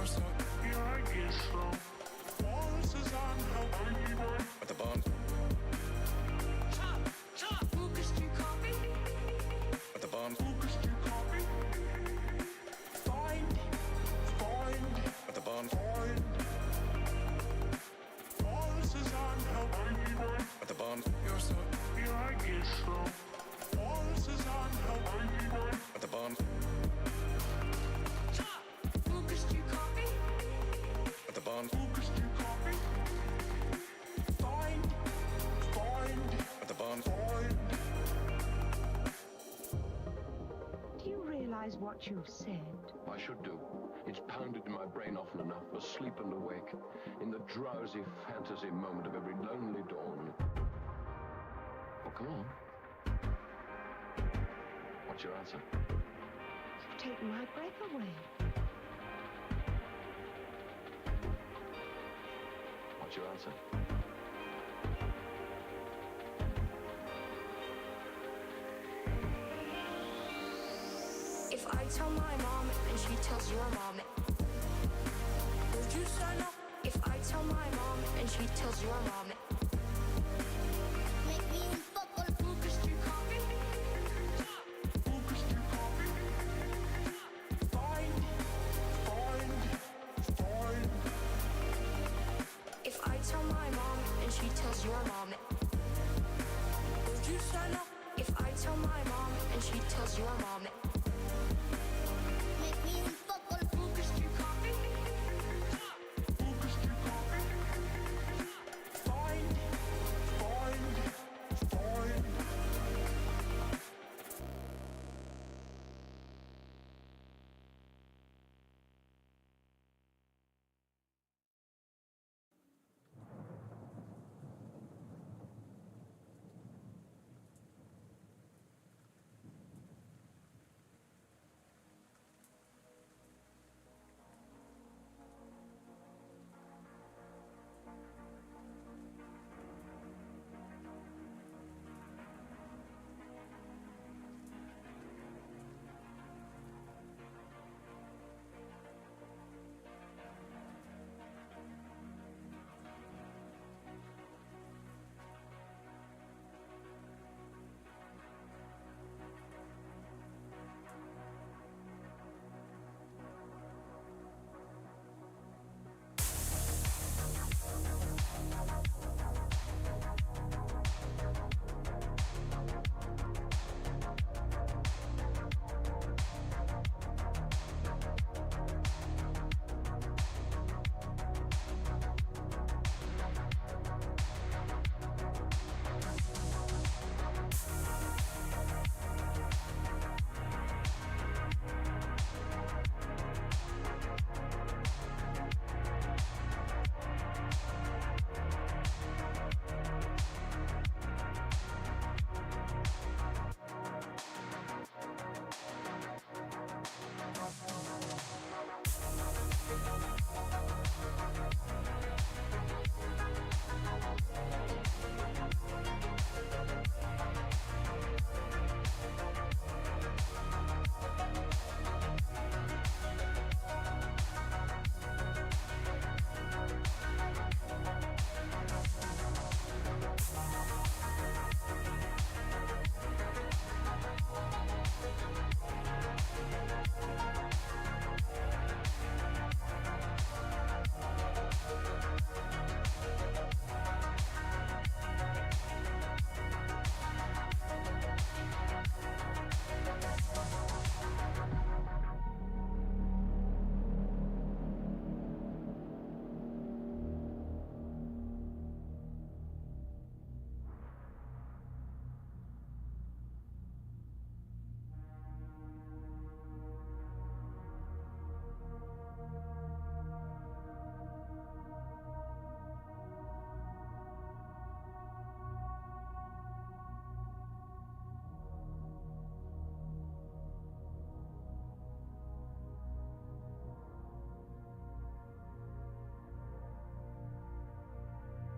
At the bomb. At the bomb. At the bomb. At the bomb. At the bomb. At the bomb. At the bomb. Do you realize what you've said? I should do. It's pounded in my brain often enough, asleep and awake, in the drowsy fantasy moment of every lonely dawn. Oh, come on. What's your answer? You've taken my breath away. What's your answer? If I tell my mom and she tells your mom, would you sign up? If I tell my mom and she tells your mom, make me un poco el focus to copy. If I tell my mom and she tells your mom, would you sign up? If I tell my mom and she tells your mom, make me un poco el focus to copy.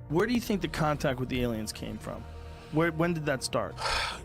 Where do you think the contact with the aliens came from? When did that start?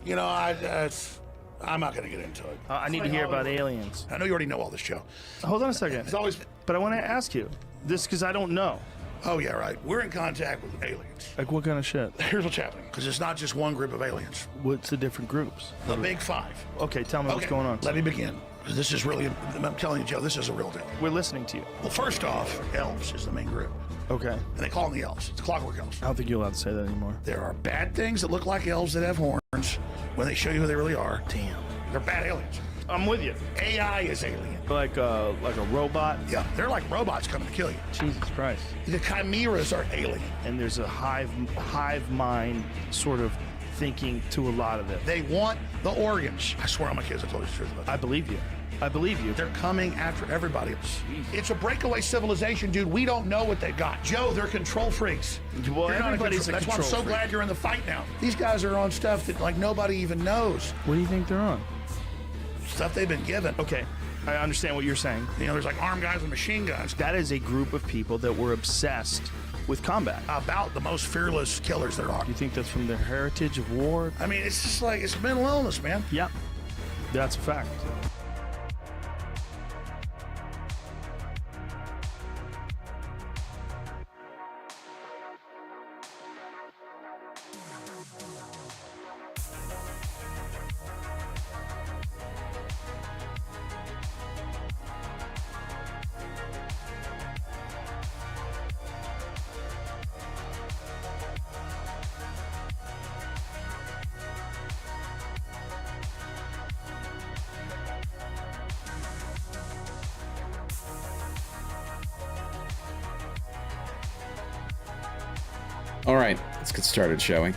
You know, I'm not going to get into it. I need to hear about aliens. I know you already know all this, Joe. Hold on a second. It's always But I want to ask you this because I don't know. Oh, yeah, right. We're in contact with aliens. Like, what kind of shit? Here's what's happening, because it's not just one group of aliens. What's the different groups? The big five. Okay, tell me what's going on. Let me begin. This is really, I'm telling you, Joe, this is a real deal. We're listening to you. Well, first off, elves is the main group. Okay. And they call them the elves. It's clockwork elves. I don't think you're allowed to say that anymore. There are bad things that look like elves that have horns when they show you who they really are. Damn. They're bad aliens. I'm with you. AI is alien. Like a robot? Yeah, they're like robots coming to kill you. Jesus Christ. The chimeras are alien. And there's a hive mind sort of thinking to a lot of it. They want the organs. I swear on my kids I told you the truth about that. I believe you. I believe you. They're coming after everybody else. It's a breakaway civilization, dude. We don't know what they've got. Joe, they're control freaks. Well, You're not everybody's a That's why I'm control so freak. glad you're in the fight now. These guys are on stuff that like nobody even knows. What do you think they're on? Stuff they've been given. Okay, I understand what you're saying. You know, there's like armed guys with machine guns. That is a group of people that were obsessed with combat. About the most fearless killers there are. Do you think that's from their heritage of war? I mean, it's just like, it's mental illness, man. Yeah, that's a fact. All right, let's get started, shall we?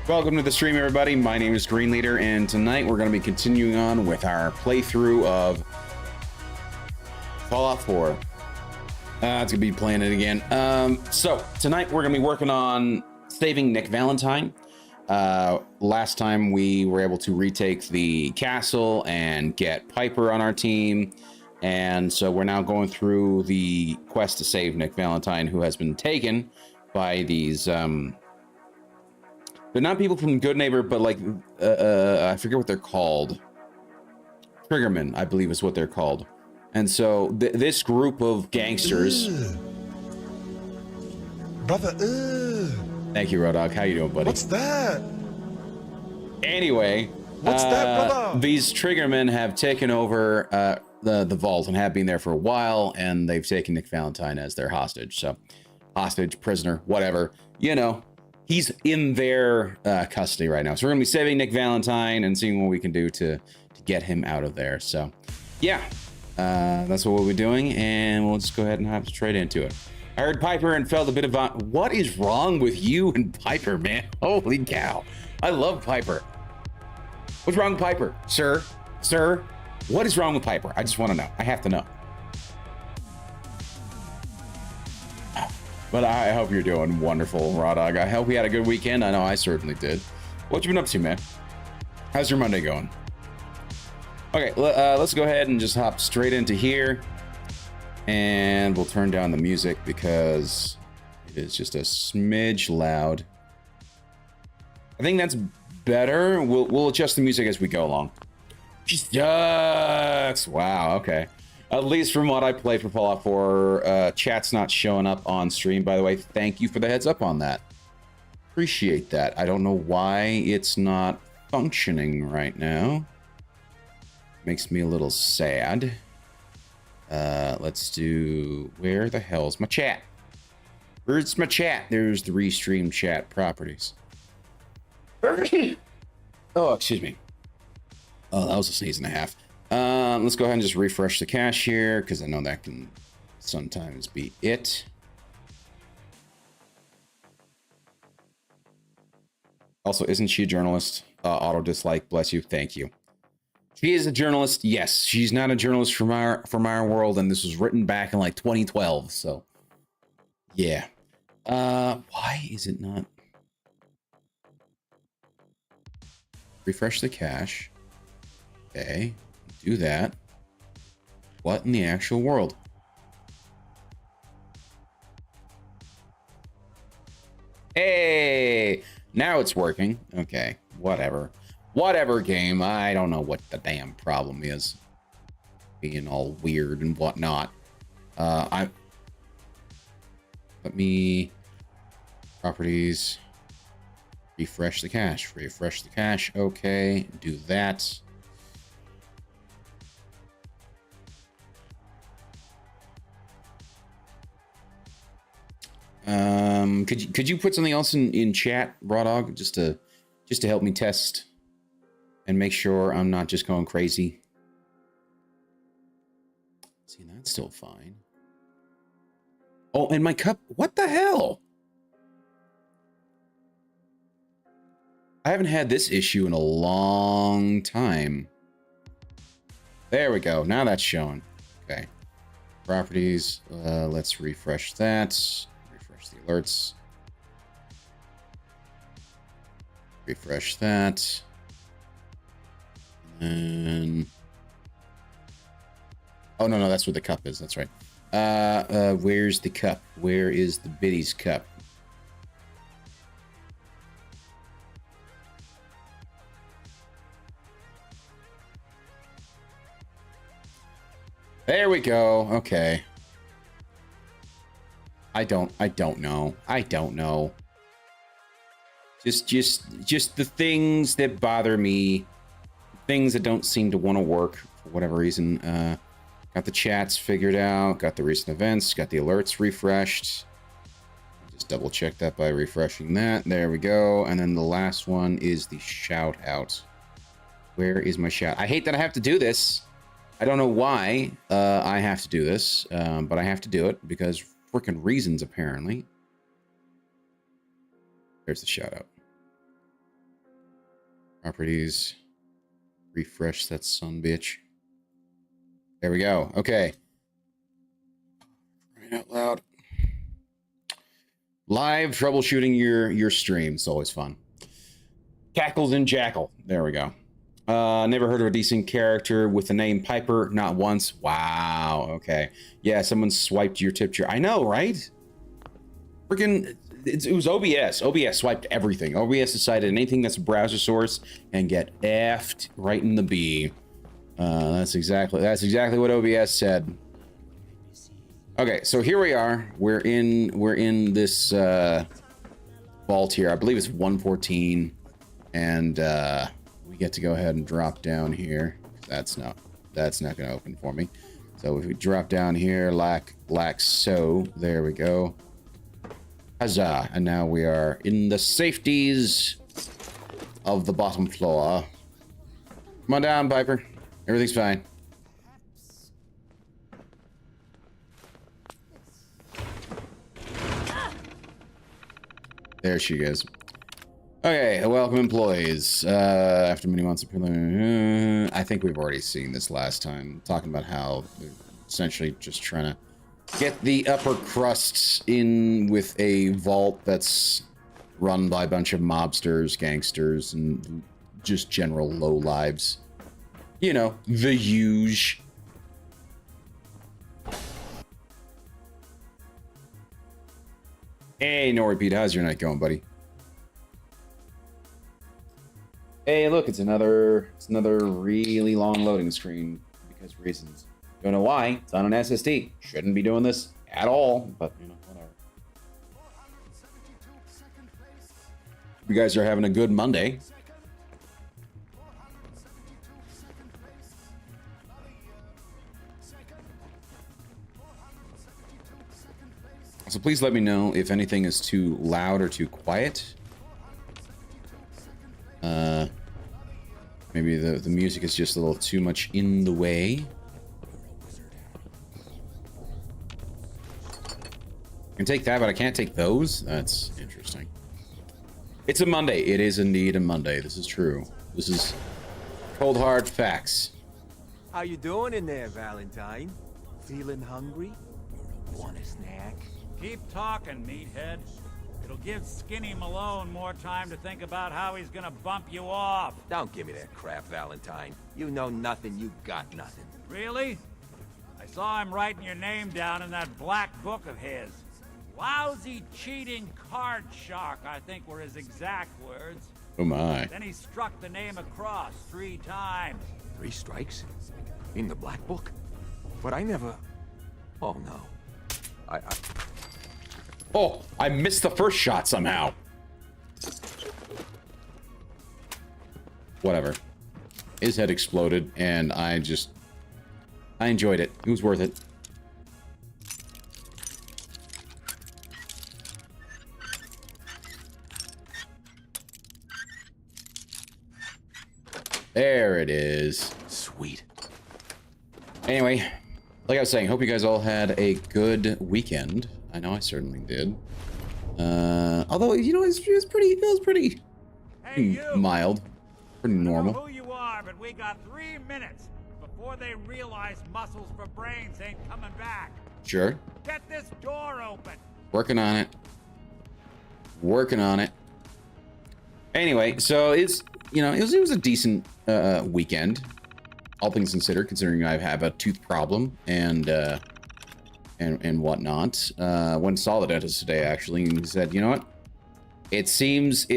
Welcome to the stream, everybody. My name is Green Leader, and tonight we're going to be continuing on with our playthrough of Fallout 4. It's going to be playing it again. So tonight we're going to be working on saving Nick Valentine. Last time we were able to retake the castle and get Piper on our team. And so we're now going through the quest to save Nick Valentine, who has been taken by these, they're not people from Good Neighbor, but like, I forget what they're called. Triggermen, I believe is what they're called. And so this group of gangsters. Brother, Thank you, Rodog. How you doing, buddy? what's that? Anyway, What's that, brother? These Triggermen have taken over the vault and have been there for a while, and they've taken Nick Valentine as their hostage. So, hostage, prisoner, whatever. You know, he's in their custody right now. So we're gonna be saving Nick Valentine and seeing what we can do to get him out of there. So, yeah, that's what we'll be doing, and we'll just go ahead and hop straight into it. I heard Piper and felt a bit of what is wrong with you and Piper, man? Holy cow! I love Piper. What's wrong with Piper, sir? Sir, what is wrong with Piper? I just want to know. I have to know. But I hope you're doing wonderful, Raw Dog. I hope you had a good weekend. I know I certainly did. What you been up to, man? How's your Monday going? Okay, let's go ahead and just hop straight into here. And we'll turn down the music because it is just a smidge loud. I think that's better. We'll adjust the music as we go along. Yucks! Wow, okay. At least from what I played for Fallout 4, chat's not showing up on stream, by the way. Thank you for the heads up on that. Appreciate that. I don't know why it's not functioning right now. Makes me a little sad. Let's do... Where the hell's my chat? Where's my chat? There's the restream chat properties. Oh, excuse me. Oh, that was a sneeze and a half. Let's go ahead and just refresh the cache here, because I know that can sometimes be it. Also, isn't she a journalist? Auto dislike, bless you, thank you. She is a journalist, yes. She's not a journalist from our world, and this was written back in like 2012, so yeah. Why is it not? Refresh the cache. Okay, do that. What in the actual world? Hey, now it's working. Okay, whatever. Whatever, game. I don't know what the damn problem is. being all weird and whatnot. Let me properties, refresh the cache, okay, do that. Could you put something else in chat, Raw Dog, just to help me test and make sure I'm not just going crazy? See, that's still fine. Oh, and my cup, what the hell? I haven't had this issue in a long time. There we go. Now that's showing. Okay. Properties. Let's refresh that. Refresh the alerts. Refresh that. And oh, no, that's what the cup is. That's right. Where's the cup? Where is the Biddy's cup? There we go. Okay. I don't know. Just the things that bother me, things that don't seem to want to work for whatever reason. Got the chats figured out, got the recent events, got the alerts refreshed. Just double check that by refreshing that. There we go. And then the last one is the shout out. Where is my shout? I hate that I have to do this. I don't know why I have to do this, but I have to do it because freaking reasons, apparently. There's the shout out. Properties. Refresh that sumbitch. There we go. Okay. Right out loud. Live troubleshooting your stream. It's always fun. Cackles and Jackal. There we go. Never heard of a decent character with the name Piper. Not once. Wow. Okay. Yeah, someone swiped your tip jar. I know, right? Freaking, it was OBS. OBS swiped everything. OBS decided anything that's a browser source and get effed right in the B. That's exactly what OBS said. Okay, so here we are. We're in this vault here. I believe it's 114, and we get to go ahead and drop down here. That's not going to open for me. So if we drop down here like so, there we go. Huzzah! And now we are in the safeties of the bottom floor. Come on down, Piper. Everything's fine. There she goes. Okay, welcome employees. After many months of preliminary... I think we've already seen this last time. Talking about how they're essentially just trying to get the upper crusts in with a vault that's run by a bunch of mobsters, gangsters, and just general lowlives. You know, the huge. Hey, Nori Pete, how's your night going, buddy? Hey, look, it's another really long loading screen because reasons. Don't know why. It's on an SSD. Shouldn't be doing this at all, but you know, whatever. You guys are having a good Monday. So please let me know if anything is too loud or too quiet. Maybe the music is just a little too much in the way. I can take that, but I can't take those? That's interesting. It's a Monday. It is indeed a Monday. This is true. This is cold hard facts. How you doing in there, Valentine? Feeling hungry? Want a snack? Keep talking, meathead. It'll give Skinny Malone more time to think about how he's gonna bump you off. Don't give me that crap, Valentine. You know nothing, you got nothing. Really? I saw him writing your name down in that black book of his. Lousy, cheating card shark, I think were his exact words. Oh my. Then he struck the name across 3 times. 3 strikes? In the black book? But I never... Oh, no. Oh, I missed the first shot somehow. Whatever. His head exploded, and I enjoyed it. It was worth it. There it is. Sweet. Anyway, like I was saying, hope you guys all had a good weekend. I know I certainly did. Although, you know, it was pretty mild. Pretty normal. I don't know who you are, but we got 3 minutes before they realize muscles for brains ain't coming back. Sure. Get this door open. Working on it. Working on it. Anyway, so it's, you know, it was a decent weekend, all things considered, considering I have a tooth problem and whatnot. Went and saw the dentist today, actually, and he said, you know what? It seems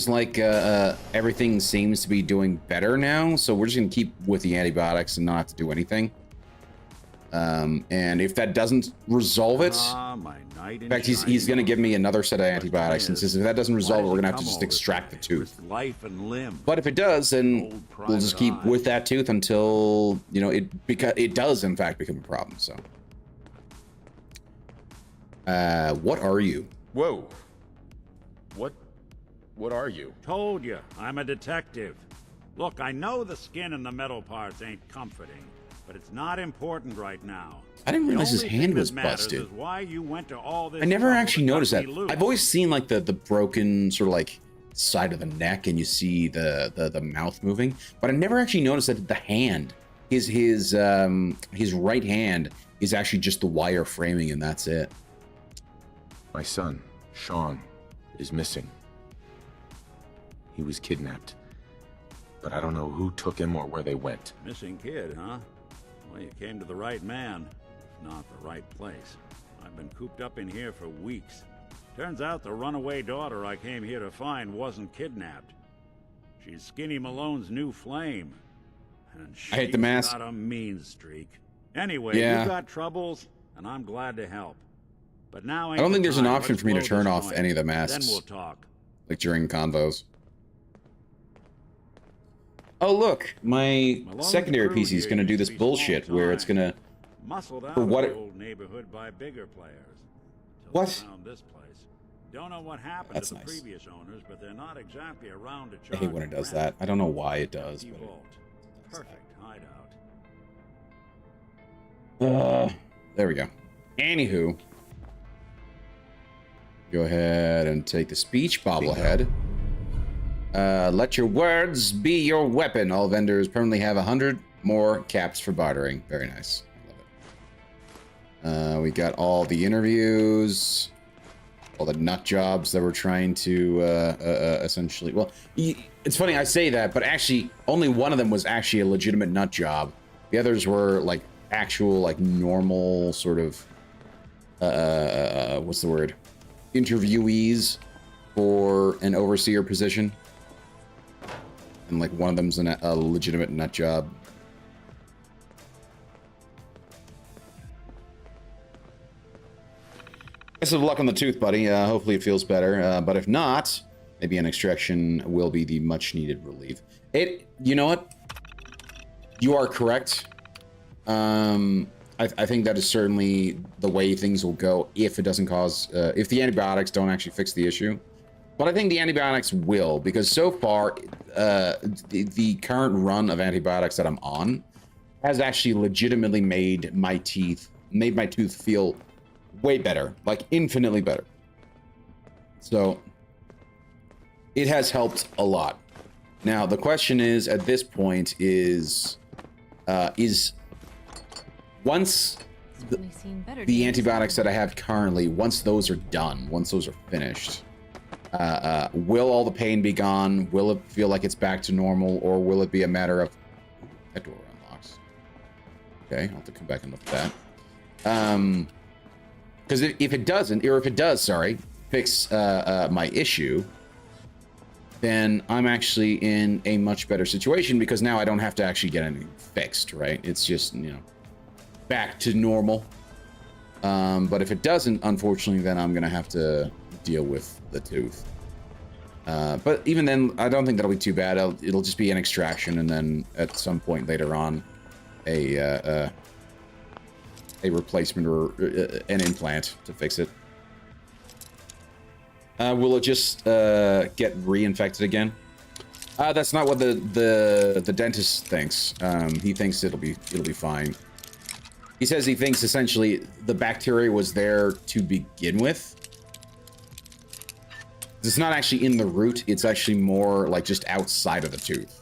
like everything seems to be doing better now, so we're just gonna keep with the antibiotics and not have to do anything. And if that doesn't resolve it, in fact, he's gonna give me another set of antibiotics, and says if that doesn't resolve it, we're gonna have to just extract the tooth. Life and limb. But if it does, then we'll just keep with that tooth until, you know, it does in fact become a problem. So, what are you? Whoa. What are you? Told you, I'm a detective. Look, I know the skin and the metal parts ain't comforting, but it's not important right now. I didn't realize his hand was busted. Is why you went to all this I never actually noticed that. loose. I've always seen like the broken sort of like side of the neck, and you see the mouth moving, but I never actually noticed that the hand, his right hand is actually just the wire framing, and that's it. My son, Sean, is missing. He was kidnapped, but I don't know who took him or where they went. Missing kid, huh? Well, you came to the right man, if not the right place. I've been cooped up in here for weeks. Turns out the runaway daughter I came here to find wasn't kidnapped. She's Skinny Malone's new flame. And I hate the mask. Got a mean streak. Anyway, yeah. You got troubles, and I'm glad to help. But now I don't think there's an option for me to turn off any of the masks. Then we'll talk. Like during convos. Oh look, my secondary PC is going to do this bullshit where it's going to for what neighborhood by bigger players. What? Found this place. Don't know what happened That's to the nice. Previous owners, but they're not exactly around to I charge hate when it does that. I don't know why it does, but Perfect hideout. there we go. Anywho, go ahead and take the speech bobblehead. Let your words be your weapon. All vendors permanently have 100 more caps for bartering. Very nice. I love it. We got all the interviews, all the nut jobs that we're trying to essentially. Well, it's funny I say that, but actually, only one of them was actually a legitimate nut job. The others were like actual, like normal sort of. What's the word? Interviewees for an overseer position. And like one of them's a legitimate nut job. Best of luck on the tooth, buddy. Hopefully it feels better. But if not, maybe an extraction will be the much needed relief. You know what? You are correct. I think that is certainly the way things will go if it doesn't cause, if the antibiotics don't actually fix the issue. But I think the antibiotics will, because so far, the current run of antibiotics that I'm on has actually legitimately made my tooth feel way better, like infinitely better. So it has helped a lot. Now the question is, at this point, is once the antibiotics that I have currently, once those are done, once those are finished. Will all the pain be gone? Will it feel like it's back to normal, or will it be a matter of that door unlocks? Okay, I'll have to come back and look at that. Because if it doesn't, or if it does, sorry, fix my issue, then I'm actually in a much better situation because now I don't have to actually get anything fixed, right? It's just, you know, back to normal. But if it doesn't, unfortunately, then I'm gonna have to deal with the tooth. But even then, I don't think that'll be too bad. It'll just be an extraction, and then at some point later on, a replacement or an implant to fix it. Will it just get reinfected again? That's not what the dentist thinks. He thinks it'll be fine. He says he thinks essentially the bacteria was there to begin with. It's not actually in the root, it's actually more like just outside of the tooth.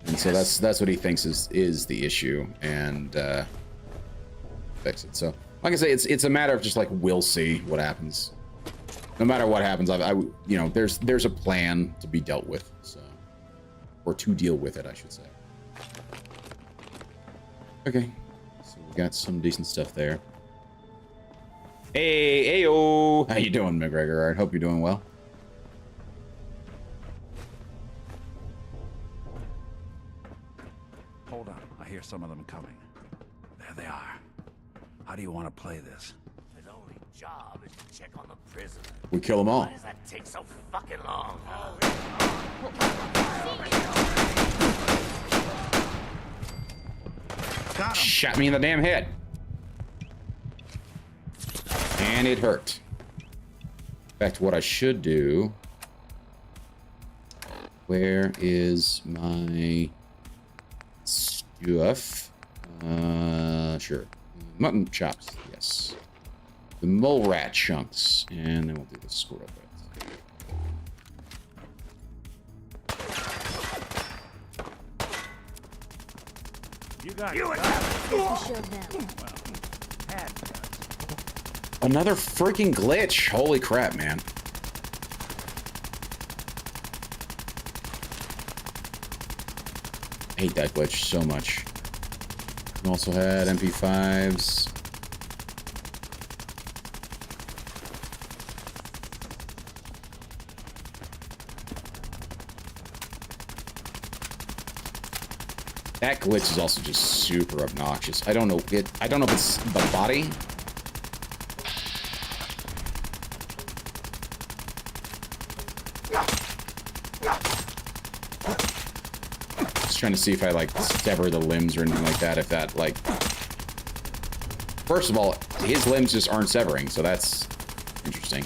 And so that's what he thinks is the issue, and fix it. So like I say, it's a matter of just like, we'll see what happens. No matter what happens, you know, there's a plan to be dealt with, so, or to deal with it, I should say. Okay, so we got some decent stuff there. Hey, ayo! How you doing, McGregor? I hope you're doing well. Hold on, I hear some of them coming. There they are. How do you want to play this? His only job is to check on the prisoner. We kill them all. Why does that take so fucking long? Shot me in the damn head. And it hurt. Back to what I should do. Where is my stuff? Sure. Mutton chops, yes. The mole rat chunks. And then we'll do the squirrel bits. You got it. Another freaking glitch. Holy crap, man. I hate that glitch so much. We also had MP5s. That glitch is also just super obnoxious. I don't know if it's the body. Just trying to see if I like sever the limbs or anything like that. If that like, first of all, his limbs just aren't severing, so that's interesting.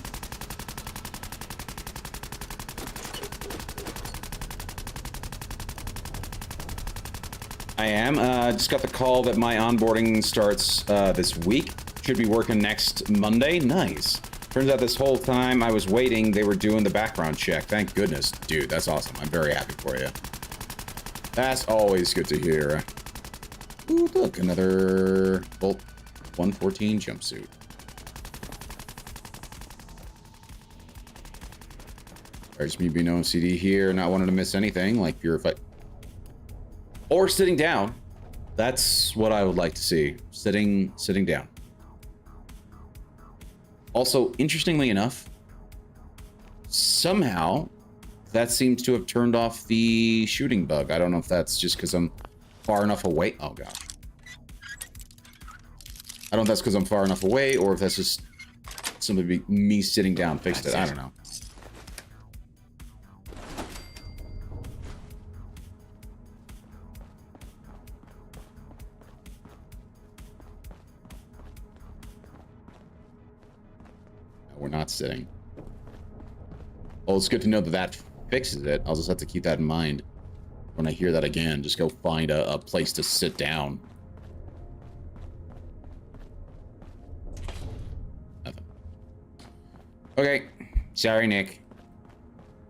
I am. Just got the call that my onboarding starts this week. Should be working next Monday. Nice. Turns out this whole time I was waiting, they were doing the background check. Thank goodness. Dude, that's awesome. I'm very happy for you. That's always good to hear. Ooh, look, another Bolt 114 jumpsuit. There's me being OCD here, not wanting to miss anything, like Purify. Or sitting down. That's what I would like to see. Sitting down. Also, interestingly enough, somehow that seems to have turned off the shooting bug. I don't know if that's just because I'm far enough away. Oh gosh. I don't know if that's because I'm far enough away or if that's just simply me sitting down fixed it. I don't know. We're not sitting. Well, it's good to know that that fixes it. I'll just have to keep that in mind when I hear that again. Just go find a place to sit down. Nothing. Okay. Sorry, Nick.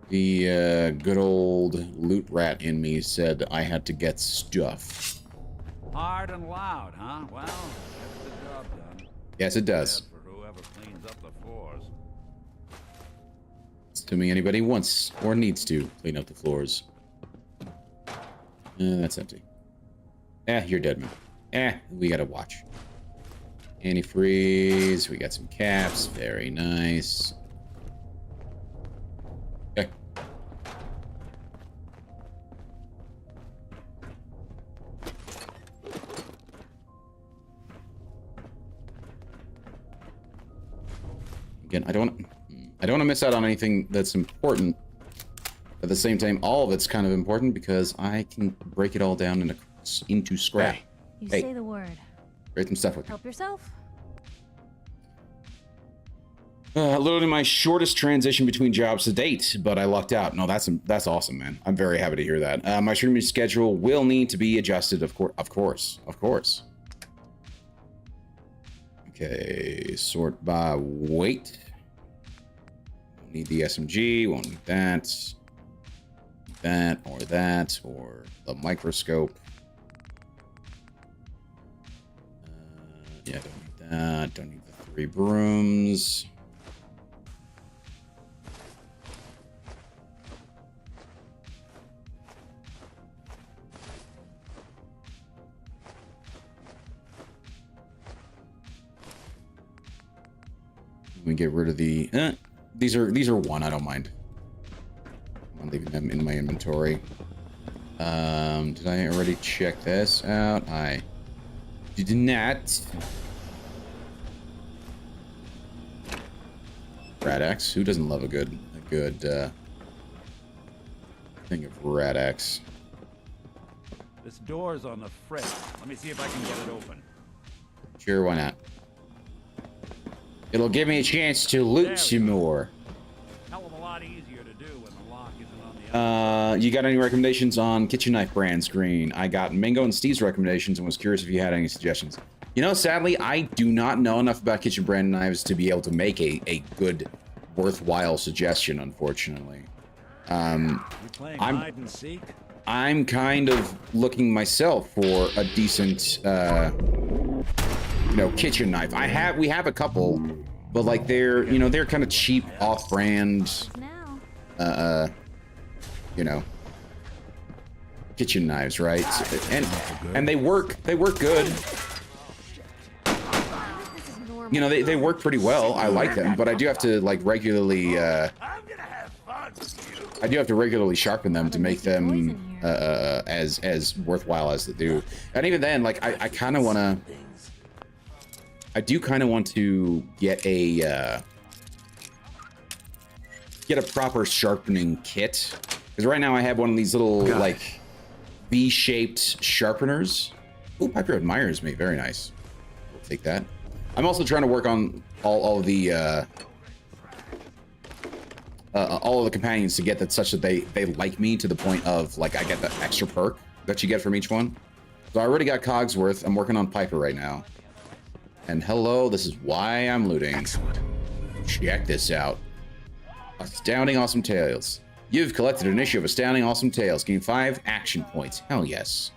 The good old loot rat in me said I had to get stuff. Hard and loud, huh? Well, gets the job done. Yes, it does. For whoever cleans up the floors. Assuming anybody wants or needs to clean up the floors. That's empty. You're dead, man. We gotta watch. Antifreeze. We got some caps. Very nice. Okay. Again, I don't want to miss out on anything that's important. At the same time, all of it's kind of important because I can break it all down into scrap. You say the word. Create some stuff with Help yourself. Literally my shortest transition between jobs to date, but I lucked out. No, that's awesome, man. I'm very happy to hear that. My streaming schedule will need to be adjusted, of course. Okay, sort by weight. Won't need the SMG, won't need that. That, or the microscope. Yeah, don't need that. Don't need the 3 brooms. Let me get rid of the. These are 1. I don't mind. I'm leaving them in my inventory. Did I already check this out? I did not. Rad-X. Who doesn't love a good thing of Rad-X? This door's on the fritz. Let me see if I can get it open. Sure, why not? It'll give me a chance to loot some more. Hell of a lot easier to do when the lock isn't on the other. You got any recommendations on kitchen knife brand screen? I got Mingo and Steve's recommendations and was curious if you had any suggestions. You know, sadly, I do not know enough about kitchen brand knives to be able to make a good, worthwhile suggestion, unfortunately. You playing hide and seek? I'm kind of looking myself for a decent, kitchen knife. We have a couple, but like they're kind of cheap, off-brand, kitchen knives, right? And they work good. You know, they work pretty well. I like them, but I do have to like regularly. I do have to regularly sharpen them to make them as worthwhile as they do. And even then, like I kind of want to. I do kind of want to get a proper sharpening kit, because right now I have one of these little like V-shaped sharpeners. Oh, Piper admires me. Very nice. We'll take that. I'm also trying to work on all of the companions to get that such that they like me to the point of like I get the extra perk that you get from each one. So I already got Cogsworth. I'm working on Piper right now. And hello, this is why I'm looting. Excellent. Check this out. Astounding Awesome Tales. You've collected an issue of Astounding Awesome Tales. Gain 5 action points. Hell yes.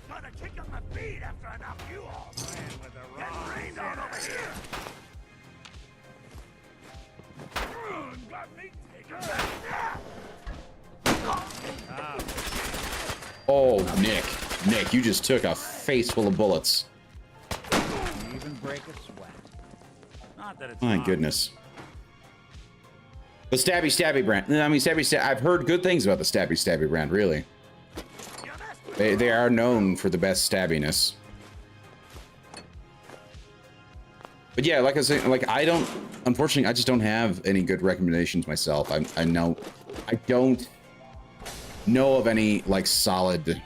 Gonna kick up my feet after I knock you off. Getting rained on over here. Got me taken back. Oh, Nick, you just took a face full of bullets. Even break a sweat. Not that it's My goodness. The Stabby brand. I mean, I've heard good things about the Stabby brand, really. They are known for the best stabbiness. But yeah, like I was saying, like unfortunately, I just don't have any good recommendations myself. I don't know of any like solid,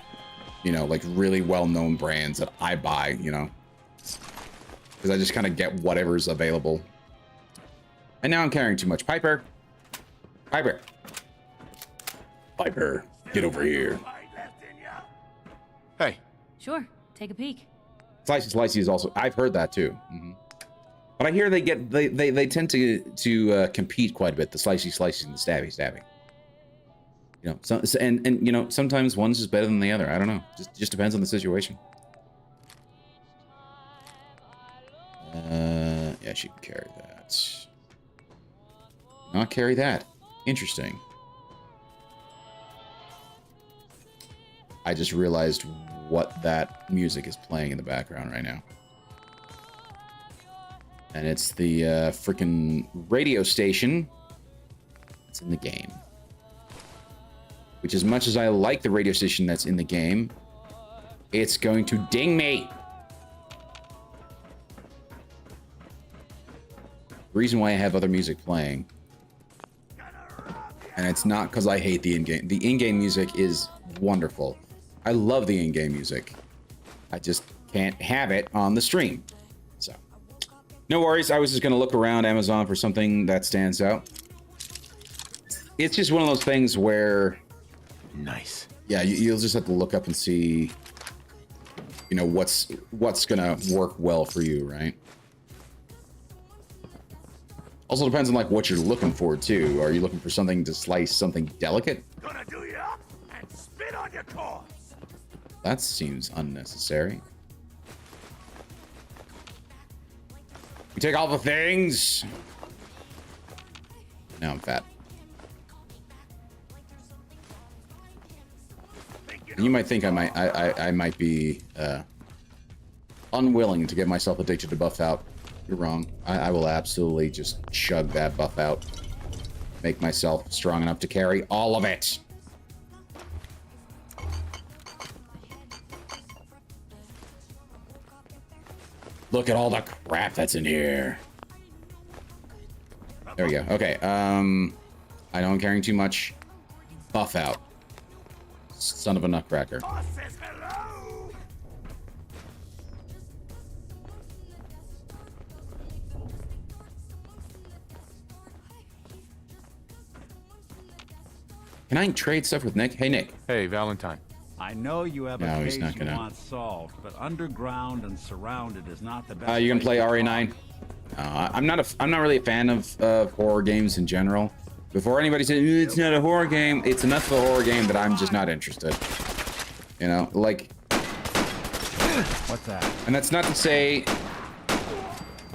like really well-known brands that I buy, because I just kind of get whatever's available. And now I'm carrying too much. Piper, get over here. Hey. Sure, take a peek. Slicey is also. I've heard that too. But I hear they tend to compete quite a bit. The slicey and the stabby. Sometimes one's just better than the other. I don't know. Just depends on the situation. Yeah, she can carry that. Not carry that. Interesting. I just realized what that music is playing in the background right now. And it's the freaking radio station. It's in the game. Which, as much as I like the radio station that's in the game, It's going to ding me. Reason why I have other music playing. And it's not because I hate the in-game. The in-game music is wonderful. I love the in-game music. I just can't have it on the stream. So, no worries. I was just going to look around Amazon for something that stands out. It's just one of those things where... Nice. Yeah, you'll just have to look up and see, you know, what's going to work well for you, right? Also depends on like what you're looking for too. Are you looking for something to slice something delicate? Gonna do you up and spit on your corpse. That seems unnecessary. You take all the things. Now I'm fat. And you might think I might be unwilling to get myself addicted to buff out. You're wrong. I will absolutely just chug that buff out. Make myself strong enough to carry all of it. Look at all the crap that's in here. There we go. Okay. I know I'm carrying too much. Buff out. Son of a nutcracker. Boss says hello. Can I trade stuff with Nick? Hey, Nick. Hey, Valentine. I know you have No, a he's case not you gonna. want solved, but underground and surrounded is not the best. You gonna play place to RE9? I'm not really a fan of horror games in general. Before anybody says it's not a horror game, it's enough of a horror game that I'm just not interested. You know, like. What's that? And that's not to say.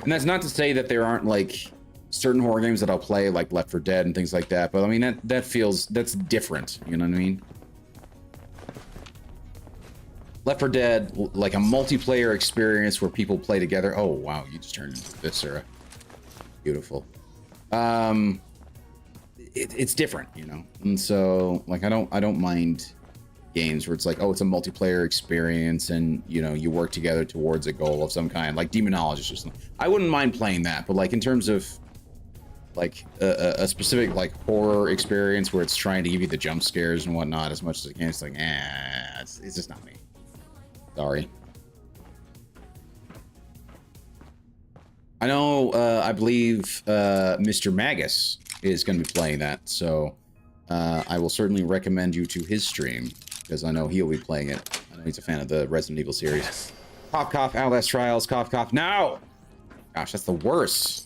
And that's not to say that there aren't like certain horror games that I'll play, like Left 4 Dead and things like that. But I mean, that's different. You know what I mean? Left 4 Dead, like a multiplayer experience where people play together. Oh wow, you just turned into this, Sarah. Beautiful. It's different, you know. And so, like, I don't mind games where it's like, oh, it's a multiplayer experience, and you know, you work together towards a goal of some kind, like Demonologist or something. I wouldn't mind playing that, but like in terms of like a specific like horror experience where it's trying to give you the jump scares and whatnot as much as it can, it's like, it's just not me. Sorry. I know, I believe Mr. Magus is going to be playing that, so I will certainly recommend you to his stream, because I know he'll be playing it. I know he's a fan of the Resident Evil series. Yes. Cough, cough, Outlast Trials, cough, cough. No! Gosh, that's the worst.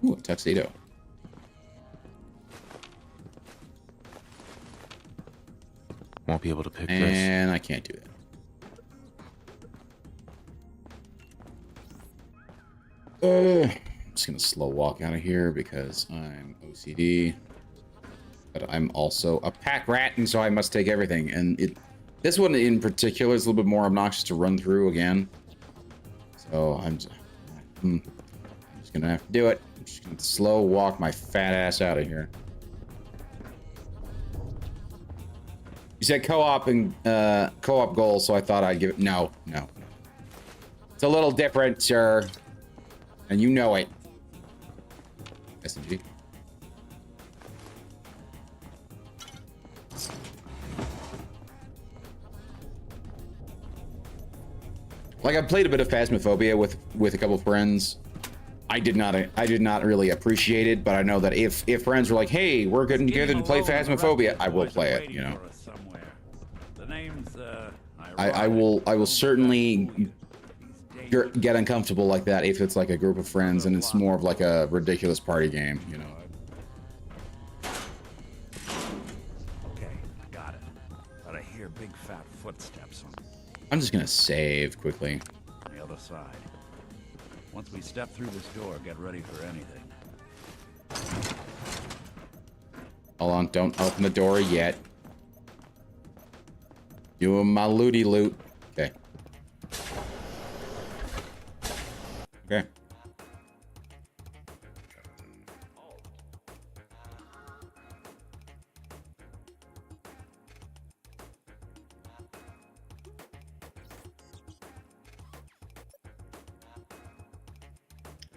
Ooh, a tuxedo. Won't be able to pick and I can't do it. I'm just gonna slow walk out of here because I'm OCD, but I'm also a pack rat, and so I must take everything. And this one in particular is a little bit more obnoxious to run through again. So I'm just gonna have to do it. I'm just gonna slow walk my fat ass out of here. You said co-op and co-op goal, so I thought I'd give it. No. It's a little different, sir, and you know it. SMG. Like, I played a bit of Phasmophobia with a couple friends. I did not really appreciate it, but I know that if friends were like, "Hey, we're getting together to play Phasmophobia," I will play it. You know. The name's I will certainly get uncomfortable like that if it's like a group of friends and it's more of like a ridiculous party game, you know. Okay, got it. But I hear big fat footsteps on I'm just gonna save quickly. the other side. Once we step through this door, get ready for anything. Hold on, don't open the door yet. Doing my looty loot. Okay. Okay.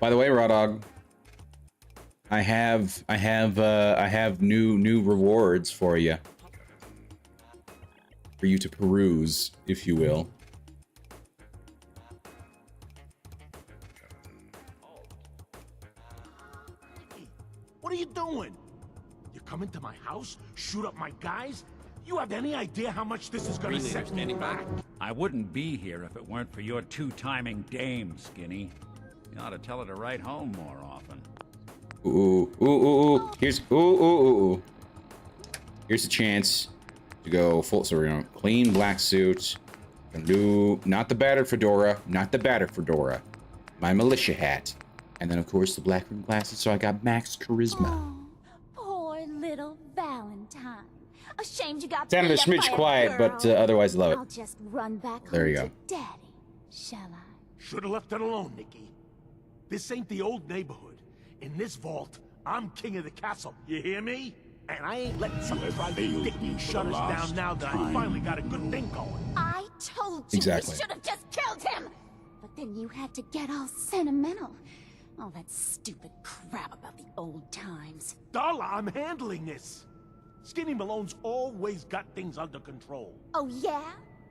By the way, Raw Dog, I have new rewards for you to peruse, if you will. What are you doing? You come into my house, shoot up my guys? You have any idea how much this is gonna set me back? I wouldn't be here if it weren't for your two-timing dame, Skinny. You ought to tell her to write home more often. Ooh, ooh, ooh, ooh. Here's ooh. Here's a chance to go full. So we're gonna clean black suit. Do not the battered fedora, my militia hat, and then of course the black rim glasses. So I got max charisma. Oh, poor little Valentine. Ashamed you got Sounded a smidge quiet, but otherwise love it. I'll just run back There home you go. to Daddy, shall I? Should have left it alone, Nicky. This ain't the old neighborhood. In this vault, I'm king of the castle. You hear me? And I ain't letting some private dick shut us down now that I finally got a good thing going. I told you Exactly. you should have just killed him. But then you had to get all sentimental. All that stupid crap about the old times. Darla, I'm handling this. Skinny Malone's always got things under control. Oh, yeah?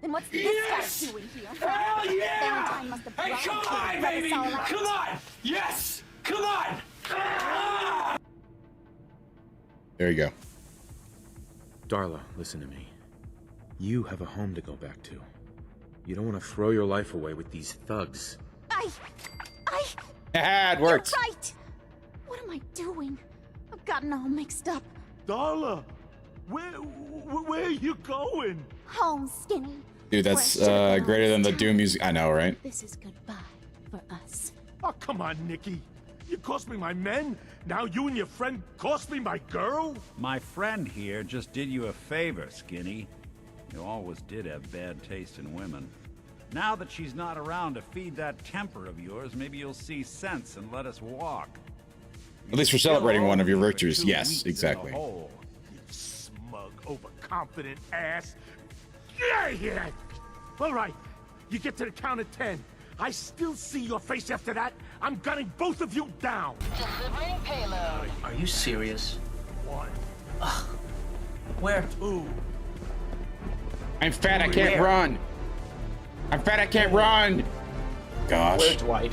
Then what's this guy doing here? Hell yeah! Valentine must have Hey, brought come him on, to let baby! us all out. Come on! Yes! Come on! Ah! There you go. Darla, listen to me. You have a home to go back to. You don't want to throw your life away with these thugs. It worked. You're right. What am I doing? I've gotten all mixed up. Darla, where are you going? Home, Skinny. Dude, that's greater than the Doom music. I know, right? This is goodbye for us. Oh, come on, Nicky. You cost me my men. Now you and your friend cost me my girl? My friend here just did you a favor, Skinny. You always did have bad taste in women. Now that she's not around to feed that temper of yours, maybe you'll see sense and let us walk. At least we're celebrating one of your virtues. Yes, exactly. You smug, overconfident ass. Get out of here! All right, you get to the count of 10. I still see your face after that. I'm gunning both of you down. Delivering payload. Are you serious? 1. Ugh. Where? 2. I'm fat, I can't run. I'm fat, I can't run. Gosh. Where, Dwight?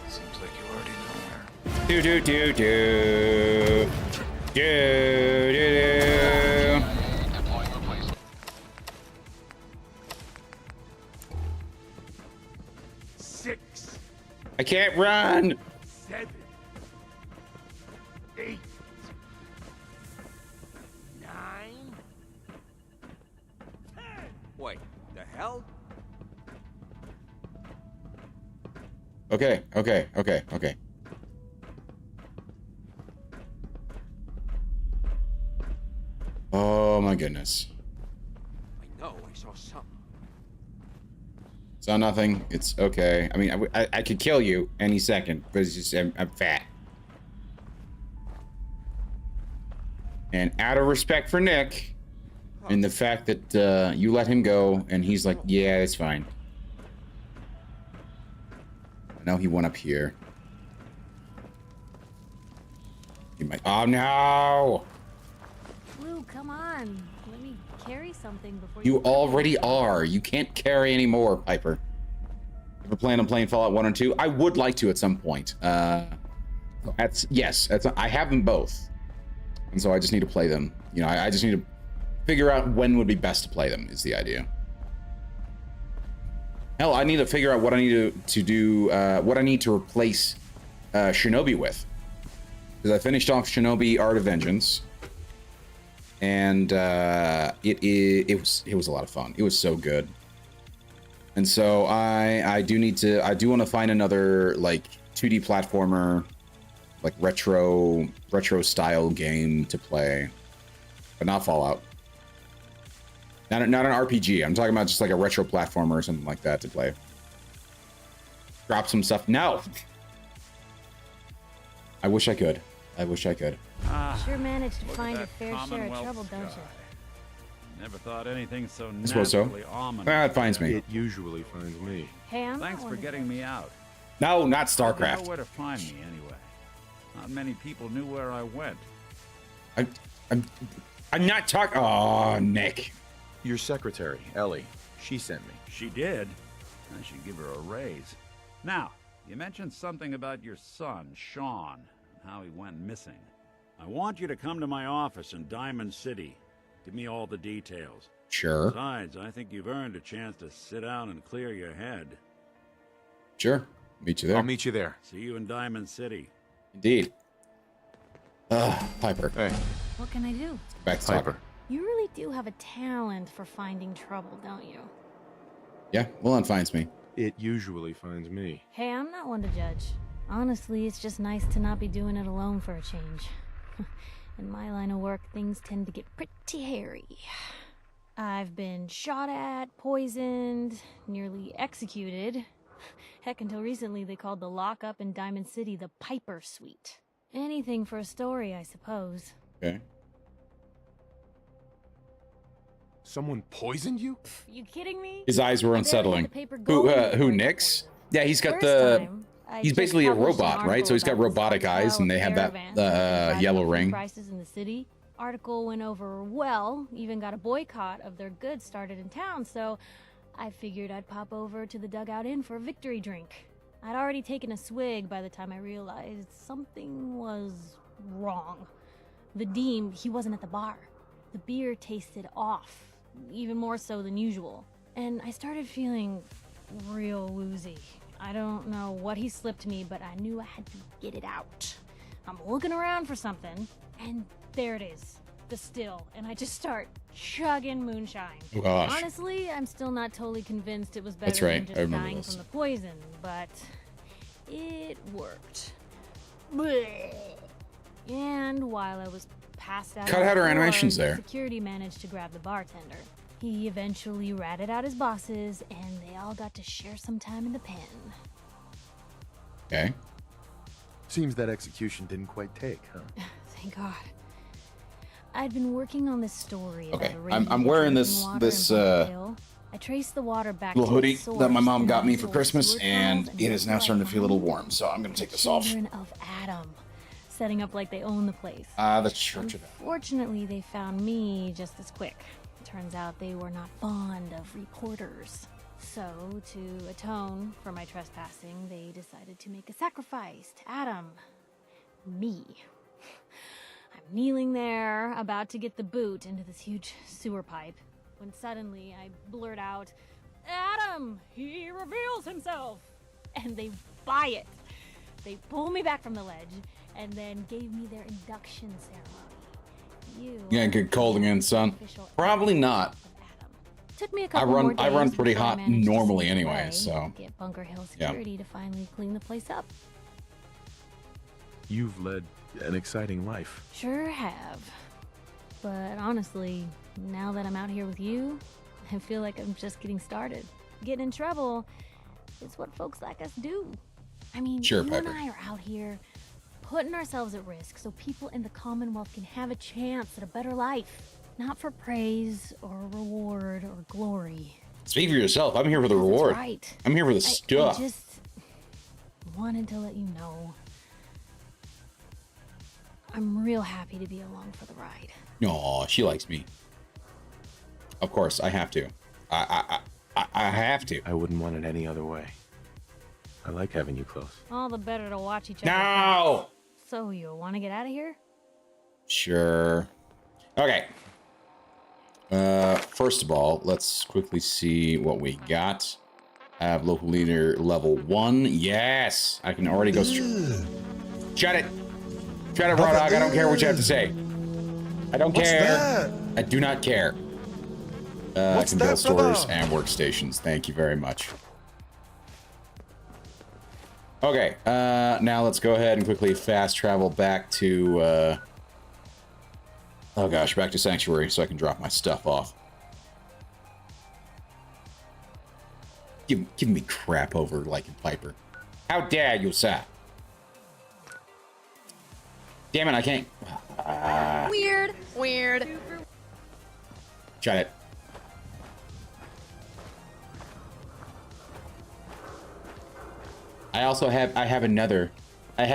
Seems like you already know where. Do. Deploying replacement. 6. I can't run. 7. 8. 9. 10. Wait, the hell? Okay. Oh my goodness. I know, I saw something. Saw nothing. It's okay. I mean, I could kill you any second, but it's just I'm fat. And out of respect for Nick, and the fact that you let him go, and he's like, yeah, it's fine. I know he went up here. He might. Oh no! Blue, come on. Let me carry something before You already are. You can't carry anymore, Piper. Ever plan on playing Fallout 1 and 2? I would like to at some point. Yes, I have them both. And so I just need to play them. You know, I just need to figure out when would be best to play them, is the idea. Hell, I need to figure out what I need to do, what I need to replace Shinobi with. Because I finished off Shinobi Art of Vengeance. And it was a lot of fun. It was so good. And so I do want to find another like 2D platformer, like retro style game to play, but not Fallout. Not an RPG. I'm talking about just like a retro platformer or something like that to play. Drop some stuff. No. I wish I could. Sure managed to Look at find a that fair share of Commonwealth trouble, don't you? sky. Never thought anything so I suppose so. naturally ominous. It finds me. It usually finds me. Hey, I'm Thanks not for one of getting me out. No, not You know StarCraft. where to find me anyway. Not many people knew where I went. I'm not talking. Oh, Nick. Your secretary, Ellie. She sent me. She did. I should give her a raise. Now, you mentioned something about your son, Sean, and how he went missing. I want you to come to my office in Diamond City. Give me all the details. Sure. Besides, I think you've earned a chance to sit down and clear your head. Sure. Meet you there. I'll meet you there. See you in Diamond City. Indeed. Piper. Hey. What can I do? Back to Piper. talking. You really do have a talent for finding trouble, don't you? Yeah, Willon finds me. It usually finds me. Hey, I'm not one to judge. Honestly, it's just nice to not be doing it alone for a change. In my line of work, things tend to get pretty hairy. I've been shot at, poisoned, nearly executed. Heck, until recently they called the lockup in Diamond City the Piper Suite. Anything for a story, I suppose. Okay. Someone poisoned you? You kidding me? His eyes were unsettling. Who, Nick's? Yeah, he's got he's basically a robot, right? So he's got robotic eyes, and they have that yellow ring. Prices in the city. Article went over well, even got a boycott of their goods started in town, so I figured I'd pop over to the Dugout Inn for a victory drink. I'd already taken a swig by the time I realized something was wrong. Vadim, he wasn't at the bar. The beer tasted off, even more so than usual. And I started feeling real woozy. I don't know what he slipped me, but I knew I had to get it out. I'm looking around for something, and there it is, the still, and I just start chugging moonshine. Oh, gosh. Honestly, I'm still not totally convinced it was better That's right. than I just remember dying this. from the poison, but it worked. Blech. And while I was passed out, Cut on out the her floor, animations there. Security managed to grab the bartender. He eventually ratted out his bosses, and they all got to share some time in the pen. Okay. Seems that execution didn't quite take, huh? Thank God. I'd been working on this story. Okay, about a I'm raging wearing drinking water this in Bunker Hill. I traced the water back little to hoodie its source that my mom in got me for Russell's Christmas, sewer and tunnels, it is now starting to feel a little found warm, so I'm gonna take the this off. Children of Adam, setting up like they own the place. The Church of Adam. Fortunately, they found me just as quick. Turns out they were not fond of reporters. So, to atone for my trespassing, they decided to make a sacrifice to Adam. Me. I'm kneeling there, about to get the boot into this huge sewer pipe, when suddenly I blurt out, "Adam! He reveals himself!" And they buy it. They pull me back from the ledge, and then gave me their induction ceremony. You Yeah, get cold again, son. Probably not. took me a couple more days I run pretty before I hot managed to normally sneak anyway, away so and get Bunker Hill security to finally clean the place up. You've led an exciting life. Sure have. But honestly, now that I'm out here with you, I feel like I'm just getting started. Getting in trouble is what folks like us do. I mean, Sure, you and Piper. I are out here putting ourselves at risk so people in the Commonwealth can have a chance at a better life. Not for praise or reward or glory. Speak for yourself. I'm here for the reward. Right. I'm here for the stuff. I just wanted to let you know. I'm real happy to be along for the ride. Aw, she likes me. Of course, I have to. I have to. I wouldn't want it any other way. I like having you close. All the better to watch each other. No! So you want to get out of here? Sure. Okay. First of all, let's quickly see what we got. I have local leader level 1. Yes! I can already go straight. Shut it! Shut it, Raw Dog. I don't care what you have to say. I don't care. I do not care. I can build stores and workstations. Thank you very much. Okay, now let's go ahead and quickly fast travel back to, oh gosh, back to Sanctuary so I can drop my stuff off. Give me crap over like a Piper. How dare you, sir? Damn it, I can't. Weird. Shut it. I have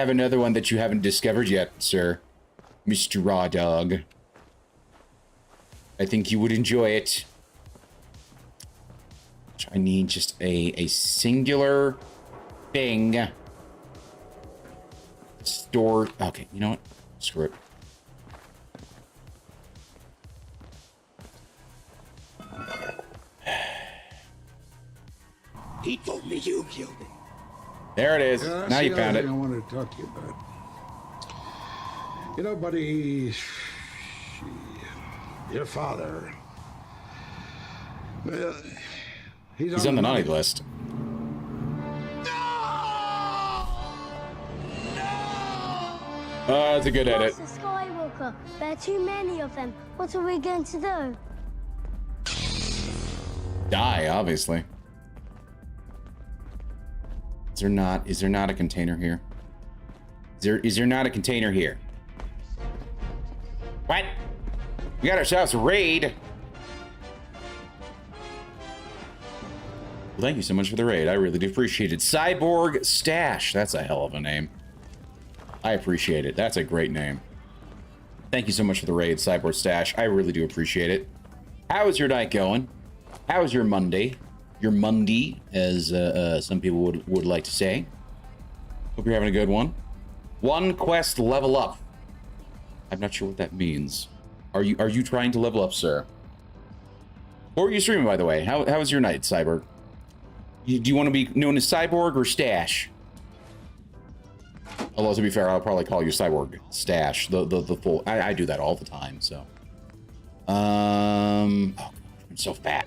another one that you haven't discovered yet, sir. Mr. Raw Dog. I think you would enjoy it. I need just a singular thing. Store. Okay, you know what? Screw it. He told me you killed him. There it is. Yeah, now you found it. I wanted to talk to you about. You know, buddy, your father. Well, he's on the naughty list. That's a good edit. Master Skywalker, there are too many of them. What are we going to do? Die, obviously. Is there not a container here? Is there not a container here? What? We got ourselves a raid. Well, thank you so much for the raid. I really do appreciate it. Cyborg Stash. That's a hell of a name. I appreciate it. That's a great name. Thank you so much for the raid, Cyborg Stash. I really do appreciate it. How is your night going? How is your Monday? Your Monday, as some people would like to say. Hope you're having a good one. One quest level up. I'm not sure what that means. Are you trying to level up, sir? Or are you streaming, by the way? How was your night, Cyborg? Do you want to be known as Cyborg or Stash? Although, to be fair, I'll probably call you Cyborg Stash. The full... I do that all the time, so... Oh, I'm so fat.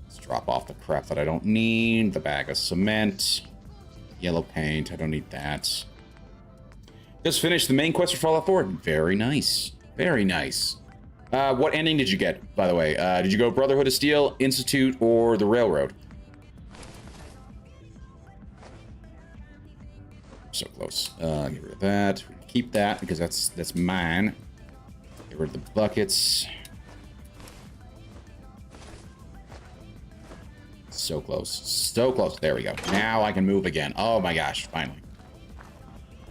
Let's drop off the crap that I don't need. The bag of cement. Yellow paint. I don't need that. Just finished the main quest for Fallout 4. Very nice. Very nice. What ending did you get, by the way? Did you go Brotherhood of Steel, Institute, or the Railroad? So close. Get rid of that. Keep that because that's mine. Get rid of the buckets. So close. So close. There we go. Now I can move again. Oh my gosh, finally.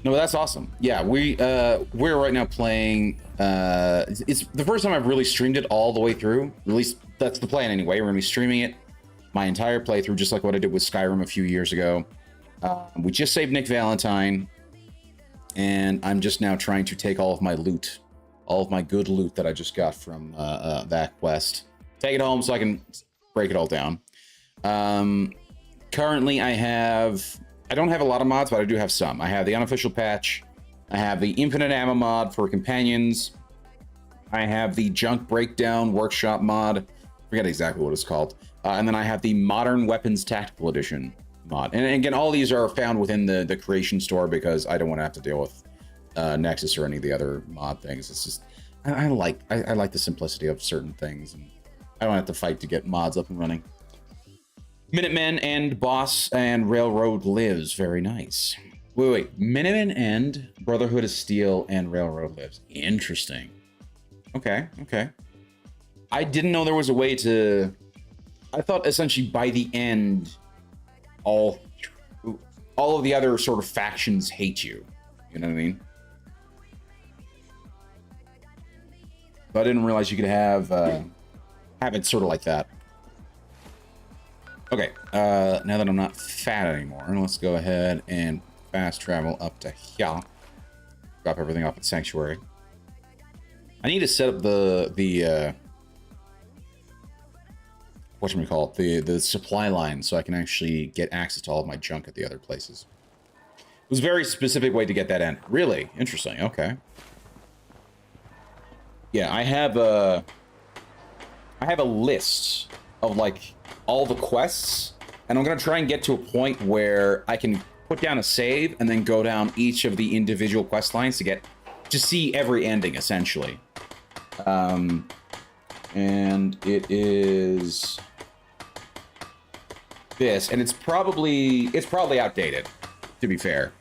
No, that's awesome. Yeah, we're right now playing it's the first time I've really streamed it all the way through. At least that's the plan anyway. We're gonna be streaming it my entire playthrough, just like what I did with Skyrim a few years ago. We just saved Nick Valentine, and I'm just now trying to take all of my loot, all of my good loot that I just got from that quest. Take it home so I can break it all down. Currently I don't have a lot of mods, but I do have some. I have the unofficial patch. I have the infinite ammo mod for companions. I have the junk breakdown workshop mod. I forget exactly what it's called. And then I have the modern weapons tactical edition mod. And again, all these are found within the creation store because I don't want to have to deal with Nexus or any of the other mod things. It's just, I like the simplicity of certain things, and I don't have to fight to get mods up and running. Minutemen and Boss and Railroad Lives. Very nice. Wait. Minutemen and Brotherhood of Steel and Railroad Lives. Interesting. Okay. I didn't know there was a way to... I thought essentially by the end, all of the other sort of factions hate you. You know what I mean? But I didn't realize you could have it sort of like that. Okay, now that I'm not fat anymore, let's go ahead and fast travel up to here. Drop everything off at Sanctuary. I need to set up the whatchamacallit, the supply line so I can actually get access to all of my junk at the other places. It was a very specific way to get that in. Really? Interesting, okay. Yeah, I have a list of like all the quests, and I'm gonna try and get to a point where I can put down a save and then go down each of the individual quest lines to see every ending essentially. And it is this, and it's probably outdated, to be fair.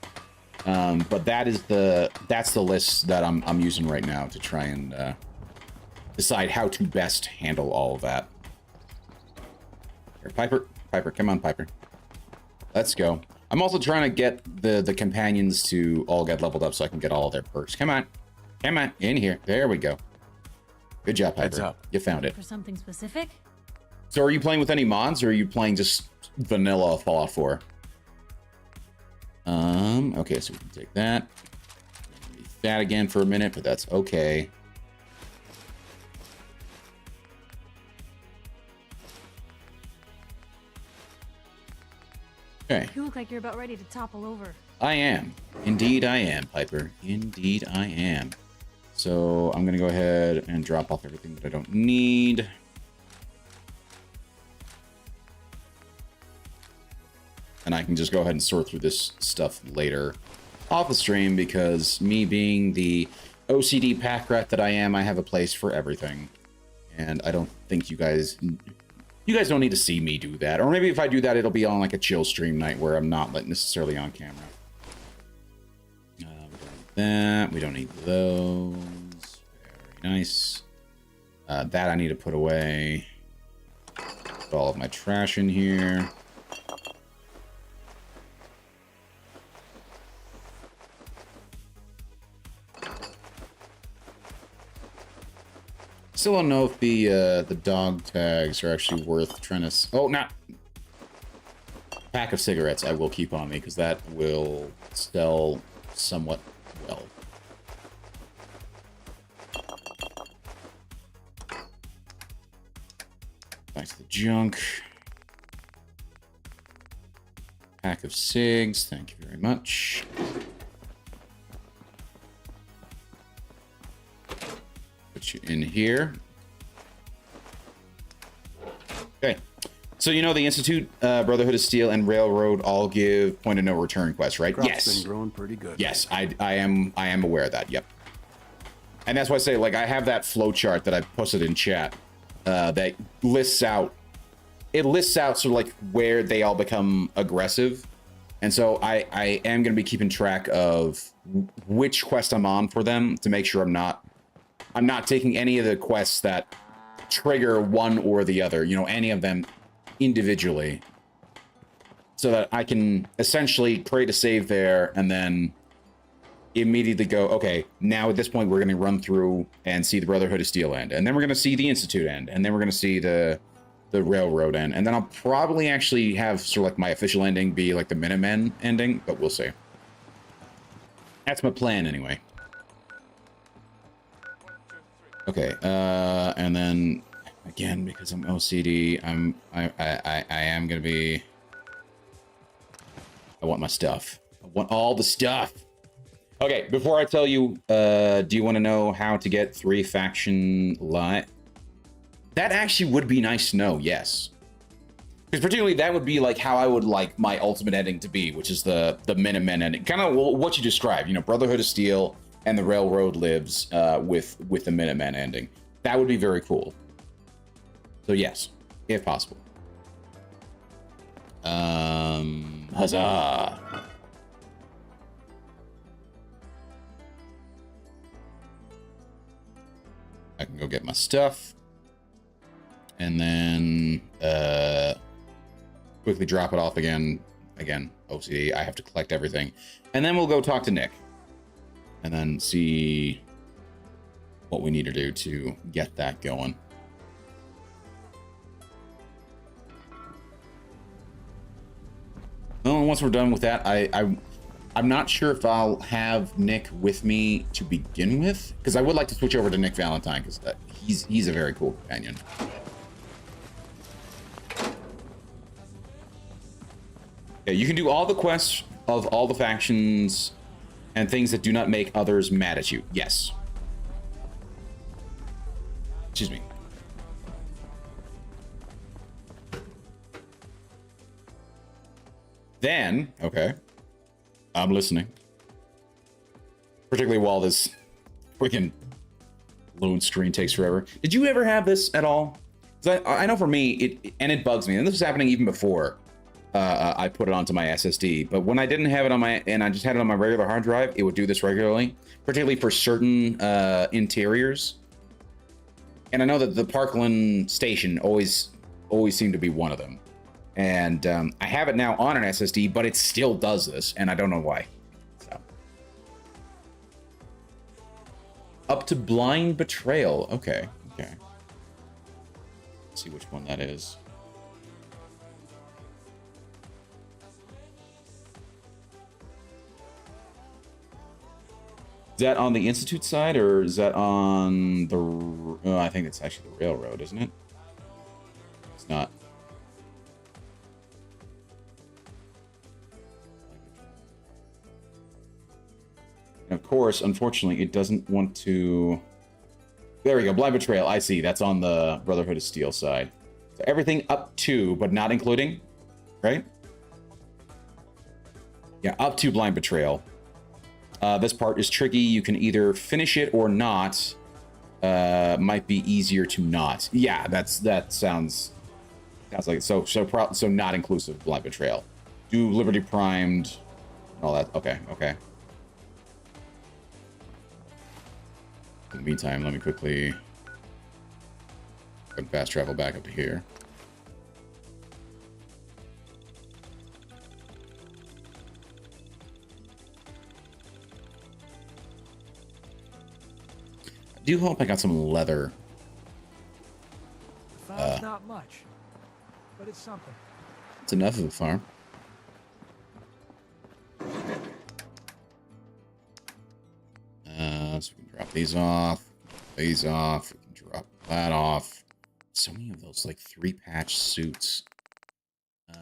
But that's the list that I'm using right now to try and decide how to best handle all of that. Here, Piper, come on, Piper. Let's go. I'm also trying to get the companions to all get leveled up so I can get all of their perks. Come on. Come on. In here. There we go. Good job, Piper. Heads up. You found it. For something specific? So are you playing with any mods, or are you playing just vanilla Fallout 4? Okay, so we can take that. That again for a minute, but that's okay. Okay. You look like you're about ready to topple over. I am. Indeed I am, Piper. Indeed I am. So I'm going to go ahead and drop off everything that I don't need. And I can just go ahead and sort through this stuff later off the stream, because me being the OCD pack rat that I am, I have a place for everything. And I don't think you guys don't need to see me do that. Or maybe if I do that, it'll be on like a chill stream night where I'm not necessarily on camera. We don't need that. We don't need those. Very nice. That I need to put away. Put all of my trash in here. Still don't know if the dog tags are actually worth trying to... Oh, not... Pack of cigarettes I will keep on me, because that will sell somewhat well. Back to the junk. Pack of cigs, thank you very much. Put you in here. Okay. So you know the Institute, Brotherhood of Steel, and Railroad all give point of no return quests, right? Crop's Yes. been growing pretty good. Yes, I am aware of that. Yep. And that's why I say, like, I have that flow chart that I posted in chat that lists out. It lists out sort of like where they all become aggressive, and so I am going to be keeping track of which quest I'm on for them to make sure I'm not taking any of the quests that trigger one or the other, you know, any of them individually, so that I can essentially create a save there and then immediately go, okay, now at this point we're going to run through and see the Brotherhood of Steel end, and then we're going to see the Institute end, and then we're going to see the Railroad end, and then I'll probably actually have sort of like my official ending be like the Minutemen ending, but we'll see. That's my plan anyway. Okay, and then again, because I'm OCD, I am gonna be. I want my stuff. I want all the stuff. Okay, before I tell you, do you want to know how to get 3 faction live? That actually would be nice to know. Yes, because particularly that would be like how I would like my ultimate ending to be, which is the Minutemen ending, kind of what you described. You know, Brotherhood of Steel and the Railroad lives with the Minutemen ending. That would be very cool. So yes, if possible. Huzzah! I can go get my stuff. And then quickly drop it off again. Again, OCD, I have to collect everything. And then we'll go talk to Nick. And then see what we need to do to get that going. Well, once we're done with that, I'm not sure if I'll have Nick with me to begin with, because I would like to switch over to Nick Valentine, because he's a very cool companion. Yeah, you can do all the quests of all the factions and things that do not make others mad at you. Yes. Excuse me. Then, okay, I'm listening. Particularly while this freaking load screen takes forever. Did you ever have this at all? Because I know for me, it bugs me, and this was happening even before I put it onto my SSD. But when I didn't have it on and I just had it on my regular hard drive, it would do this regularly, particularly for certain interiors. And I know that the Parkland station always seemed to be one of them. And I have it now on an SSD, but it still does this, and I don't know why. So. Up to Blind Betrayal. Okay, okay. Let's see which one that is. Is that on the Institute side, or is that on the... Oh, I think it's actually the Railroad, isn't it? It's not. And of course, unfortunately, it doesn't want to... There we go, Blind Betrayal. I see. That's on the Brotherhood of Steel side. So everything up to, but not including, right? Yeah, up to Blind Betrayal. This part is tricky. You can either finish it or not. Might be easier to not. Yeah, that sounds like so not inclusive of Blind Betrayal. Do Liberty Primed, all that. Okay, okay. In the meantime, let me quickly fast travel back up to here. I do hope I got some leather. The farm's not much, but it's something. It's enough of a farm. So we can drop these off. These off. We can drop that off. So many of those, like 3-patch suits.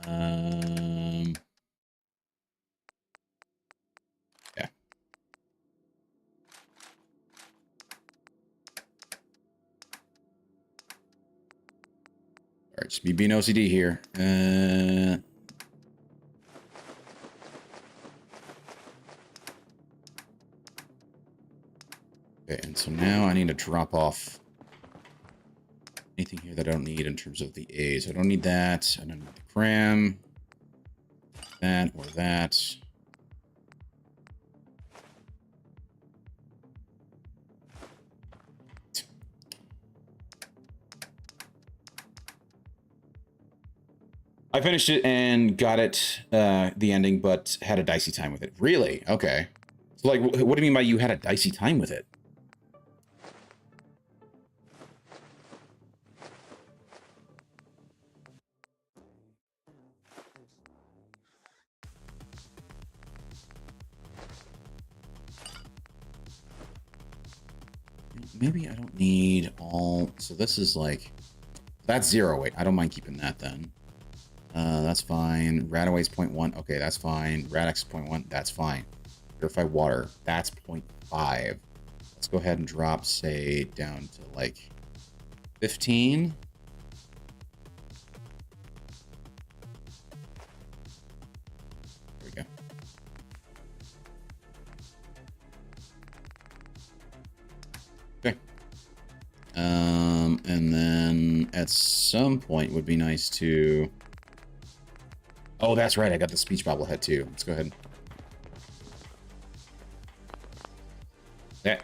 Yeah. Alright, just me being OCD here. Okay, and so now I need to drop off anything here that I don't need in terms of the A's. I don't need that. I don't need the cram. That or that. I finished it and got it, the ending, but had a dicey time with it. Really? Okay. So, like, what do you mean by you had a dicey time with it? Maybe I don't need all... So this is like... That's 0 weight. I don't mind keeping that then. That's fine. Radaway's 0.1. Okay, that's fine. Radix is 0.1. That's fine. Purify water. That's 0.5. Let's go ahead and drop, say, down to like 15. There we go. Okay. And then at some point would be nice to... Oh, that's right. I got the speech bobblehead too. Let's go ahead. Yeah.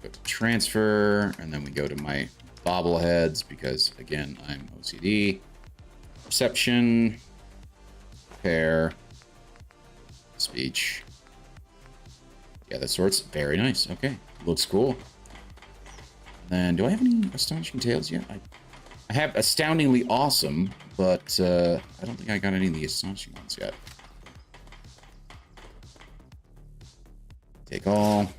Go to transfer, and then we go to my bobbleheads because, again, I'm OCD. Perception. Repair. Speech. Yeah, that sorts. Very nice. Okay. Looks cool. And do I have any Astonishing Tales yet? I have Astoundingly Awesome, but I don't think I got any of the astonishing ones yet. Take all.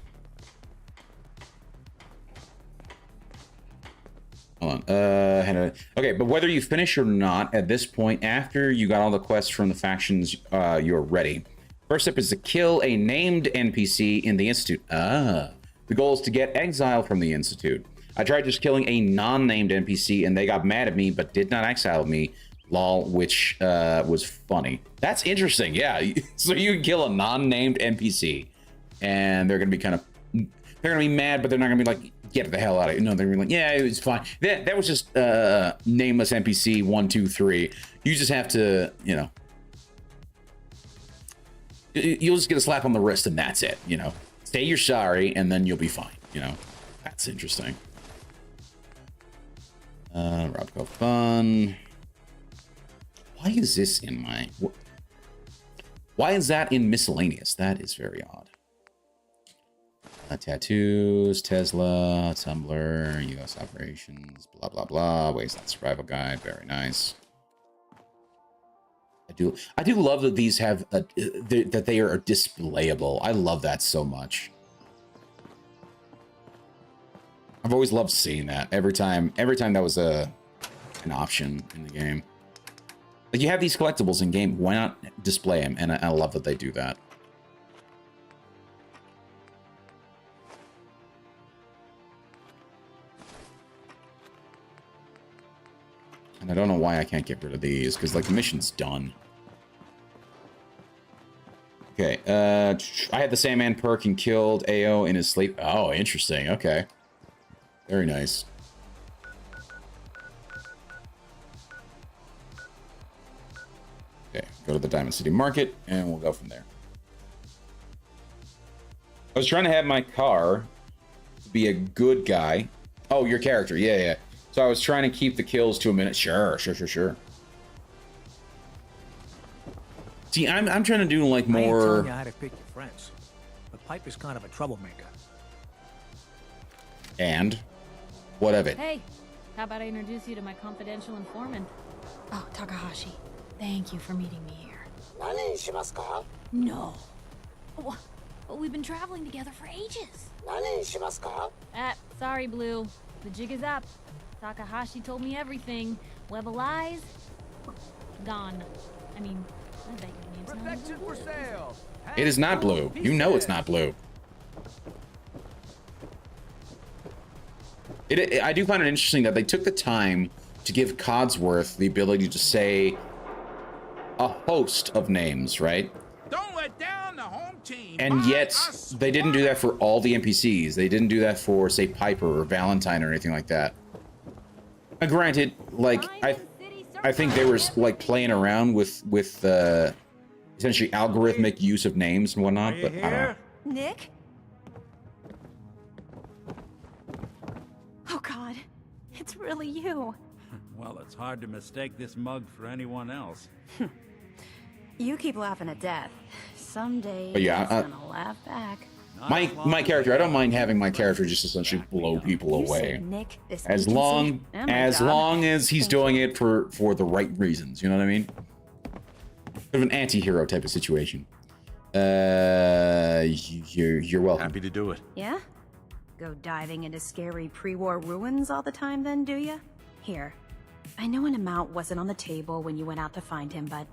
Hold on. Okay, but whether you finish or not, at this point, after you got all the quests from the factions, you're ready. First step is to kill a named NPC in the Institute. The goal is to get exile from the Institute. I tried just killing a non-named NPC, and they got mad at me, but did not exile me. Lol, which was funny. That's interesting, yeah. So you can kill a non-named NPC, and they're going to be kind of... They're going to be mad, but they're not going to be like, get the hell out of here. No, they're going to be like, yeah, it was fine. That was just nameless NPC 1, 2, 3. You just have to, you know... You'll just get a slap on the wrist, and that's it, you know? Say you're sorry, and then you'll be fine, you know? That's interesting. Robco Fun. Why is this in my... Why is that in miscellaneous? That is very odd. Tattoos, Tesla, Tumblr, U.S. operations, blah, blah, blah. Wasteland Survival Guide. Very nice. I do love that these have that they are displayable. I love that so much. I've always loved seeing that every time that was an option in the game. Like, you have these collectibles in game, why not display them? And I love that they do that. And I don't know why I can't get rid of these, because, like, the mission's done. Okay, I had the Sandman perk and killed AO in his sleep. Oh, interesting, okay. Very nice. Okay, go to the Diamond City Market, and we'll go from there. I was trying to have my car be a good guy. Oh, your character, yeah. So I was trying to keep the kills to a minute. Sure. See, I'm trying to do, like, more... I ain't telling you how to pick your friends, but Pipe is kind of a troublemaker. And? What of it? Hey, how about I introduce you to my confidential informant? Oh, Takahashi, thank you for meeting me here. No. But we've been traveling together for ages. Sorry, Blue. The jig is up. Takahashi told me everything. Web of lies, gone. I mean, I beg your name. Protection for sale. It is not blue. You know it's not blue. I do find it interesting that they took the time to give Codsworth the ability to say a host of names, right? Don't let down the home team. And yet, they didn't do that for all the NPCs. They didn't do that for, say, Piper or Valentine or anything like that. Granted, like, I think they were, like, playing around with essentially algorithmic use of names and whatnot, but I don't know. Nick? Oh, God. It's really you. Well, it's hard to mistake this mug for anyone else. You keep laughing at death. Someday But yeah, he's gonna laugh back. My character, I don't mind having my character just essentially blow people away. Nick, this As agency? long Oh my God. as he's doing it for the right reasons, you know what I mean? Sort of an anti-hero type of situation. You're welcome. Happy to do it. Yeah? Go diving into scary pre-war ruins all the time then, do ya? Here. I know an amount wasn't on the table when you went out to find him, but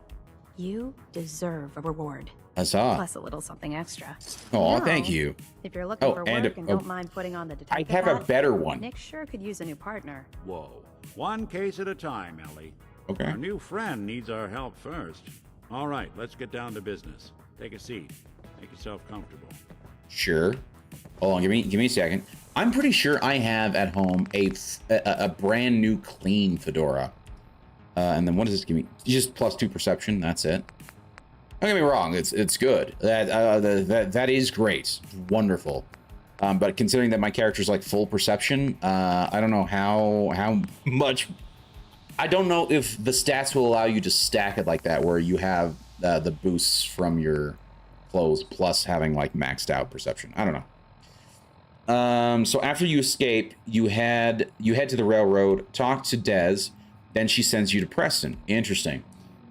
you deserve a reward. Huzzah. Plus a little something extra. Oh, Now, thank you. If you're looking for work and oh, don't mind putting on the detective have a hat, better one. Nick sure could use a new partner. Whoa. One case at a time, Ellie. Okay. Our new friend needs our help first. All right, let's get down to business. Take a seat. Make yourself comfortable. Sure. Hold on, give me a second. I'm pretty sure I have at home a brand new clean fedora. And then what does this give me? Just +2 perception. That's it. Don't get me wrong. It's good. That is great. Wonderful. But considering that my character's like full perception, I don't know how much. I don't know if the stats will allow you to stack it like that, where you have the boosts from your clothes plus having like maxed out perception. I don't know. So after you escape, you head to the railroad, talk to Dez, then she sends you to Preston. Interesting.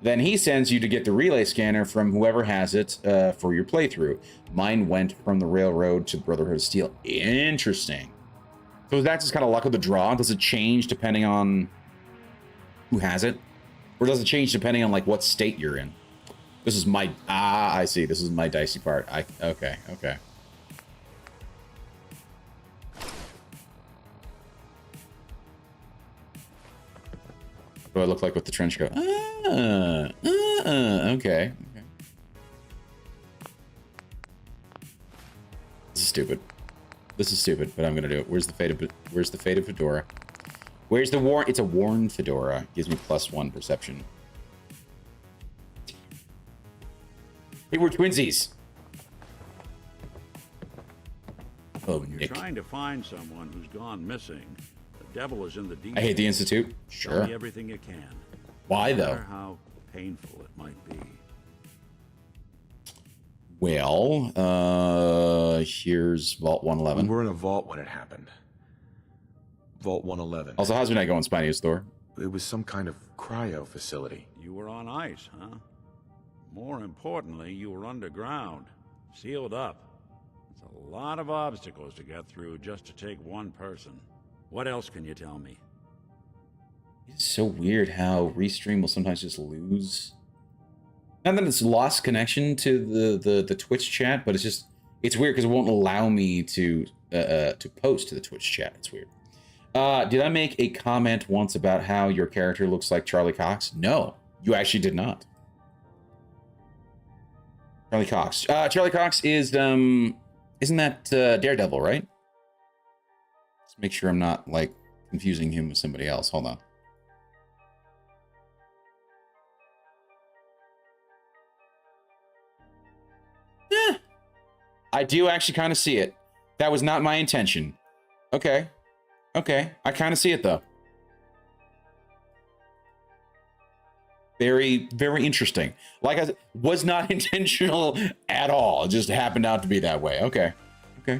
Then he sends you to get the relay scanner from whoever has it for your playthrough. Mine went from the railroad to the Brotherhood of Steel. Interesting. So that's just kind of luck of the draw. Does it change depending on who has it? Or does it change depending on like what state you're in? This is my... I see. This is my dicey part. Okay. What do I look like with the trench coat? Okay. This is stupid, but I'm gonna do it. Where's the faded fedora? Where's the worn? It's a worn fedora. Gives me +1 perception. Hey, we're twinsies. Oh, When you're Nick. trying to find someone who's gone missing, the devil is in the details. I hate the Institute. Tell Sure. me everything you can. Why, No though? matter how painful it might be. Well, here's Vault 111. We were in a vault when it happened. Vault 111. Also, how's your night going, Spiny Store? It was some kind of cryo facility. You were on ice, huh? More importantly, you were underground, sealed up. It's a lot of obstacles to get through just to take one person. What else can you tell me? It's so weird how Restream will sometimes just lose. Not that it's lost connection to the Twitch chat, but it's weird because it won't allow me to post to the Twitch chat. It's weird. Did I make a comment once about how your character looks like Charlie Cox? No, you actually did not. Charlie Cox. Charlie Cox is isn't that Daredevil, right? Let's make sure I'm not like confusing him with somebody else. Hold on. I do actually kind of see it. That was not my intention. Okay. Okay. I kind of see it, though. Very, very interesting. Like I said, was not intentional at all. It just happened out to be that way. Okay. Okay.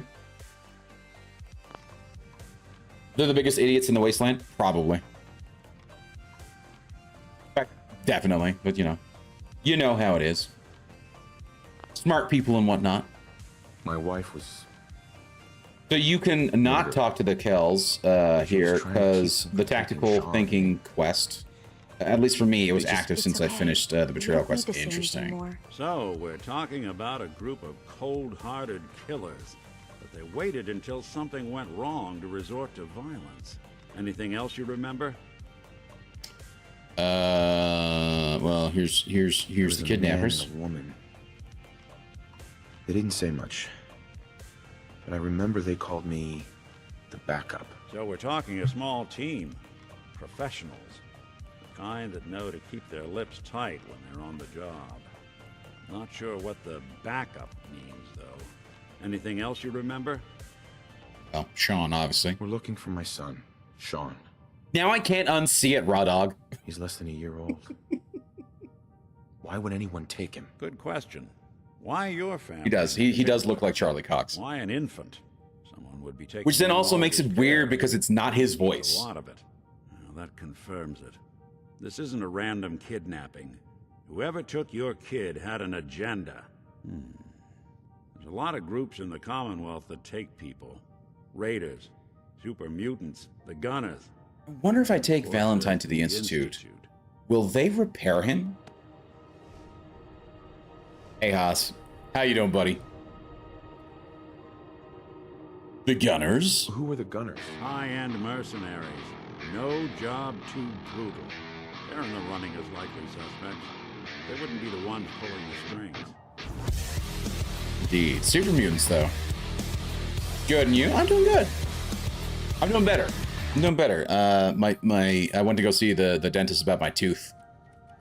They're the biggest idiots in the wasteland? Probably. Definitely. But, you know how it is. Smart people and whatnot. My wife was... So you can not talk to the Kells here because the tactical thinking quest, at least for me, it was active since I finished the betrayal quest. Interesting. So, we're talking about a group of cold-hearted killers, but they waited until something went wrong to resort to violence. Anything else you remember? Well, here's the kidnappers. Man and a woman. They didn't say much. But I remember they called me the backup. So we're talking a small team. Professionals. The kind that know to keep their lips tight when they're on the job. Not sure what the backup means, though. Anything else you remember? Oh, Sean, obviously. We're looking for my son, Sean. Now I can't unsee it, Raw Dog. He's less than a year old. Why would anyone take him? Good question. Why your family? He does. He does look like Charlie Cox. Why an infant? Someone would be taking. Which then also makes it weird because it's not his voice. A lot of it. Well, that confirms it. This isn't a random kidnapping. Whoever took your kid had an agenda. There's a lot of groups in the Commonwealth that take people. Raiders, super mutants, the Gunners. I wonder if I take Valentine to the Institute. Will they repair him? Hey, Haas. How you doing, buddy? The Gunners? Who were the Gunners? High-end mercenaries. No job too brutal. They're in the running as likely suspects. They wouldn't be the ones pulling the strings. Indeed. Super mutants, though. Good, and you? I'm doing good. I'm doing better. I'm doing better. I went to go see the dentist about my tooth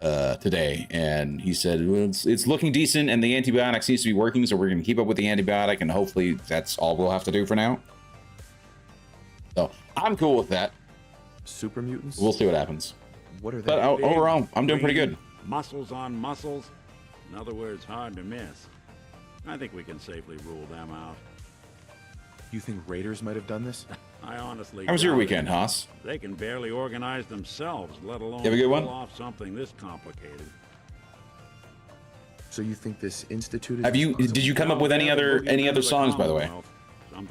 today, and he said, well, it's looking decent, and the antibiotic seems to be working, so we're going to keep up with the antibiotic, and hopefully that's all we'll have to do for now. So, I'm cool with that. Super mutants? We'll see what happens. What are they? But overall, I'm doing pretty good. Muscles on muscles. In other words, hard to miss. I think we can safely rule them out. You think raiders might have done this? I honestly. How was your doubt weekend, it. Haas? They can barely organize themselves, let alone You have a good one? pull off something this complicated. So you think this institute is... Have you? Did you come up with any other songs, by the way?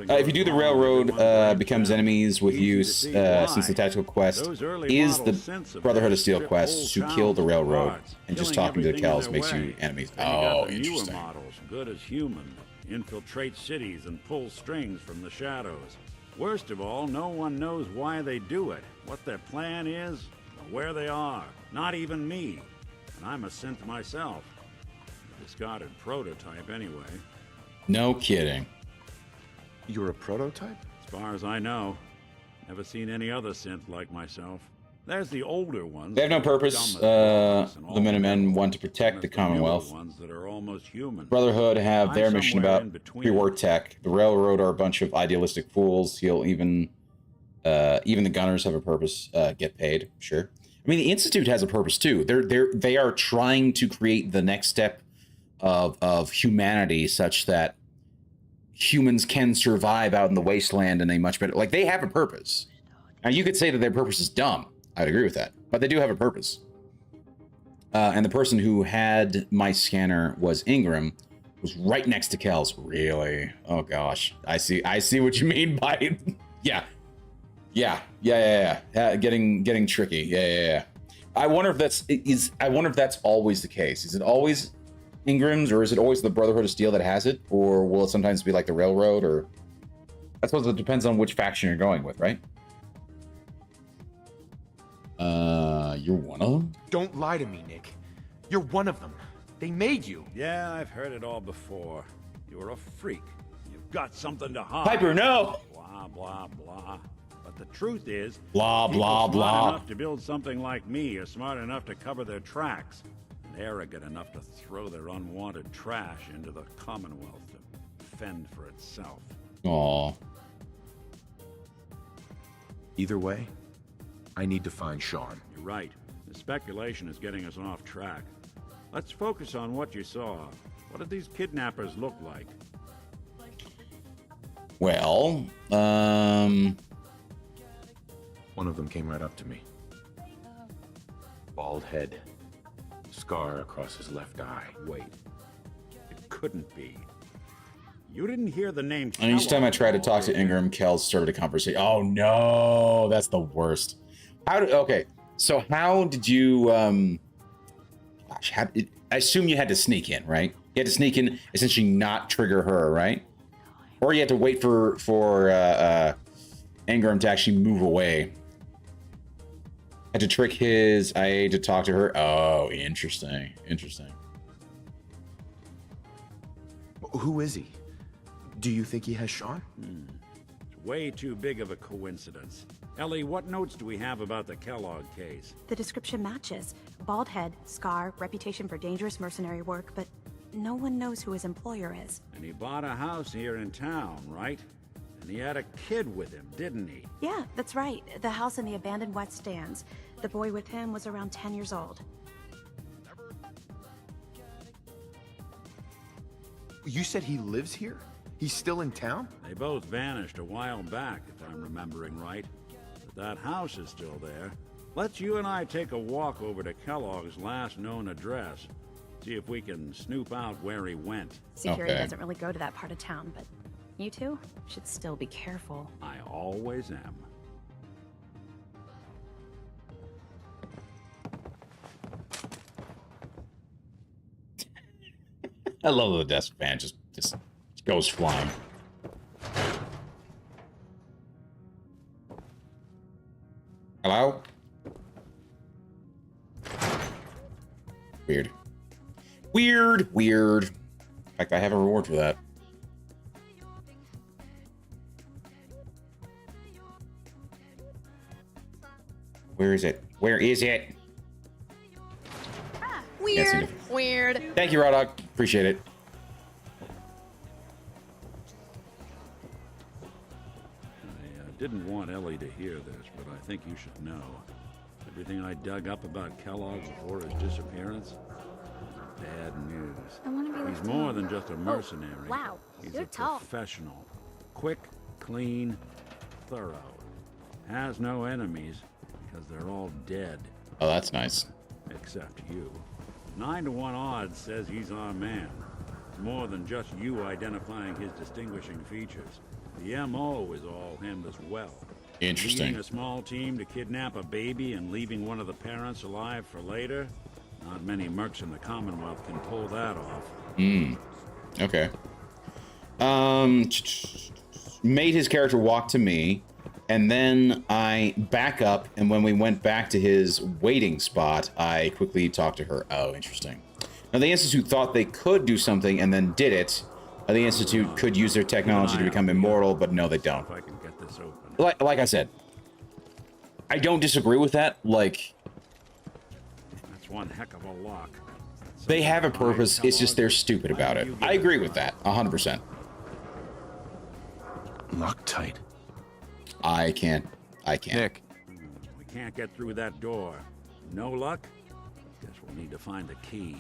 If you do the railroad becomes enemies with you since the tactical quest is the Brotherhood of Steel quest to kill the railroad, and just talking to the Kells makes you enemies. Oh, interesting. Models, good as human, infiltrate cities and pull strings from the shadows. Worst of all, no one knows why they do it, what their plan is, or where they are. Not even me. And I'm a synth myself. A discarded prototype anyway. No kidding. You're a prototype? As far as I know. Never seen any other synth like myself. There's the older ones. They have no purpose. The Minutemen want to protect the Commonwealth. Ones that are almost human. Brotherhood have their mission about pre-war tech. The Railroad are a bunch of idealistic fools. He'll even Even the gunners have a purpose. Get paid, sure. I mean, the Institute has a purpose too. They are trying to create the next step of humanity, such that humans can survive out in the wasteland in a much better. Like, they have a purpose. Now, you could say that their purpose is dumb. I'd agree with that, but they do have a purpose. And the person who had my scanner was Ingram, was right next to Kel's. Really? Oh gosh, I see what you mean by yeah. Getting tricky. Yeah. I wonder if that's always the case. Is it always Ingram's, or is it always the Brotherhood of Steel that has it, or will it sometimes be like the Railroad? Or I suppose it depends on which faction you're going with, right? You're one of them? Don't lie to me, Nick. You're one of them. They made you. Yeah, I've heard it all before. You're a freak. You've got something to hide. Piper, no! Blah, blah, blah. But the truth is, blah, blah, smart blah. enough to build something like me are smart enough to cover their tracks, and arrogant enough to throw their unwanted trash into the Commonwealth to fend for itself. Aww. Either way, I need to find Sean. You're right. The speculation is getting us off track. Let's focus on what you saw. What did these kidnappers look like? Well, one of them came right up to me. Bald head. Scar across his left eye. Wait. It couldn't be. You didn't hear the name. And each time I tried to talk to Ingram, Kel started a conversation. Oh no, that's the worst. So how did you, I assume you had to sneak in, right? You had to sneak in, essentially not trigger her, right? Or you had to wait for Ingram to actually move away. Had to trick his IA to talk to her. Oh, interesting. Who is he? Do you think he has Sean? It's way too big of a coincidence. Ellie, what notes do we have about the Kellogg case? The description matches. Bald head, scar, reputation for dangerous mercenary work, but no one knows who his employer is. And he bought a house here in town, right? And he had a kid with him, didn't he? Yeah, that's right. The house in the abandoned West Stands. The boy with him was around 10 years old. You said he lives here? He's still in town? They both vanished a while back, if I'm remembering right. But that house is still there. Let's you and I take a walk over to Kellogg's last known address. See if we can snoop out where he went. Security doesn't really go to that part of town, but you two should still be careful. I always am. I love the desk fan just goes flying. Hello? Weird. In fact, I have a reward for that. Where is it? Weird. Thank you, Rodog. Appreciate it. I didn't want Ellie to hear this, but I think you should know. Everything I dug up about Kellogg before his disappearance, bad news. I want to be He's more than just a mercenary. Oh, wow, He's you're a tall. professional. Quick, clean, thorough. Has no enemies because they're all dead. Oh, that's nice. Except you. 9 to 1 odds says he's our man. It's more than just you identifying his distinguishing features. The MO is all him as well. Interesting. Leading a small team to kidnap a baby and leaving one of the parents alive for later? Not many mercs in the Commonwealth can pull that off. Okay. Made his character walk to me, and then I back up, and when we went back to his waiting spot, I quickly talked to her. Oh, interesting. Now, the Institute thought they could do something and then did it. The Institute could use their technology to become immortal, but no, they don't. If I can get this open. Like I said, I don't disagree with that. Like, That's one heck of a lock. they have a purpose, it's just they're stupid about it. I agree with that, 100%. Locked tight. I can't I can't. Nick. We can't get through that door. No luck? Guess we'll need to find the key.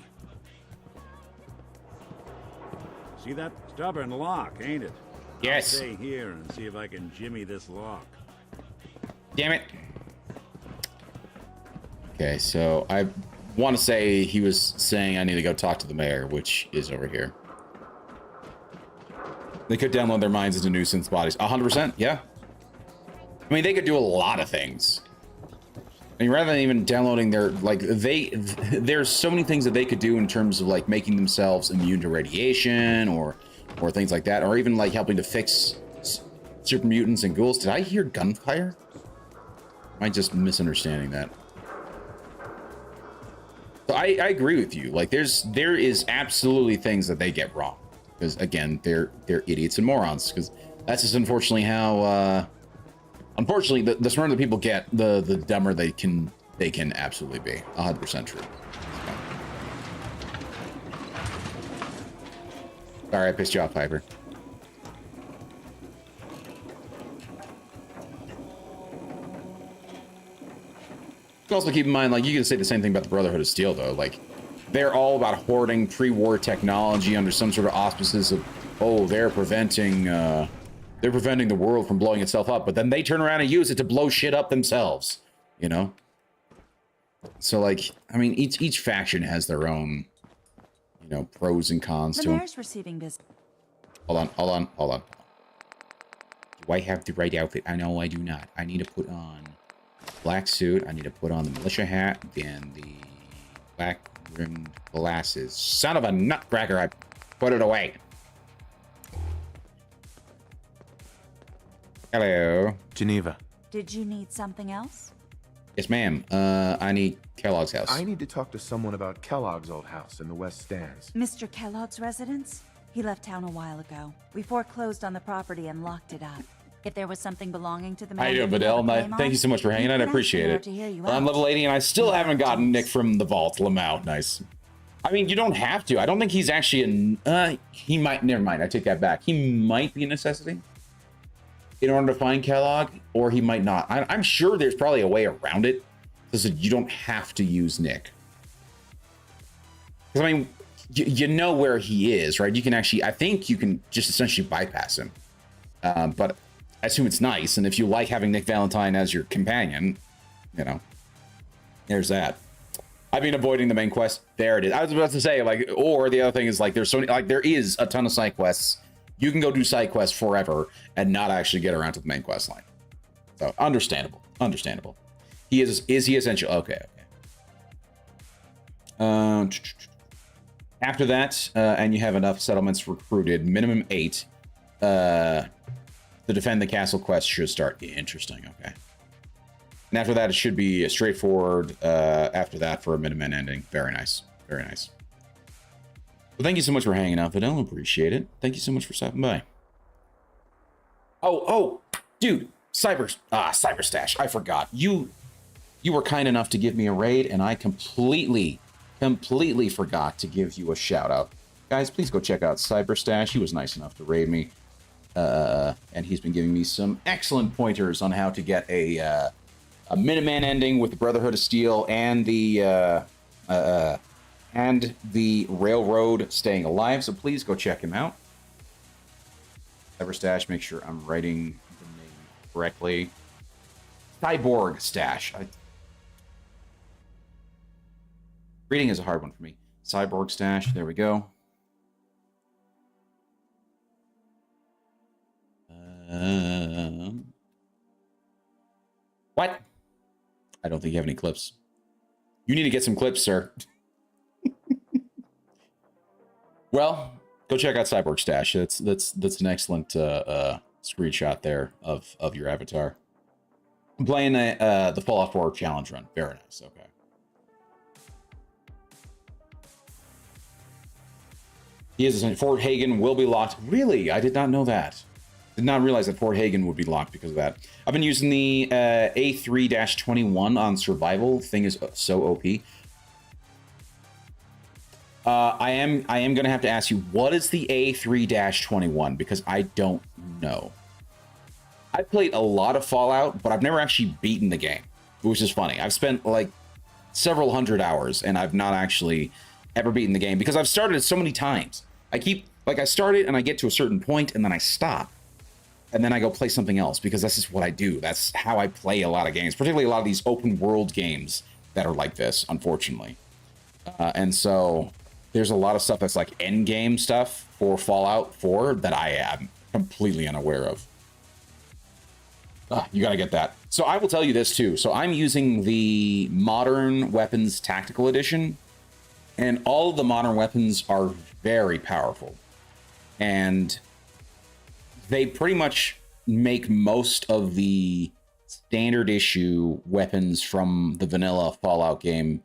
See that stubborn lock, ain't it? Yes. I'll stay here and see if I can jimmy this lock. Damn it. Okay, so I want to say he was saying I need to go talk to the mayor, which is over here. They could download their minds into new synth bodies. 100%, yeah. I mean, they could do a lot of things. I mean, rather than even downloading their, like, there's so many things that they could do in terms of, like, making themselves immune to radiation or things like that, or even, like, helping to fix super mutants and ghouls. Did I hear gunfire? Am I just misunderstanding that? So I agree with you. Like, there is absolutely things that they get wrong. Because, again, they're idiots and morons. Because that's just unfortunately how... Unfortunately, the smarter the people get, the dumber they can absolutely be. 100% true. Sorry, I pissed you off, Piper. Also keep in mind, like, you can say the same thing about the Brotherhood of Steel, though. Like, they're all about hoarding pre-war technology under some sort of auspices of, oh, they're preventing the world from blowing itself up, but then they turn around and use it to blow shit up themselves, you know? So, like, I mean, each faction has their own, you know, pros and cons to them. Mayor's receiving this. Hold on. Do I have the right outfit? I know I do not. I need to put on black suit. I need to put on the militia hat, then the black rimmed glasses. Son of a nutcracker! I put it away. Hello. Geneva. Did you need something else? Yes, ma'am. I need Kellogg's house. I need to talk to someone about Kellogg's old house in the West Stands. Mr. Kellogg's residence? He left town a while ago. We foreclosed on the property and locked it up. If there was something belonging to the man... How you doing, Badell? Thank you so much for hanging out. I appreciate it. I'm level 80, and I still haven't gotten Nick from the vault. Lamau. Nice. I mean, you don't have to. I don't think he's actually a... he might... Never mind. I take that back. He might be a necessity in order to find Kellogg, or he might not. I'm sure there's probably a way around it so that you don't have to use Nick. Because, I mean, you know where he is, right? You can actually... I think you can just essentially bypass him. But I assume it's nice, and if you like having Nick Valentine as your companion, you know, there's that. I've been avoiding the main quest. There it is. I was about to say, like, or the other thing is, like, there's so many, like, there is a ton of side quests. You can go do side quests forever and not actually get around to the main quest line. So, understandable. Is he essential? Okay. After that, and you have enough settlements recruited, minimum 8, the defend the castle quest should start. Interesting, okay. And after that, it should be straightforward after that for a Minutemen ending. Very nice. Very nice. Well, thank you so much for hanging out, Fidel. Appreciate it. Thank you so much for stopping by. Oh, dude. Cyberstash. I forgot. You were kind enough to give me a raid, and I completely forgot to give you a shout out. Guys, please go check out Cyberstash. He was nice enough to raid me. And he's been giving me some excellent pointers on how to get a Minuteman ending with the Brotherhood of Steel and the Railroad staying alive. So please go check him out. Cyberstash, make sure I'm writing the name correctly. Cyborg Stash. Reading is a hard one for me. Cyborg Stash. There we go. What? I don't think you have any clips. You need to get some clips, sir. Well, go check out Cyborg Stash. That's an excellent screenshot there of your avatar. I'm playing the Fallout 4 challenge run. Very nice. Okay. He is Fort Hagen will be locked. Really? I did not know that. Did not realize that Fort Hagen would be locked because of that. I've been using the A3-21 on survival. Thing is so OP. I am going to have to ask you, what is the A3-21? Because I don't know. I've played a lot of Fallout, but I've never actually beaten the game, which is funny. I've spent like several hundred hours, and I've not actually ever beaten the game because I've started it so many times. I start it and I get to a certain point and then I stop. And then I go play something else because that's just what I do. That's how I play a lot of games, particularly a lot of these open world games that are like this, unfortunately. And so there's a lot of stuff that's like end game stuff for Fallout 4 that I am completely unaware of. You gotta get that. So I will tell you this too. So I'm using the Modern Weapons Tactical Edition, and all of the modern weapons are very powerful. And they pretty much make most of the standard issue weapons from the vanilla Fallout game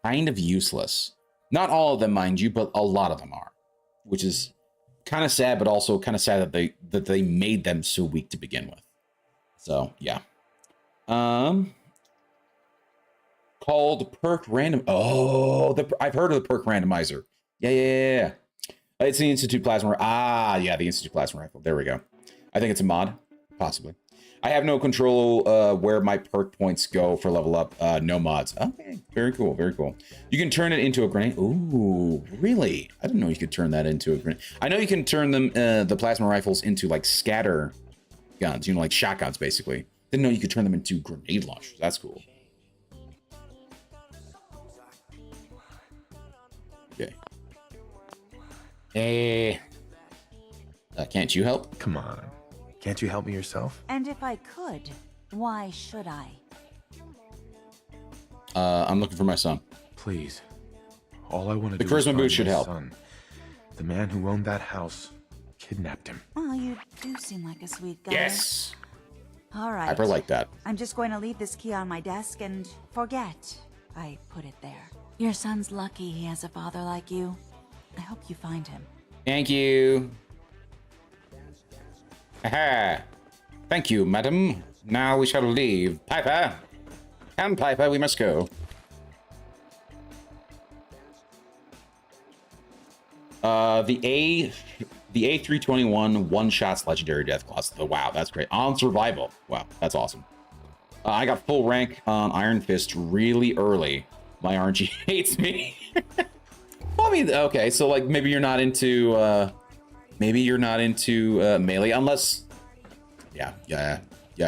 kind of useless. Not all of them, mind you, but a lot of them are, which is kind of sad, but also kind of sad that they made them so weak to begin with. So yeah. Called perk random. Oh, I've heard of the perk randomizer. Yeah. It's the Institute Plasma. Yeah, the Institute Plasma Rifle. There we go. I think it's a mod, possibly. I have no control where my perk points go for level up. No mods. Okay, very cool, very cool. You can turn it into a grenade. Ooh, really? I didn't know you could turn that into a grenade. I know you can turn them, the plasma rifles, into like scatter guns. You know, like shotguns, basically. Didn't know you could turn them into grenade launchers. That's cool. Okay. Hey. Can't you help? Come on. Can't you help me yourself? And if I could, why should I? I'm looking for my son. Please. All I want to the do is charisma find boost should my help. son. The man who owned that house kidnapped him. Well, you do seem like a sweet guy. Yes. All right. Hyper like that. I'm just going to leave this key on my desk and forget I put it there. Your son's lucky he has a father like you. I hope you find him. Thank you. Aha. Thank you, madam. Now we shall leave. Piper. Come, Piper, we must go. The A321 one-shots legendary death class. Oh, wow, that's great. On survival. Wow, that's awesome. I got full rank on Iron Fist really early. My RNG hates me. Well, I mean, okay, so like maybe you're not into melee, unless yeah,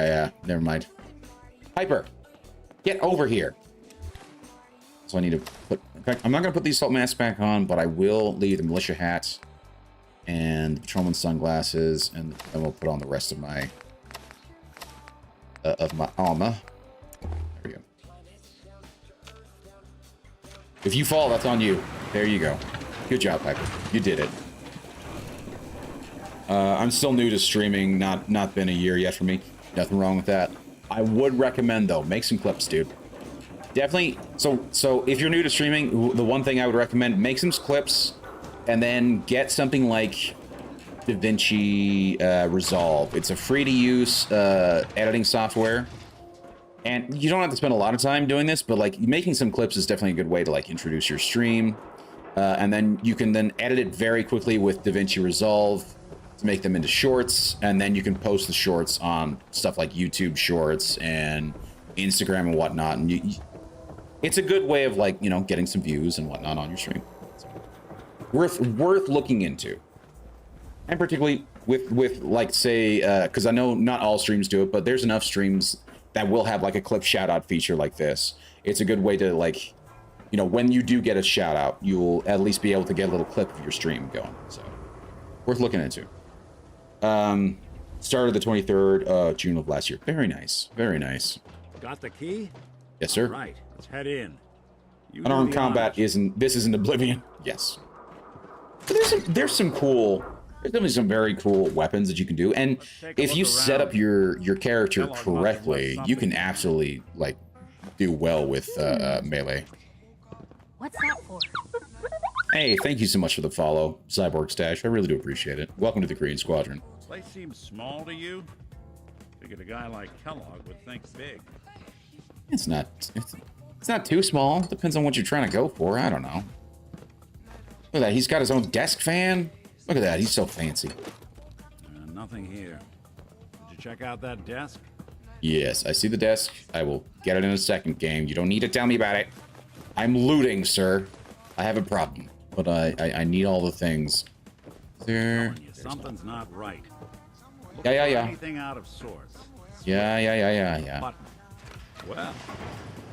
never mind. Piper, get over here. So I need to put, in fact, I'm not gonna put these salt masks back on, but I will leave the militia hats and the patrolman sunglasses, and then we'll put on the rest of my armor. There we go. If you fall, that's on you. There you go. Good job, Piper. You did it. I'm still new to streaming. Not been a year yet for me. Nothing wrong with that. I would recommend, though, make some clips, dude. Definitely. So if you're new to streaming, the one thing I would recommend, make some clips, and then get something like DaVinci Resolve. It's a free-to-use editing software. And you don't have to spend a lot of time doing this, but like making some clips is definitely a good way to like introduce your stream. And then you can then edit it very quickly with DaVinci Resolve to make them into shorts. And then you can post the shorts on stuff like YouTube Shorts and Instagram and whatnot. And it's a good way of like, you know, getting some views and whatnot on your stream. So, worth looking into. And particularly with like, say, because I know not all streams do it, but there's enough streams that will have like a clip shout out feature like this. It's a good way to like, you know, when you do get a shout out, you'll at least be able to get a little clip of your stream going. So worth looking into. Started the 23rd June of last year. Very nice. Very nice. Got the key? Yes, sir. All right, let's head in. Unarmed combat isn't Oblivion. Yes. But there's some cool. There's definitely some very cool weapons that you can do, and if you set up your character correctly, you can absolutely like do well with melee. What's that for? Hey, thank you so much for the follow, Cyborg Stash. I really do appreciate it. Welcome to the Korean Squadron. Place seems small to you? Figured a guy like Kellogg would think big. It's not too small. Depends on what you're trying to go for. I don't know. Look at that. He's got his own desk fan. Look at that. He's so fancy. Nothing here. Did you you check out that desk? Yes, I see the desk. I will get it in a second, game. You don't need to tell me about it. I'm looting, sir. I have a problem, but I need all the things. There. Something's not right. Yeah. Anything out of sorts. Yeah. Button. Well,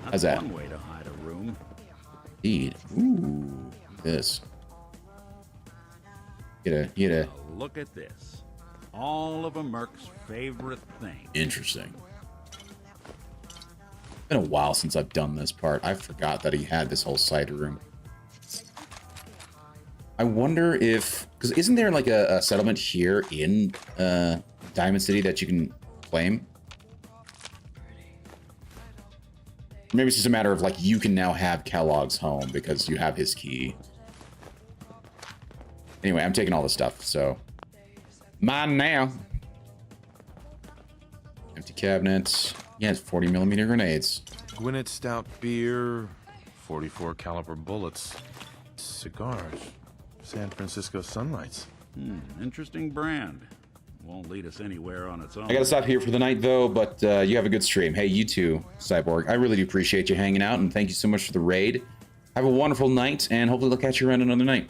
How's that's that? one way to hide a room. Indeed. Ooh, this. Get a. Look at this. All of a Merc's favorite thing. Interesting. It's been a while since I've done this part. I forgot that he had this whole side room. I wonder if, because isn't there like a settlement here in Diamond City that you can claim? Maybe it's just a matter of like you can now have Kellogg's home because you have his key. Anyway, I'm taking all this stuff, so mine now. Empty cabinets. Yeah, it's 40mm grenades. Gwinnett stout beer, 44 caliber bullets, cigars, San Francisco Sunlights. Interesting brand. Won't lead us anywhere on its own. I gotta stop here for the night though, but you have a good stream. Hey, you too, Cyborg. I really do appreciate you hanging out, and thank you so much for the raid. Have a wonderful night, and hopefully they'll catch you around another night.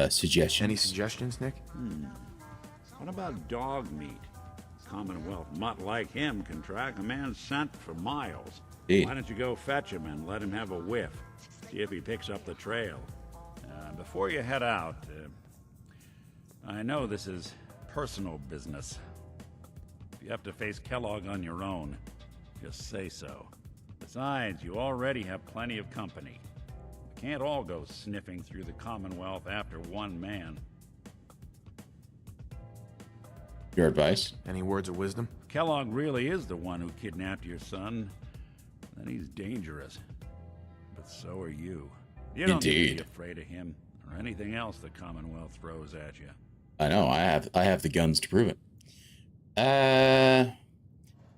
Suggestions? Any suggestions, Nick? What about dog meat? Commonwealth mutt like him can track a man's scent for miles. Indeed. Why don't you go fetch him and let him have a whiff? See if he picks up the trail. Before you head out, I know this is personal business. If you have to face Kellogg on your own, just say so. Besides, you already have plenty of company. We can't all go sniffing through the Commonwealth after one man. Your advice? Any words of wisdom? If Kellogg really is the one who kidnapped your son, then he's dangerous. But so are you. You don't need to be afraid of him or anything else the Commonwealth throws at you. I know. I have the guns to prove it.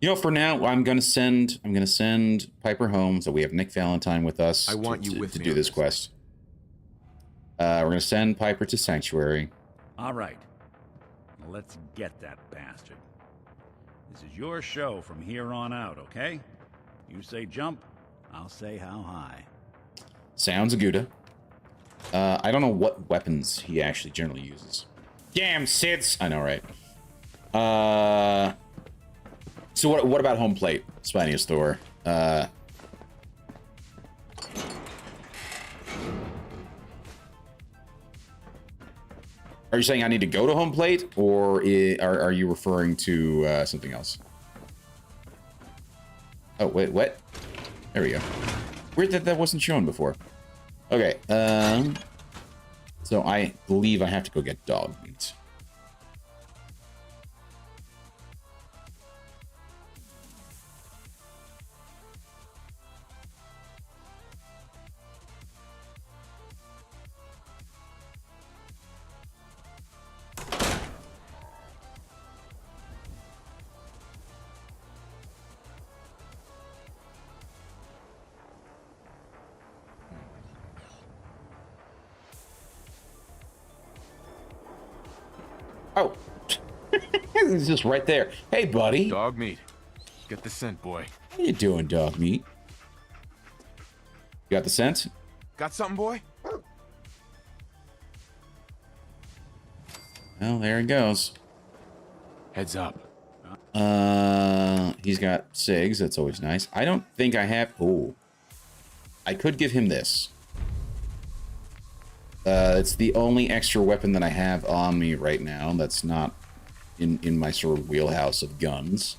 You know, for now, I'm gonna send Piper home, so we have Nick Valentine with us. I want you with to me do on this quest. We're gonna send Piper to Sanctuary. All right. Let's get that bastard. This is your show from here on out, okay? You say jump, I'll say how high. Sounds good. I don't know what weapons he actually generally uses. Damn, Sids! I know, right? So what about home plate, Spiniest Thor? Are you saying I need to go to home plate, or are you referring to something else? Oh, wait, what? There we go. Weird that wasn't shown before. Okay, so I believe I have to go get dog meat. Oh, he's just right there. Hey, buddy. Dog meat. Get the scent, boy. How you doing, dog meat? You got the scent? Got something, boy? Well, there he goes. Heads up. He's got SIGs. That's always nice. I don't think I have... Oh. I could give him this. It's the only extra weapon that I have on me right now that's not in my sort of wheelhouse of guns.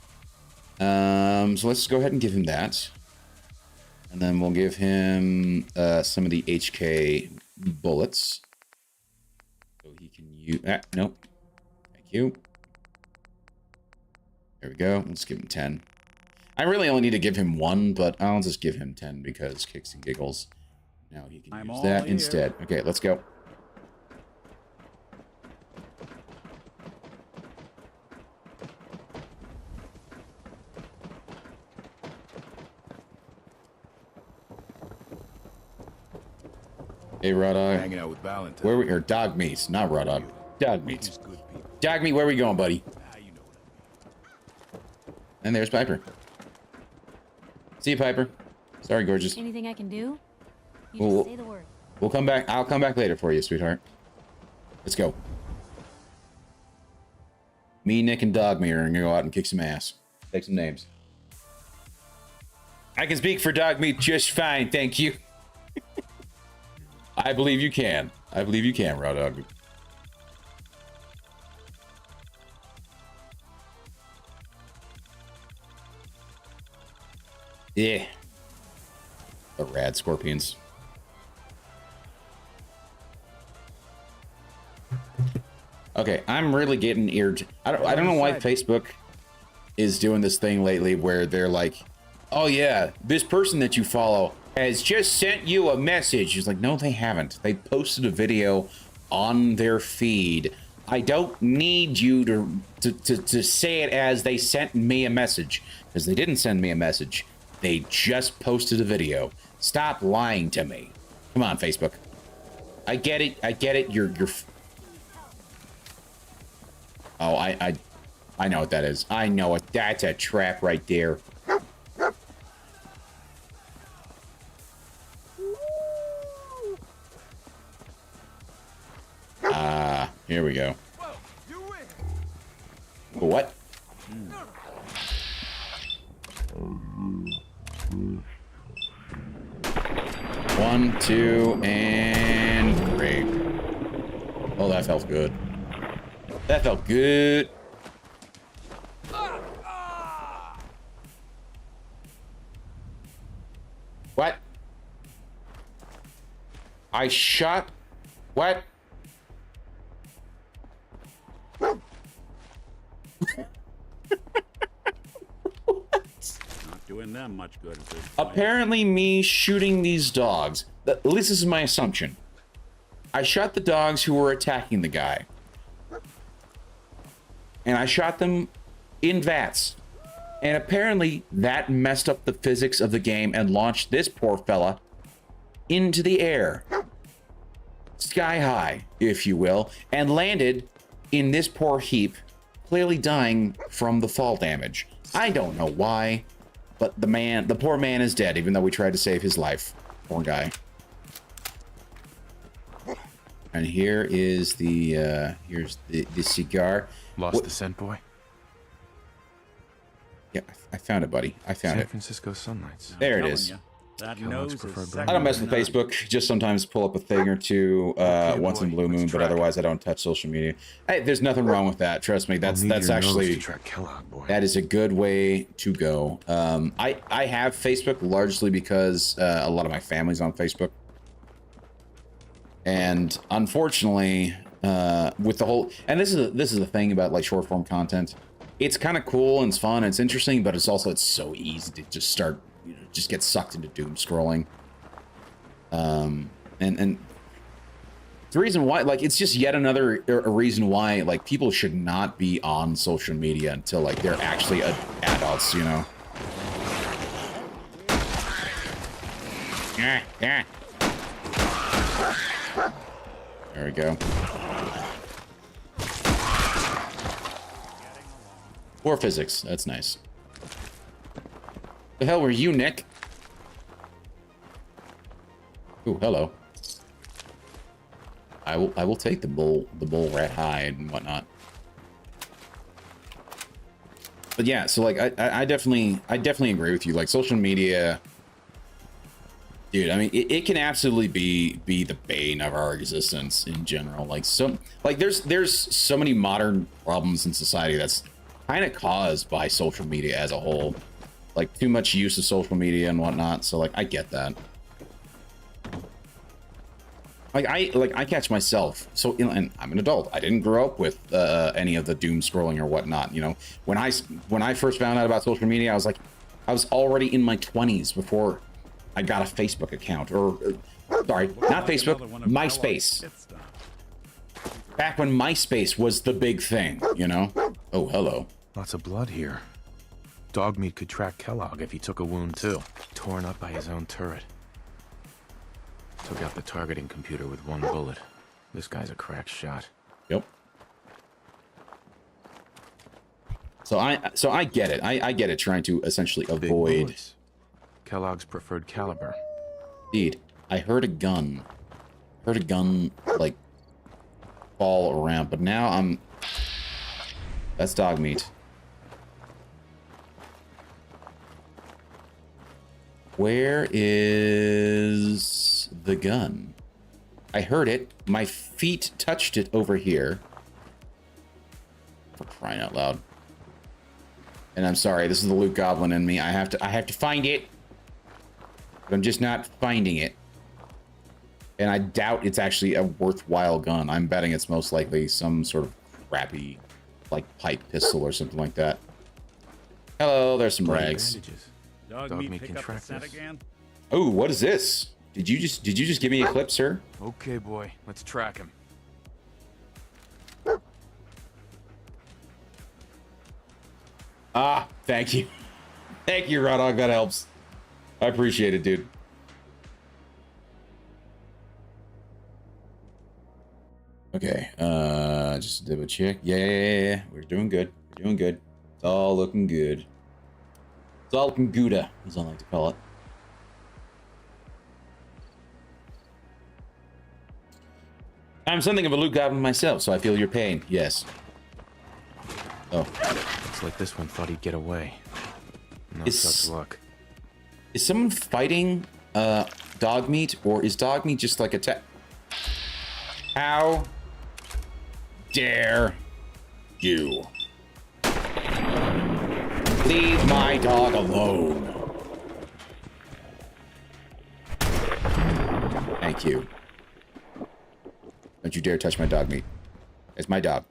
So let's go ahead and give him that. And then we'll give him some of the HK bullets. So he can use... nope. Thank you. There we go. Let's give him 10. I really only need to give him 1, but I'll just give him 10 because kicks and giggles. Now he can use that instead. Okay, let's go. Hey, Raw Dog. Hanging out with Valentine. Where we are? Dog meat, not Raw Dog. Dog meat. Dog meat, where are we going, buddy? And there's Piper. See you, Piper. Sorry, gorgeous. Anything I can do? You Well, just say the word. We'll come back. I'll come back later for you, sweetheart. Let's go. Me, Nick, and Dogmeat are gonna go out and kick some ass. Take some names. I can speak for Dogmeat just fine, thank you. I believe you can. I believe you can, Raw Dog. Yeah. The rad scorpions. Okay, I'm really getting irritated. I don't know why Facebook is doing this thing lately where they're like, oh yeah, this person that you follow has just sent you a message. It's like, no, they haven't. They posted a video on their feed. I don't need you to say it as they sent me a message, because they didn't send me a message. They just posted a video. Stop lying to me. Come on, Facebook. I get it. I get it. You're Oh, I know what that is. I know it. That's a trap right there. Here we go. What? 1, 2, and 3. Oh, that felt good. That felt good. What? I shot? What? Not doing them much good at this point. Apparently me shooting these dogs, at least this is my assumption. I shot the dogs who were attacking the guy. And I shot them in VATS. And apparently that messed up the physics of the game and launched this poor fella into the air. Sky high, if you will, and landed in this poor heap, clearly dying from the fall damage. I don't know why, but the poor man is dead, even though we tried to save his life. Poor guy. And here is the here's the cigar. Lost the scent, boy? Yeah, I found it, buddy. I found it. San Francisco sunlights. There it is. That nose is I don't mess with Facebook. Just sometimes pull up a thing or two once in blue moon, but otherwise I don't touch social media. Hey, there's nothing wrong with that. Trust me. That's actually that is a good way to go. I have Facebook largely because a lot of my family's on Facebook, and unfortunately, with the whole this is the thing about like short form content. It's kind of cool and it's fun and it's interesting, but it's so easy to just start, just get sucked into doom scrolling. And the reason why, like, it's just yet another a reason why, like, people should not be on social media until, like, they're actually adults, you know? There we go. Or physics. That's nice. The hell were you, Nick? Ooh, hello. I will take the bull rat hide and whatnot. But yeah, so like I definitely agree with you. Like social media, dude, I mean it can absolutely be the bane of our existence in general. Like there's so many modern problems in society that's kind of caused by social media as a whole, like too much use of social media and whatnot. So like I get that. I catch myself. So and I'm an adult. I didn't grow up with any of the doom scrolling or whatnot. You know, when I first found out about social media, I was already in my 20s before I got a Facebook account, or sorry, not Facebook, MySpace. Back when MySpace was the big thing, you know. Oh, hello. Lots of blood here. Dogmeat could track Kellogg if he took a wound too. Torn up by his own turret. Took out the targeting computer with one bullet. This guy's a crack shot. Yep. So I get it. I get it. Trying to essentially avoid Kellogg's preferred caliber. Indeed. I heard a gun. Heard a gun like fall around, but now I'm. That's dog meat. Where is the gun? I heard it. My feet touched it over here. For crying out loud. And I'm sorry, this is the Luke Goblin in me. I have to find it. But I'm just not finding it. And I doubt it's actually a worthwhile gun. I'm betting it's most likely some sort of crappy, like, pipe pistol or something like that. Hello, there's some rags. Dog meat pick up the scent again? Oh, what is this? Did you just give me a clip, sir? Okay, boy, let's track him. Ah, thank you. Thank you, Rodog. That helps. I appreciate it, dude. Okay, just double check. Yeah, we're doing good. We're doing good. It's all looking good. It's all looking gooda, as I like to call it. I'm something of a Luke Goblin myself, so I feel your pain. Yes. Oh. Looks like this one thought he'd get away. Not such luck. Is someone fighting dog meat, or is dog meat just like a How dare you? Leave my dog alone. Thank you. Don't you dare touch my dog meat. It's my dog.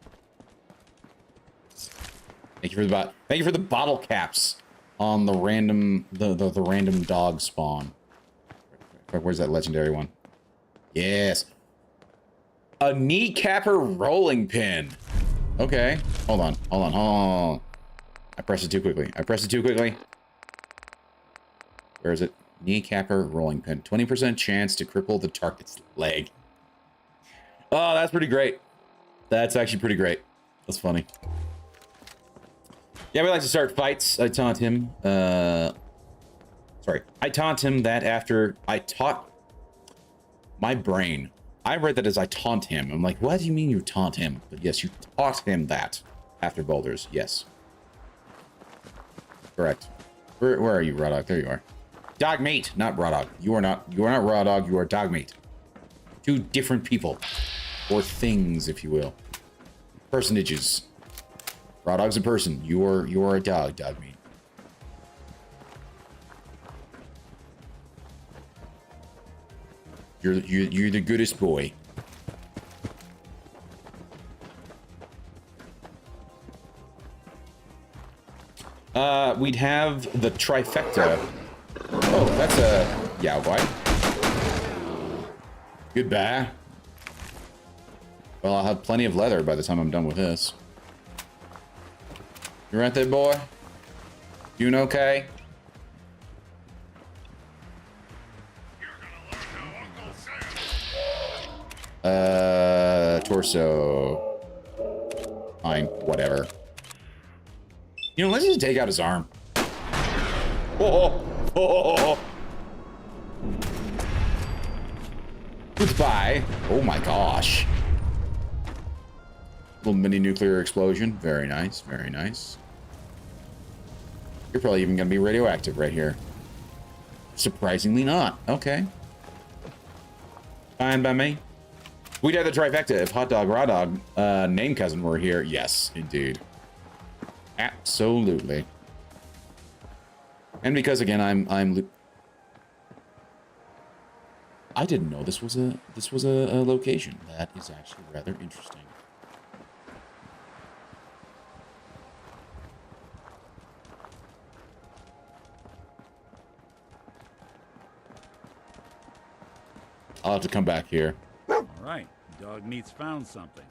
Thank you for the bottle caps on the random the random dog spawn. Where's that legendary one? Yes. A kneecapper rolling pin. Okay. Hold on. I pressed it too quickly. Where is it? Kneecapper rolling pin. 20% chance to cripple the target's leg. Oh, that's pretty great. That's actually pretty great. That's funny. Yeah, we like to start fights. I taunt him. I taunt him that after I taught my brain. I read that as I taunt him. I'm like, what do you mean you taunt him? But yes, you taught him that after boulders. Yes. Correct. Where are you, Raw Dog? There you are. Dog meat, not Raw Dog. You are not Raw Dog, you are dog meat. Two different people. Or things, if you will. Personages. Raw Dog's a person. You are a dog, dog meat. You're the goodest boy. We'd have the trifecta. Oh, that's a Yao Guai. Goodbye. Well, I'll have plenty of leather by the time I'm done with this. You right there, boy? Doing okay? Torso. Fine, whatever. You know, let's just take out his arm. Oh. Goodbye. Oh my gosh. Little mini nuclear explosion. Very nice, very nice. You're probably even gonna be radioactive right here. Surprisingly not. Okay. Fine by me. We'd have the trifecta if Hot Dog Raw Dog name cousin were here. Yes, indeed. Absolutely. And because again I didn't know this was a location. That is actually rather interesting. I'll have to come back here. All right, dog meat's found something.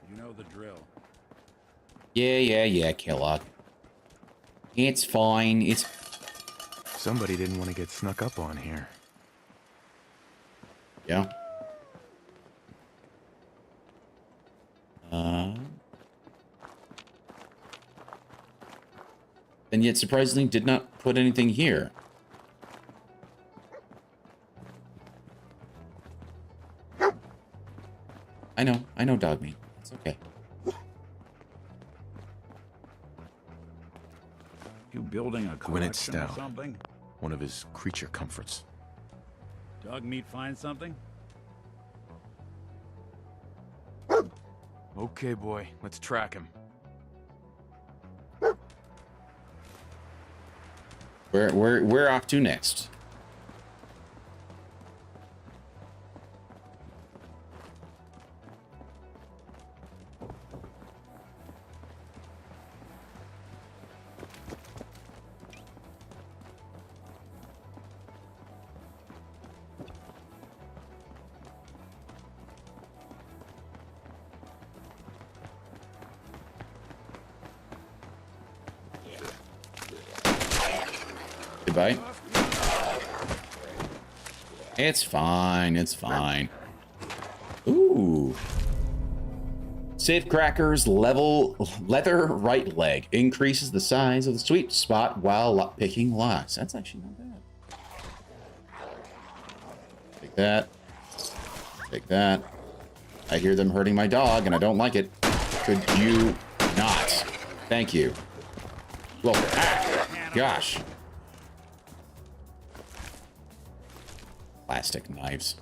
You know the drill. Yeah, Kellogg. It's fine. It's. Somebody didn't want to get snuck up on here. Yeah. and yet surprisingly did not put anything here. I know dog meat. It's okay. You building a Gwyneth collection or Stout. something? One of his creature comforts. Dog meat find something? Okay, boy. Let's track him. We're off to next. Goodbye. It's fine. It's fine. Ooh. Safe Cracker's leather right leg increases the size of the sweet spot while picking locks. That's actually not bad. Take that. Take that. I hear them hurting my dog, and I don't like it. Could you not? Thank you. Well, gosh. Plastic knives.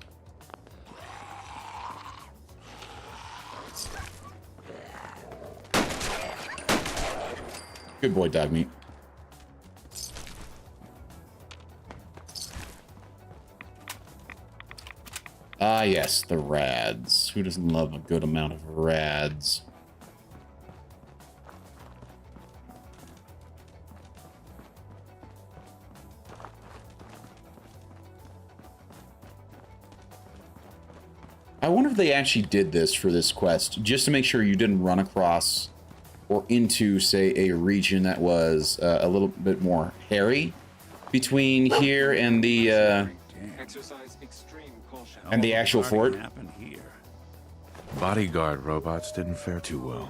Good boy, dog meat. Ah, yes, the rads. Who doesn't love a good amount of rads? I wonder if they actually did this for this quest, just to make sure you didn't run across or into, say, a region that was a little bit more hairy between here and the actual fort. Bodyguard robots didn't fare too well.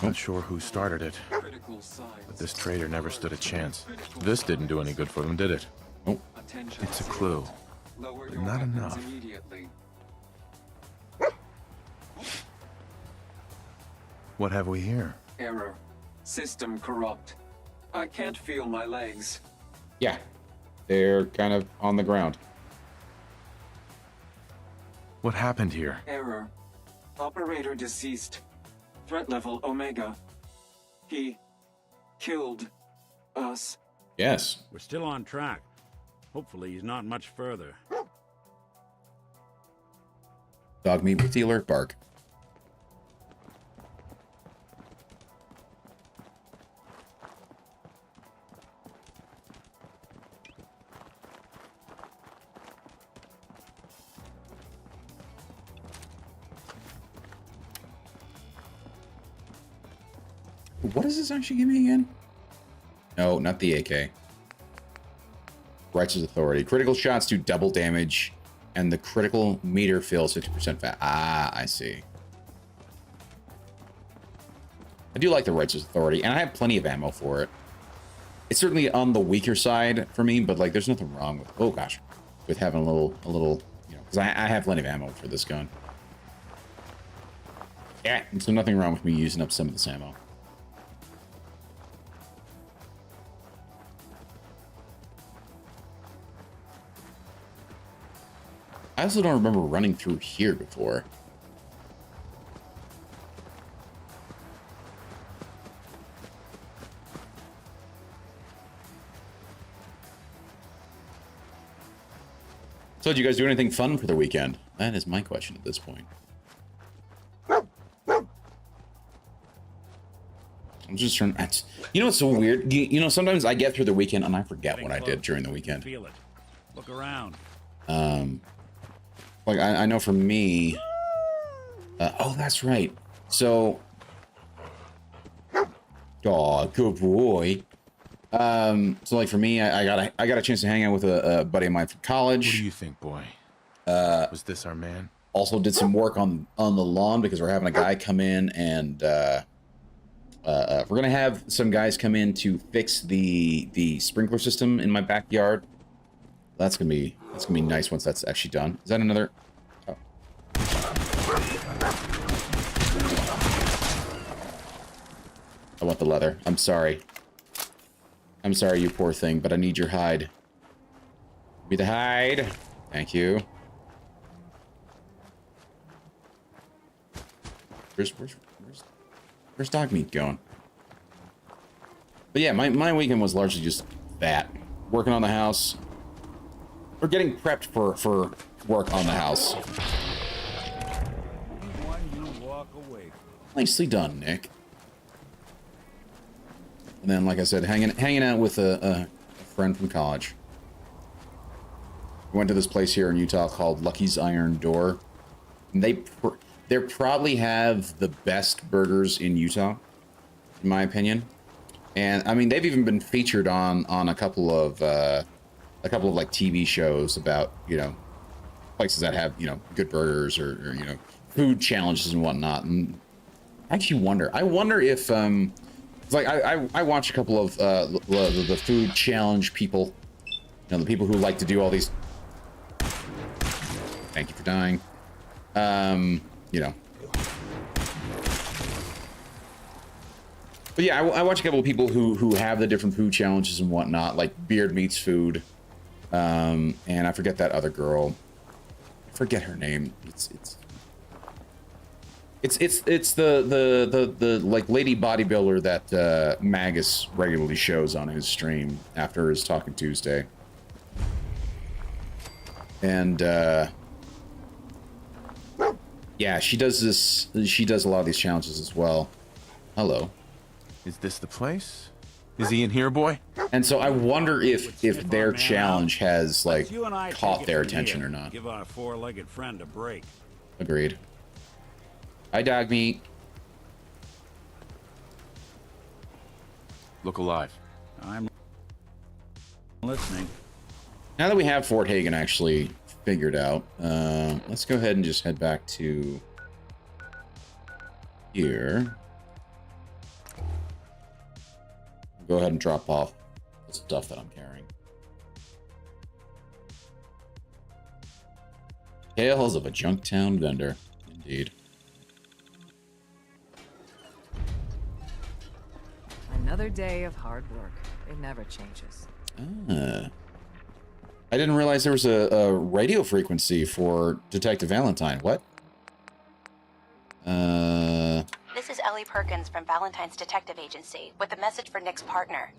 Not sure who started it, but this traitor never stood a chance. This didn't do any good for them, did it? Nope. It's a clue, but not enough. What have we here? Error. System corrupt. I can't feel my legs. Yeah, they're kind of on the ground. What happened here? Error. Operator deceased. Threat level Omega. He killed us. Yes. We're still on track. Hopefully he's not much further. Dog meat with the alert bark. What does this actually give me again? No, not the AK. Righteous Authority. Critical shots do double damage, and the critical meter fills 50% fat. Ah, I see. I do like the Righteous Authority, and I have plenty of ammo for it. It's certainly on the weaker side for me, but like, there's nothing wrong with, oh gosh, with having a little, you know, because I have plenty of ammo for this gun. Yeah, and so nothing wrong with me using up some of this ammo. I also don't remember running through here before. So did you guys do anything fun for the weekend? That is my question at this point. I'm just trying. You know what's so weird? You know, sometimes I get through the weekend and I forget what I did during the weekend. Feel it. Look around. Like I know for me. Oh, that's right. So. Oh, good boy. So like for me, I got a chance to hang out with a buddy of mine from college. What do you think, boy? Was this our man? Also did some work on the lawn because we're having a guy come in and We're gonna have some guys come in to fix the sprinkler system in my backyard. That's gonna be nice once that's actually done. Is that another? Oh. I want the leather. I'm sorry. I'm sorry, you poor thing, but I need your hide. Give me the hide. Thank you. Where's dog meat going? But yeah, my weekend was largely just that. Working on the house. Or getting prepped for work on the house. Nicely done, Nick. And then, like I said, hanging out with a friend from college. We went to this place here in Utah called Lucky's Iron Door. And they probably have the best burgers in Utah, in my opinion. And I mean, they've even been featured on a couple of like TV shows about, you know, places that have, you know, good burgers or you know, food challenges and whatnot. And I actually wonder if like I watch a couple of the food challenge people, you know, the people who like to do all these. Thank you for dying. You know. But yeah, I watch a couple of people who have the different food challenges and whatnot, like Beard Meats Food, and I forget that other girl. I forget her name. It's the like lady bodybuilder that Magus regularly shows on his stream after his Talking Tuesday. And yeah, she does this. She does a lot of these challenges as well. Hello. Is this the place? Is he in here, boy? And so I wonder if their challenge has like caught their attention or not. Give our four-legged friend a break. Agreed. Hi, dog meat. Look alive. I'm listening. Now that we have Fort Hagen actually figured out, let's go ahead and just head back to here. Go ahead and drop off the stuff that I'm carrying. Tales of a Junktown vendor, indeed. Another day of hard work. It never changes. I didn't realize there was a radio frequency for Detective Valentine. What? This is Ellie Perkins from Valentine's Detective Agency with a message for Nick's partner.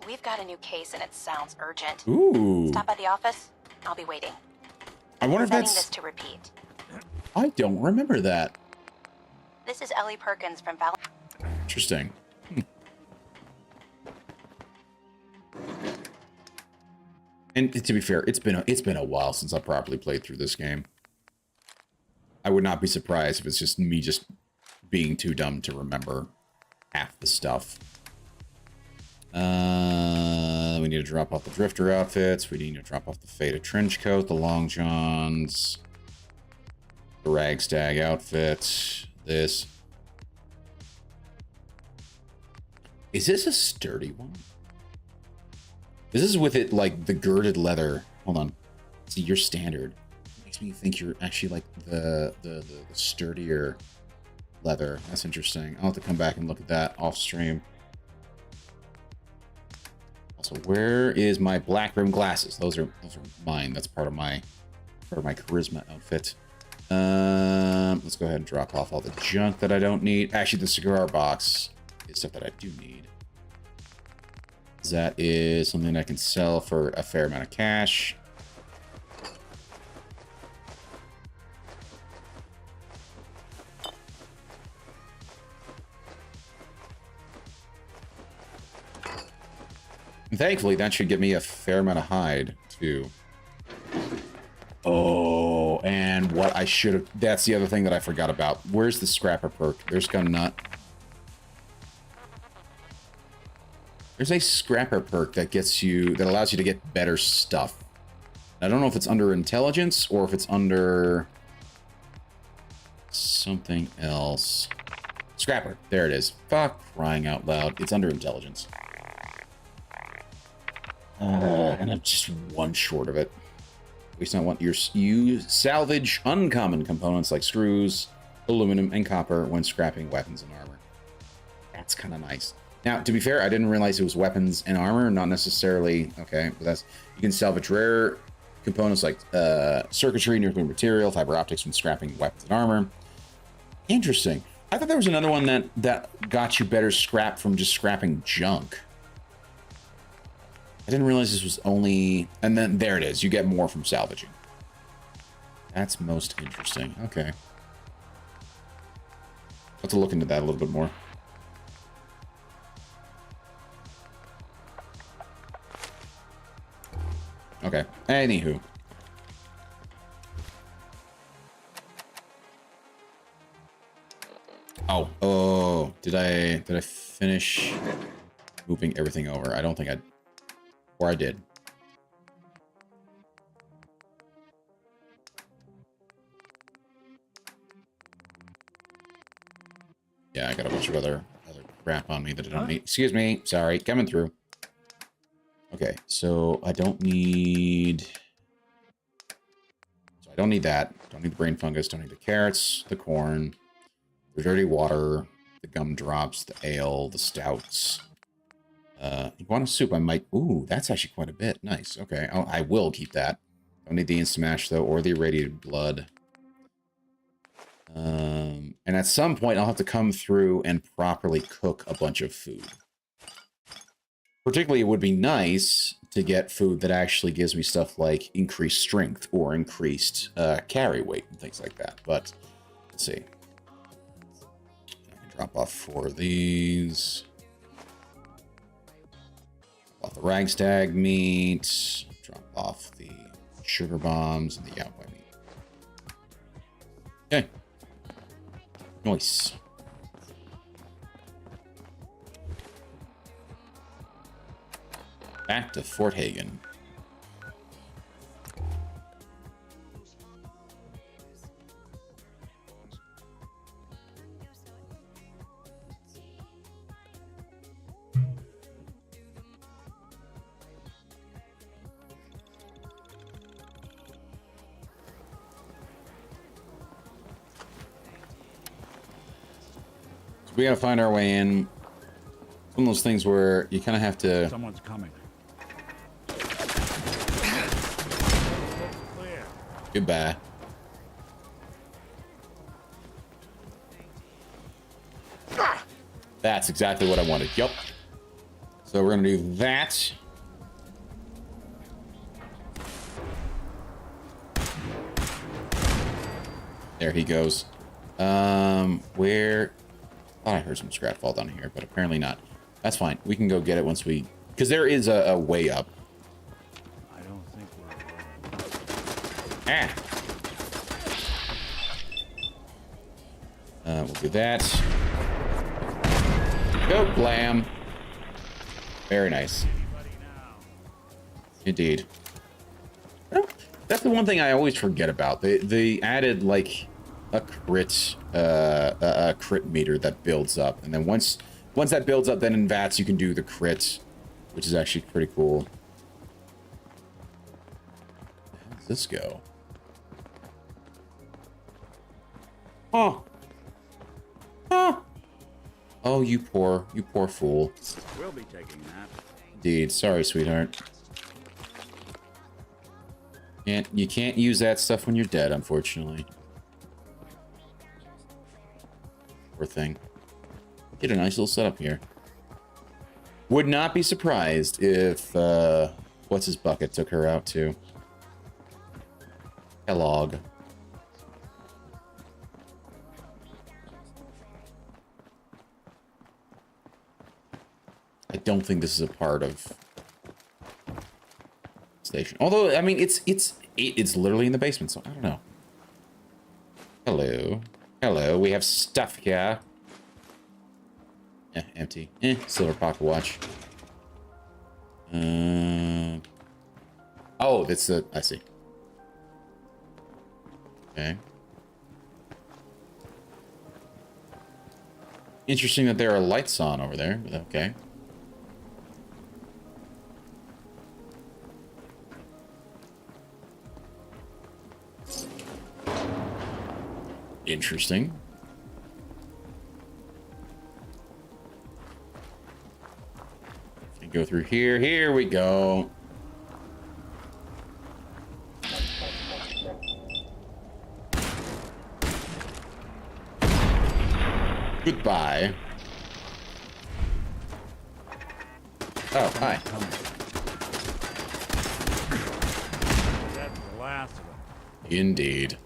We've got a new case and it sounds urgent. Ooh. Stop by the office. I'll be waiting. I wonder if Setting that's... this to repeat. I don't remember that. This is Ellie Perkins from Valentine. Interesting. And to be fair, it's been a while since I properly played through this game. I would not be surprised if it's just me just being too dumb to remember half the stuff. We need to drop off the Drifter outfits. We need to drop off the faded trench coat, the long johns, the ragstag outfit. This. Is this a sturdy one? This is with it like the girded leather. Hold on. See, you're standard. It makes me think you're actually like the sturdier leather. That's interesting. I'll have to come back and look at that off stream. Also, where is my black rim glasses? Those are mine. That's part of my charisma outfit. Let's go ahead and drop off all the junk that I don't need. Actually, the cigar box is stuff that I do need. That is something I can sell for a fair amount of cash. And thankfully, that should give me a fair amount of hide, too. Oh, and what I should have... That's the other thing that I forgot about. Where's the scrapper perk? There's Gun Nut. There's a scrapper perk that gets you... that allows you to get better stuff. I don't know if it's under intelligence or if it's under... something else. Scrapper. There it is. Fuck, crying out loud. It's under intelligence. And I'm just one short of it. We not want you salvage uncommon components like screws, aluminum, and copper when scrapping weapons and armor. That's kind of nice. Now, to be fair, I didn't realize it was weapons and armor, not necessarily. Okay, but that's you can salvage rare components like circuitry, nuclear material, fiber optics when scrapping weapons and armor. Interesting. I thought there was another one that got you better scrap from just scrapping junk. I didn't realize this was only... And then there it is. You get more from salvaging. That's most interesting. Okay. I'll have to look into that a little bit more. Okay. Anywho. Oh, did I finish moving everything over? I don't think I... Or I did. Yeah, I got a bunch of other crap on me that I don't need. Excuse me. Sorry. Coming through. Okay, so I don't need... So I don't need that. Don't need the brain fungus. Don't need the carrots, the corn, the dirty water, the gumdrops, the ale, the stouts. Iguana soup, I might... Ooh, that's actually quite a bit. Nice. Okay, I will keep that. Don't need the Instamash, though, or the irradiated blood. And at some point, I'll have to come through and properly cook a bunch of food. Particularly, it would be nice to get food that actually gives me stuff like increased strength or increased carry weight and things like that. But, let's see. I can drop off 4 of these. Off the ragstag meat, drop off the sugar bombs and the Yaoi meat. Okay. Nice. Back to Fort Hagen. We gotta find our way in. It's one of those things where you kind of have to... Someone's coming. Goodbye. That's exactly what I wanted. Yup. So we're gonna do that. There he goes. Where... I thought I heard some scrap fall down here, but apparently not. That's fine. We can go get it once we... Because there is a way up. I don't think we're... Ah! We'll do that. Go, blam. Very nice. Indeed. That's the one thing I always forget about. They added, like... a crit meter that builds up, and then once that builds up, then in VATS you can do the crit, which is actually pretty cool. How does this go? Oh, oh, you poor fool. We'll be taking that. Indeed, sorry, sweetheart. You can't use that stuff when you're dead, unfortunately. Poor thing. Get a nice little setup here. Would not be surprised if what's his bucket took her out too. Kellogg. I don't think this is a part of station. Although I mean it's literally in the basement, so I don't know. Hello. Hello, we have stuff here. Empty. Silver pocket watch. Oh, that's the... I see. Okay. Interesting that there are lights on over there. Okay. Interesting. Go through here. Here we go. Goodbye. Oh, hi. That's the last of them. Indeed.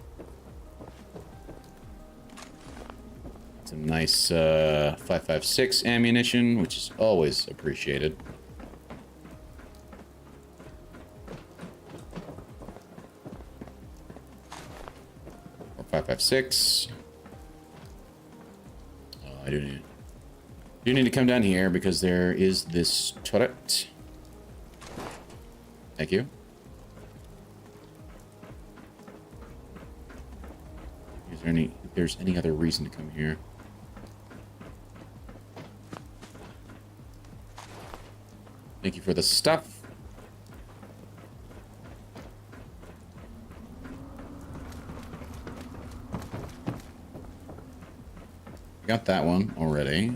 Some nice 5.56 ammunition, which is always appreciated. Or 5.56. Oh, I do need to come down here because there is this turret. Thank you. Is there any? If there's any other reason to come here? Thank you for the stuff. We got that one already.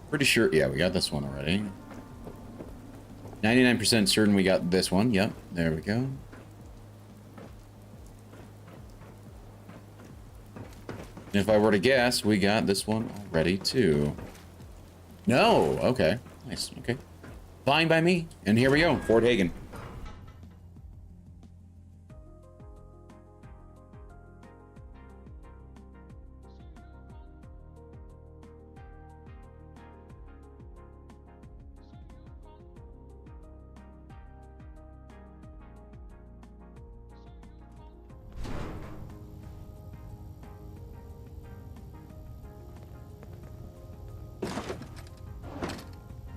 Pretty sure, yeah, we got this one already. 99% certain we got this one. Yep, there we go. And if I were to guess, we got this one already too. No, okay, nice, okay. Fine by me. And here we go, Fort Hagen.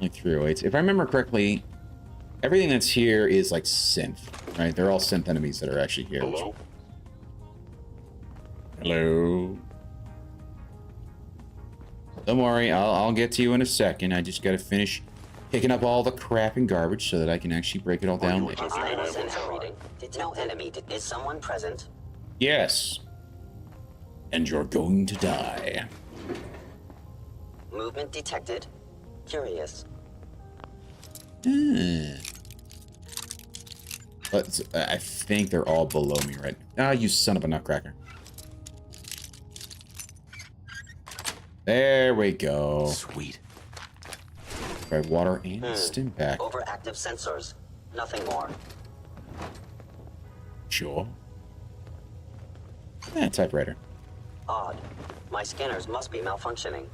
Like 308s. If I remember correctly, everything that's here is like synth, right? They're all synth enemies that are actually here. Hello? Hello? Don't worry, I'll get to you in a second. I just gotta finish picking up all the crap and garbage so that I can actually break it all down. I was in a reading. Did no enemy? Is someone present? Yes. And you're going to die. Movement detected. Curious. But I think they're all below me right now. Ah, you son of a nutcracker. There we go. Sweet. Right, water and stim pack. Overactive sensors. Nothing more. Sure. Yeah, typewriter. Odd. My scanners must be malfunctioning.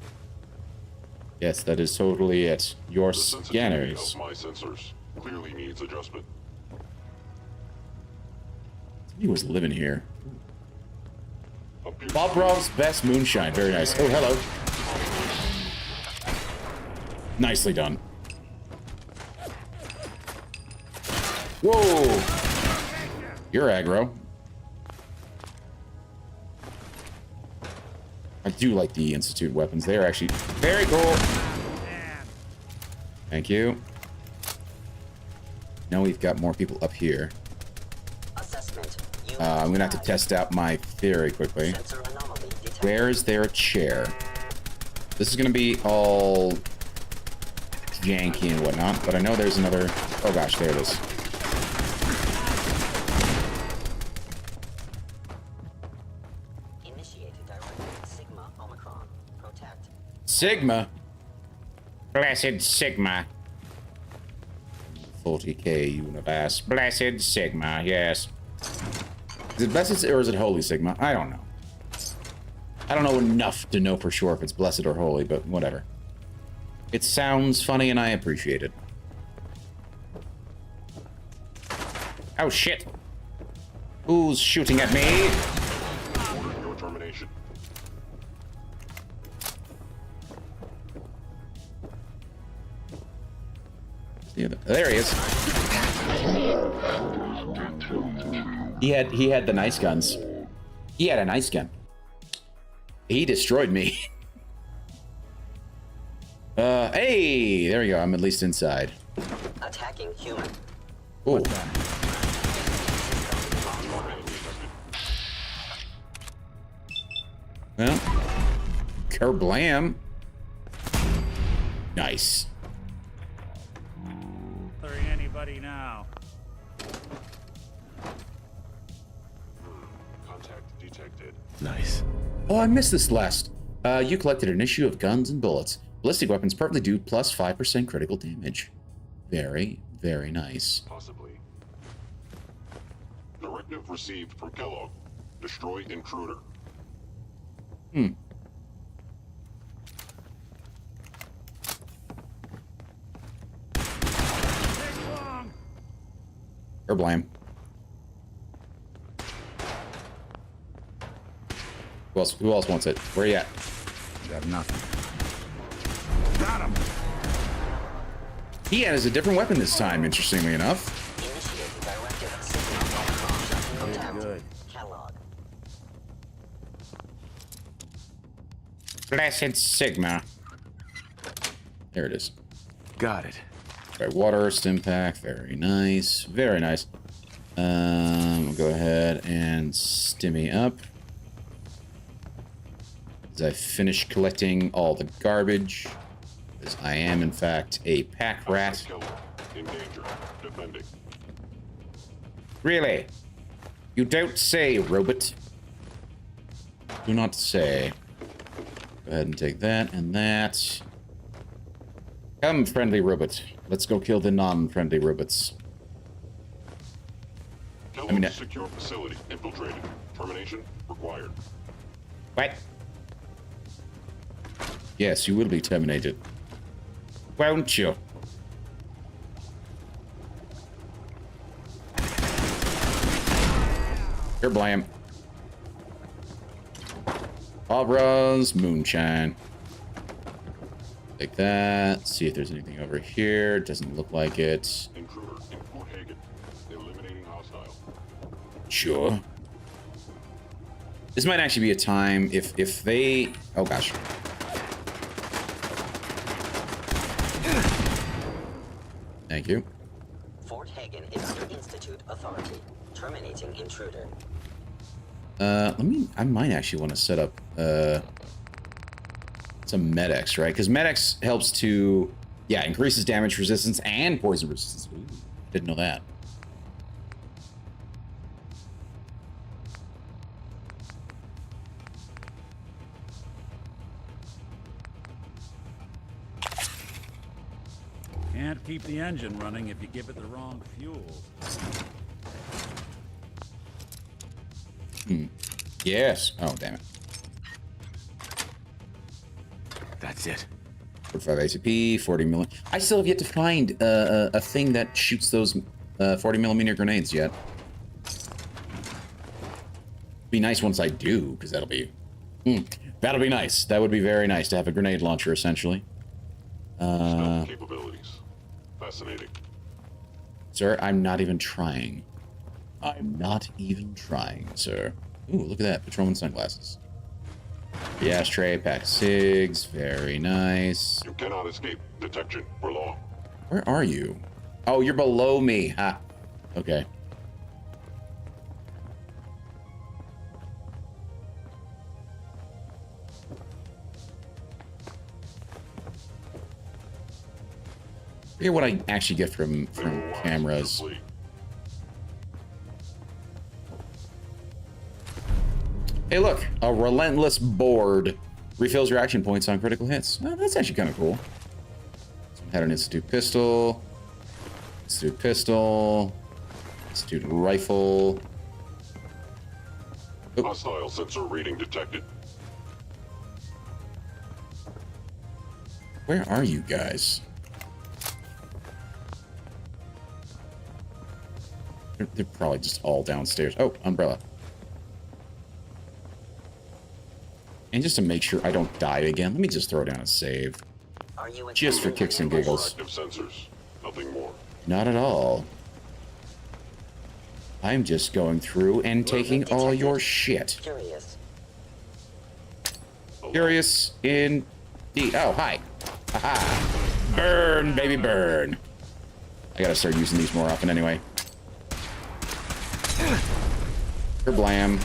Yes, that is totally it. Your The sensitivity scanners. of my sensors clearly needs adjustment. He was living here. Bob Ross's best moonshine. Very nice. Oh, hello. Nicely done. Whoa! You're aggro. I do like the Institute weapons. They are actually very cool. Thank you. Now we've got more people up here. I'm gonna have to test out my theory quickly. Where is there a chair? This is gonna be all janky and whatnot, but I know there's another. Oh gosh, there it is. Sigma? Blessed Sigma. 40k universe. Blessed Sigma, yes. Is it Blessed or is it Holy Sigma? I don't know. I don't know enough to know for sure if it's Blessed or Holy, but whatever. It sounds funny and I appreciate it. Oh shit. Who's shooting at me? Your termination. There he is. He had the nice guns. He had a nice gun. He destroyed me. Hey, there we go. I'm at least inside. Attacking human. Oh. Well, kerblam. Nice. Bothering anybody now? Contact detected. Nice. Oh, I missed this last. You collected an issue of guns and bullets. Ballistic weapons perfectly do plus 5% critical damage. Very, very nice. Possibly. Directive received from Kellogg. Destroy intruder. Hmm. Kerblam. Who else wants it? Where you at? Got nothing. Got him. He has a different weapon this time, interestingly enough. Good. Blessed Sigma. There it is. Got it. Right, water, stim pack, very nice. Very nice. We'll go ahead and stimmy up. As I finish collecting all the garbage. Because I am, in fact, a pack rat. In danger. Defending. Really? You don't say, robot. Do not say. Go ahead and take that and that. Come, friendly robot. Let's go kill the non-friendly robots. Kellogg's secure facility infiltrated. Termination required. What? Yes, you will be terminated. Won't you? Kerblam. Abras, moonshine. Take that. See if there's anything over here. Doesn't look like it. Intruder in Fort Hagen. Eliminating hostile. Sure. This might actually be a time if they... Oh, gosh. Thank you. Fort Hagen is under Institute authority. Terminating intruder. I might actually want to set up, some medics, right? Because medics helps to, yeah, increases damage resistance and poison resistance. Ooh, didn't know that. Can't keep the engine running if you give it the wrong fuel. Yes. Oh, damn it. That's it. 45 ACP, 40 million. I still have yet to find a thing that shoots those 40 millimeter grenades yet. Be nice once I do, because that'll be nice. That would be very nice to have a grenade launcher, essentially. Stealth capabilities. Fascinating. Sir, I'm not even trying. I'm not even trying, sir. Ooh, look at that. Patrolman sunglasses. The ashtray, pack of cigs. Very nice. You cannot escape detection for long. Where are you? Oh, you're below me. Ha. Okay. I forget what I actually get from cameras. Hey, look, a relentless board refills your action points on critical hits. Oh, that's actually kind of cool. So I had an Institute pistol, Institute rifle. Oh. Hostile sensor reading detected. Where are you guys? They're probably just all downstairs. Oh, umbrella. And just to make sure I don't die again, let me just throw down a save. Just for kicks and giggles. Sensors. Nothing more. Not at all. I'm just going through and taking all your shit. Curious. Curious indeed. Oh, hi. Haha. Burn, baby, burn. I gotta start using these more often anyway. Blam.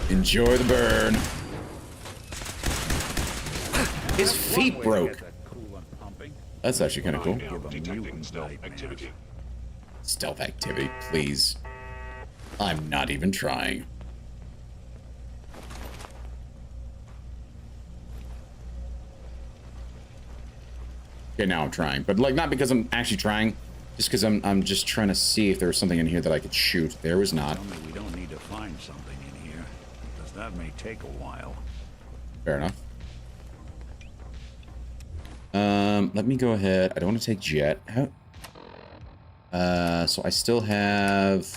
Enjoy the burn. His feet broke. That's actually kind of cool. Stealth activity, please. I'm not even trying. Okay, now I'm trying, but like not because I'm actually trying, just because I'm just trying to see if there's something in here that I could shoot. There was not. We don't need to find something in here, because that may take a while. Fair enough. Let me go ahead. I don't want to take jet. So I still have.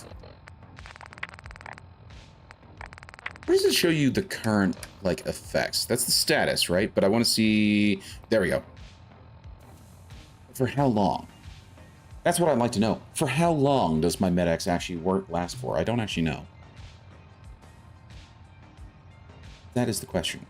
Where does it show you the current like effects? That's the status, right? But I want to see. There we go. For how long? That's what I'd like to know. For how long does my Med-X actually last for? I don't actually know. That is the question.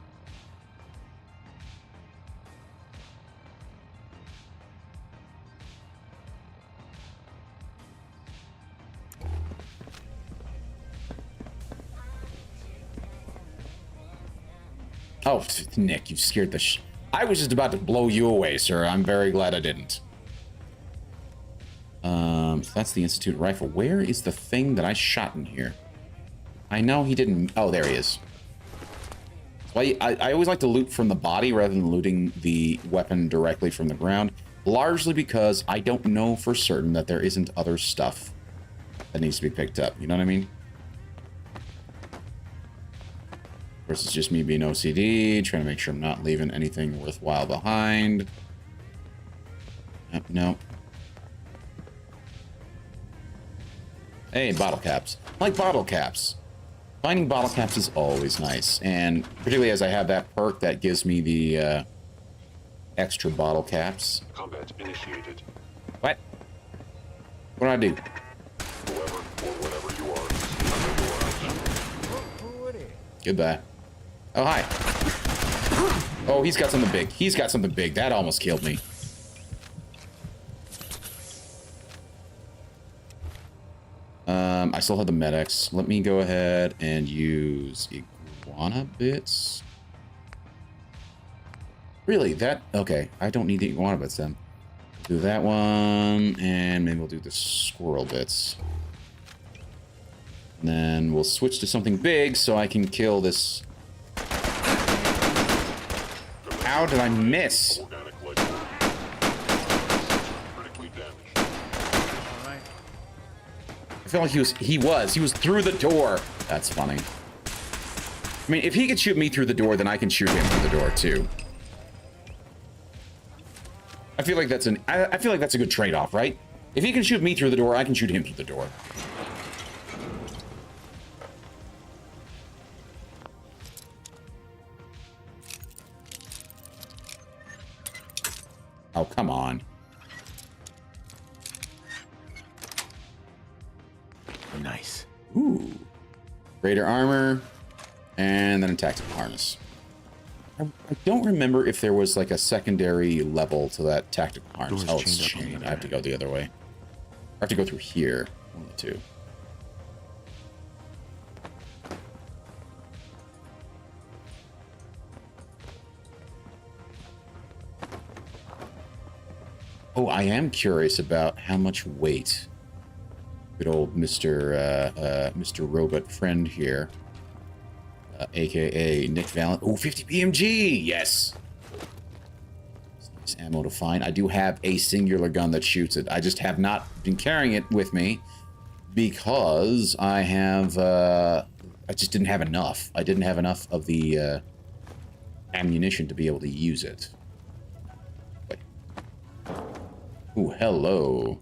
Oh, Nick, you scared the I was just about to blow you away, sir. I'm very glad I didn't. So that's the Institute rifle. Where is the thing that I shot in here? I know he didn't. Oh, there he is. I always like to loot from the body rather than looting the weapon directly from the ground, largely because I don't know for certain that there isn't other stuff that needs to be picked up. You know what I mean? Of course, it's just me being OCD, trying to make sure I'm not leaving anything worthwhile behind. No. Hey, bottle caps. I like bottle caps. Finding bottle caps is always nice, and particularly as I have that perk that gives me the extra bottle caps. Combat initiated. What? What do I do? Whoever or whatever you are. Goodbye. Oh, hi. Oh, he's got something big. He's got something big. That almost killed me. I still have the Med-X. Let me go ahead and use iguana bits. Really? That? Okay. I don't need the iguana bits then. Do that one, and maybe we'll do the squirrel bits. And then we'll switch to something big so I can kill this. How did I miss? I feel like he was through the door. That's funny. I mean, if he could shoot me through the door, then I can shoot him through the door too. I feel like that's a good trade-off, right? If he can shoot me through the door, I can shoot him through the door. Oh, come on. Nice. Ooh. Greater armor, and then a tactical harness. I don't remember if there was like a secondary level to that tactical harness. Oh, it's chained. I have to go the other way. I have to go through here. One of the two. Oh, I am curious about how much weight good old Mr. Robot friend here, aka Nick Valentine. Oh, 50 PMG, yes. Nice ammo to find. I do have a singular gun that shoots it. I just have not been carrying it with me because I have. I just didn't have enough. I didn't have enough of the ammunition to be able to use it. Wait. Ooh, hello.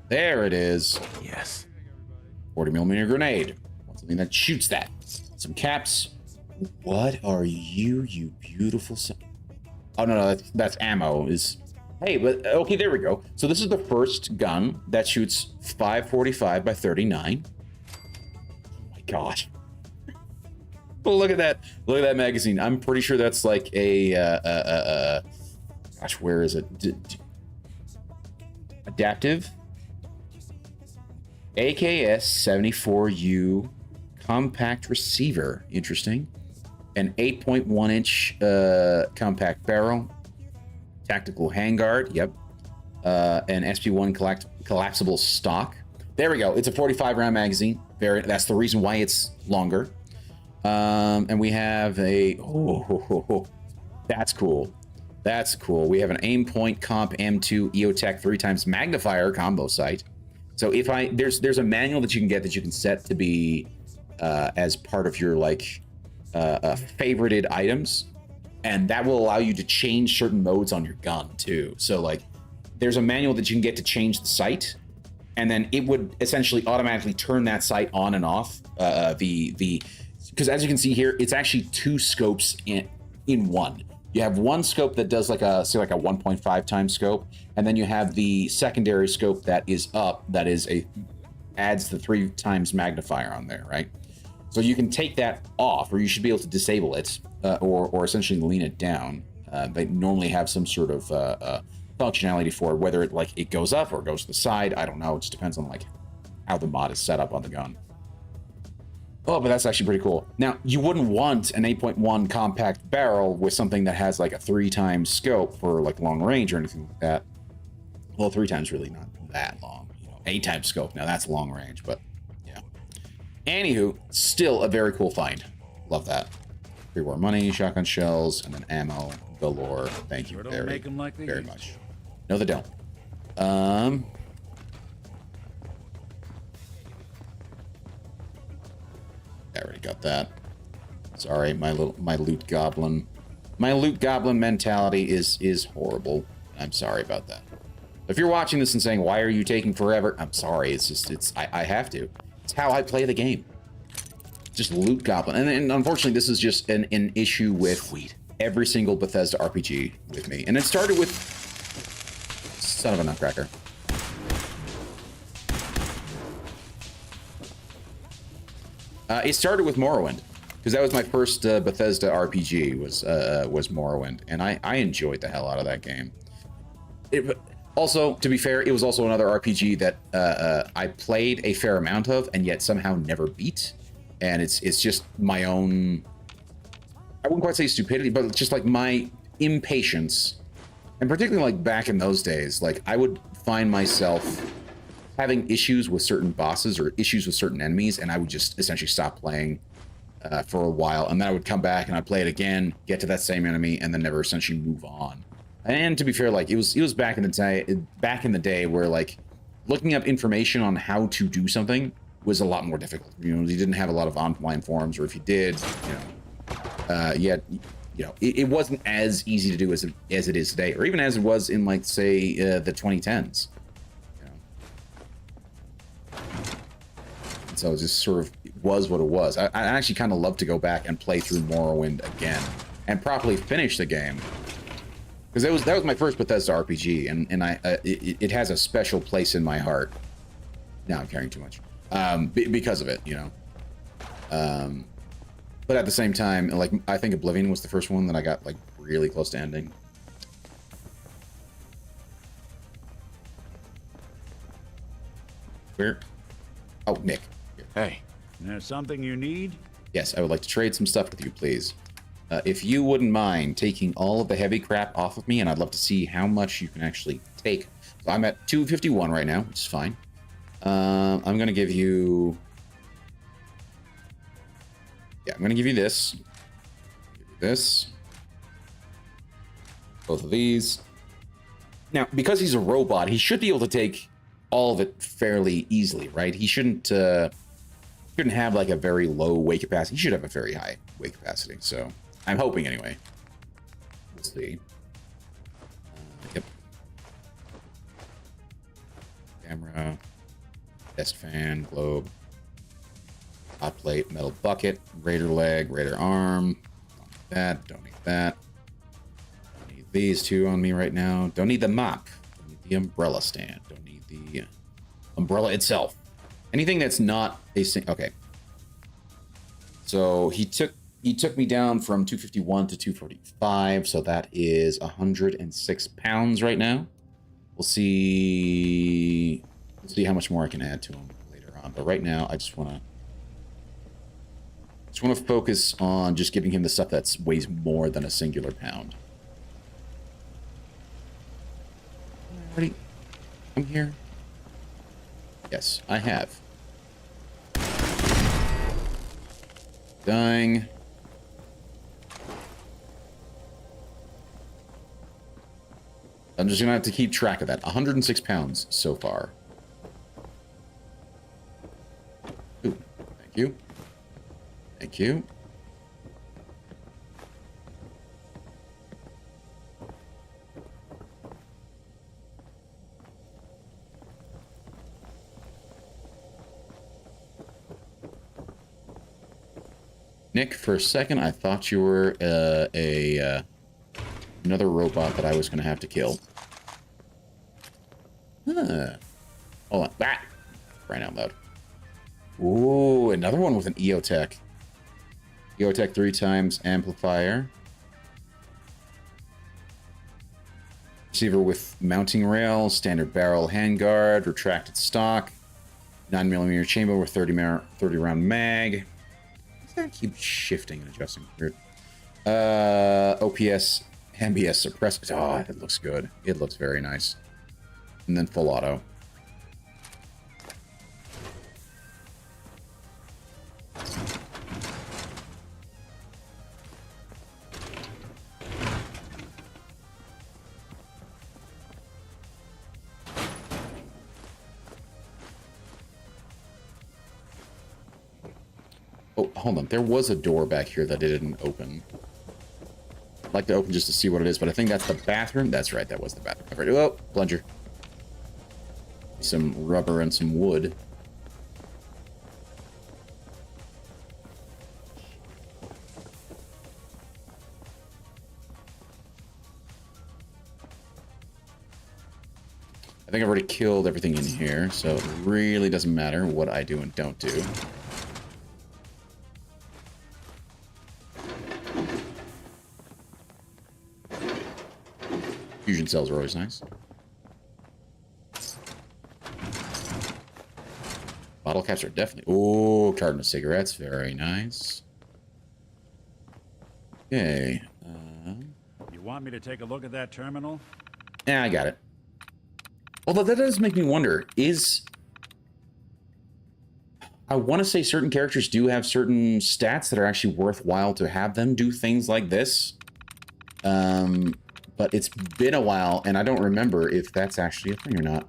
There it is. Yes. 40mm grenade. Want something that shoots that. Some caps. What are you, you beautiful son? Oh, no, that's ammo. Hey, but okay, there we go. So this is the first gun that shoots 545 by 39. Oh my gosh. Well, look at that. Look at that magazine. I'm pretty sure that's like a gosh, where is it? Adaptive AKS 74U compact receiver. Interesting. An 8.1 inch compact barrel. Tactical handguard. Yep. An SP1 collapsible stock. There we go. It's a 45 round magazine. That's the reason why it's longer. And we have a that's cool. That's cool. We have an aim point comp M2 EOTech 3x magnifier combo sight. So if there's a manual that you can get that you can set to be as part of your like favorited items, and that will allow you to change certain modes on your gun too. So like there's a manual that you can get to change the sight, and then it would essentially automatically turn that sight on and off. Because as you can see here, it's actually two scopes in one. You have one scope that does like a 1.5 times scope, and then you have the secondary scope that is up, that adds the 3 times magnifier on there, right? So you can take that off, or you should be able to disable it, or essentially lean it down. They normally have some sort of functionality for it, whether it goes up or goes to the side. I don't know. It just depends on like how the mod is set up on the gun. Oh, but that's actually pretty cool. Now, you wouldn't want an 8.1 compact barrel with something that has like a 3 times scope for like long range or anything like that. Well, 3 times really not that long. 8 times scope. Now that's long range, but yeah. Anywho, still a very cool find. Love that. Pre-war money, shotgun shells, and then ammo galore. Thank you very much. No, they don't. I already got that. Sorry, my loot goblin. My loot goblin mentality is horrible. I'm sorry about that. If you're watching this and saying, why are you taking forever? I'm sorry, I have to. It's how I play the game. Just loot goblin. And unfortunately, this is just an issue with every single Bethesda RPG with me. And it started with... Son of a nutcracker. It started with Morrowind, because that was my first Bethesda RPG, was Morrowind, and I enjoyed the hell out of that game. Also, to be fair, it was also another RPG that I played a fair amount of, and yet somehow never beat. And it's just my own, I wouldn't quite say stupidity, but just like my impatience, and particularly like back in those days, like I would find myself having issues with certain bosses or issues with certain enemies, and I would just essentially stop playing for a while, and then I would come back and I'd play it again, get to that same enemy, and then never essentially move on. And to be fair, like it was back in the day where like looking up information on how to do something was a lot more difficult. You know, you didn't have a lot of online forums, or if you did, it wasn't as easy to do as it is today, or even as it was in like say the 2010s. So it just sort of was what it was. I actually kind of love to go back and play through Morrowind again and properly finish the game, because that was my first Bethesda RPG, and it has a special place in my heart. Now I'm carrying too much because of it, you know. But at the same time, like I think Oblivion was the first one that I got like really close to ending. Where? Oh, Nick. Hey. There's something you need? Yes, I would like to trade some stuff with you, please. If you wouldn't mind taking all of the heavy crap off of me, and I'd love to see how much you can actually take. So I'm at 251 right now, which is fine. I'm going to give you... Yeah, I'm going to give you this. This. Both of these. Now, because he's a robot, he should be able to take all of it fairly easily, right? He shouldn't have like a very low weight capacity. He should have a very high weight capacity. So I'm hoping anyway. We'll see. Yep. Camera, test fan, globe, hot plate, metal bucket, raider leg, raider arm. Don't need that. Don't need that. Don't need These two on me right now. Don't need the mop. Don't need the umbrella stand. Don't need the umbrella itself. Anything that's not a okay. So he took me down from 251 to 245. So that is 106 pounds right now. We'll see how much more I can add to him later on. But right now, I just want to focus on just giving him the stuff that weighs more than a singular pound. Already come here? Yes, I have. Dying. I'm just gonna have to keep track of that. 106 pounds so far. Ooh, thank you. Thank you. Nick, for a second, I thought you were another robot that I was going to have to kill. Huh. Hold on. Ah! Crying out loud. Ooh, another one with an EOTech. EOTech 3 times amplifier. Receiver with mounting rail, standard barrel handguard, retracted stock, 9mm chamber with 30 round mag. That keeps shifting and adjusting. Weird. OPS, MBS suppressor. Oh, it looks good. It looks very nice. And then full auto. Oh, hold on. There was a door back here that it didn't open. I'd like to open just to see what it is, but I think that's the bathroom. That's right, that was the bathroom. Right. Oh, plunger. Some rubber and some wood. I think I've already killed everything in here, so it really doesn't matter what I do and don't do. Fusion cells are always nice. Bottle caps are definitely... Oh, carton of cigarettes. Very nice. Okay. You want me to take a look at that terminal? Yeah, I got it. Although that does make me wonder, I want to say certain characters do have certain stats that are actually worthwhile to have them do things like this. But it's been a while, and I don't remember if that's actually a thing or not.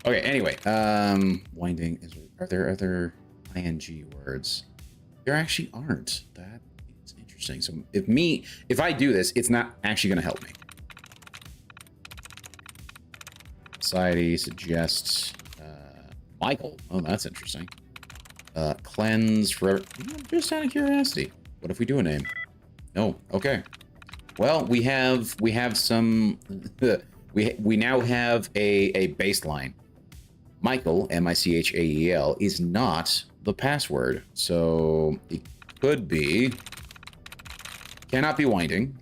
Okay, anyway, winding is... Are there other ing words? There actually aren't. That is interesting. So if I do this, it's not actually going to help me. Society suggests Michael. Oh, that's interesting. Cleanse forever. Just out of curiosity, what if we do a name? No. Okay. Well, we have some. we now have a baseline. Michael, M-I-C-H-A-E-L, is not the password, so it could be. Cannot be winding.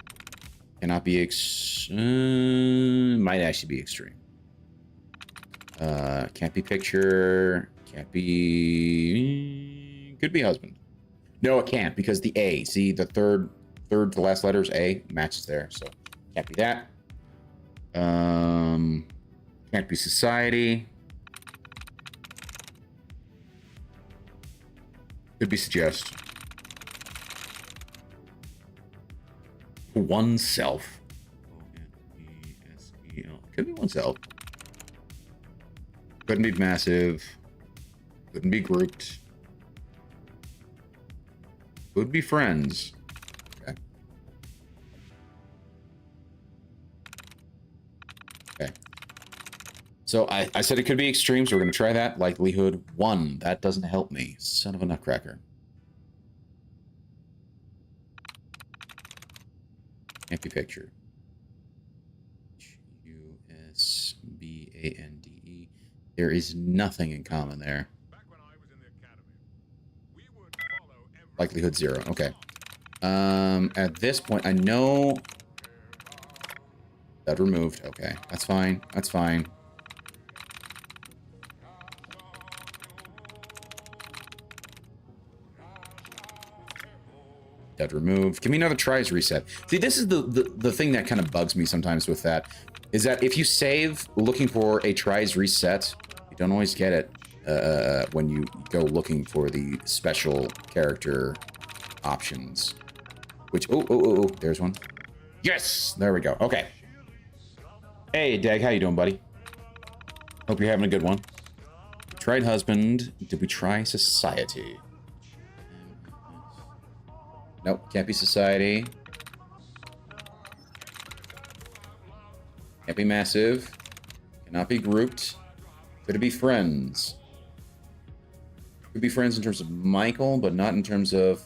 Cannot be might actually be extreme. Can't be picture. Can't be. Could be husband. No, it can't because the A. See the third to last letter is A. Matches there, so can't be that. Can't be society. Could be suggest. Oneself. O-N-E-S-E-L. Could be oneself. Couldn't be massive. Couldn't be grouped. Could be friends. Okay. Okay. So I said it could be extreme, so we're going to try that. Likelihood 1. That doesn't help me. Son of a nutcracker. Yankee picture. USBANDE. There is nothing in common there. Likelihood 0. Okay. At this point, I know that removed. Okay, that's fine. That's fine. That removed. Give me another tries reset. See, this is the thing that kind of bugs me sometimes with that, is that if you save looking for a tries reset, you don't always get it when you go looking for the special character options. Which, oh, there's one. Yes! There we go. Okay. Hey, Dag, how you doing, buddy? Hope you're having a good one. We tried husband. Did we try society? Nope, can't be society. Can't be massive. Cannot be grouped. Could it be friends? Could be friends in terms of Michael, but not in terms of...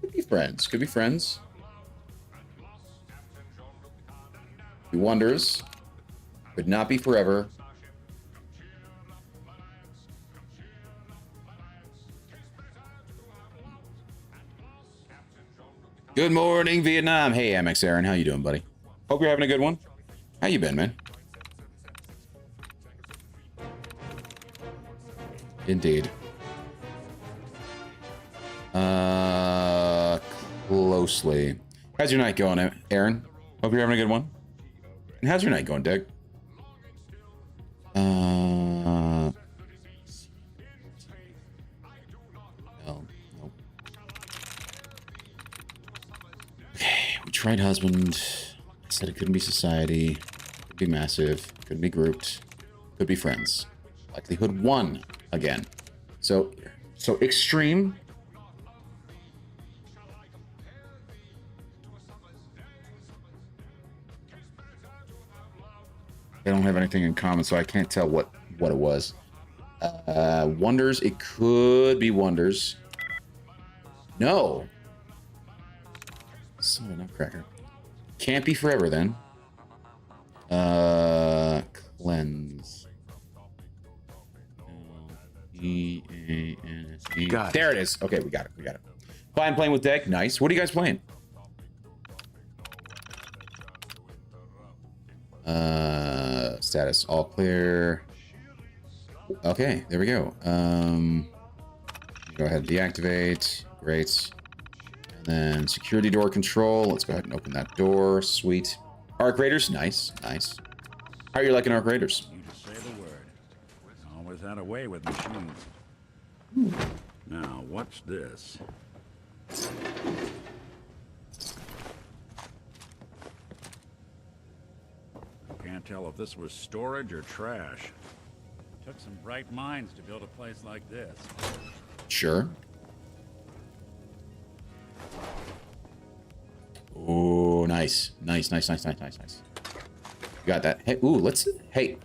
Could be friends. Could be friends. Be wonders. Could not be forever. Good morning, Vietnam. Hey, Amex Aaron, how you doing, buddy? Hope you're having a good one. How you been, man? Indeed. Closely. How's your night going, Aaron? Hope you're having a good one. And how's your night going, Dick? No. Nope. Okay, we tried husband. Said it couldn't be society. Could be massive. Couldn't be grouped. Could be friends. Likelihood 1 again. So extreme. They don't have anything in common, so I can't tell what it was. Wonders. It could be wonders. No. Son of a nutcracker. Can't be forever then. Cleanse. E-A-N-S-E. There it is. Okay, we got it. Fine, playing with deck. Nice. What are you guys playing? Status all clear. Okay, there we go. Go ahead and deactivate. Great. And then security door control. Let's go ahead and open that door. Sweet. Arc Raiders. Nice. How are you liking Arc Raiders? You just say the word. Always had a way with machines. Now, what's this? Can't tell if this was storage or trash. Took some bright minds to build a place like this. Sure. Oh, nice. You got that. Hey, ooh, let's... Hey.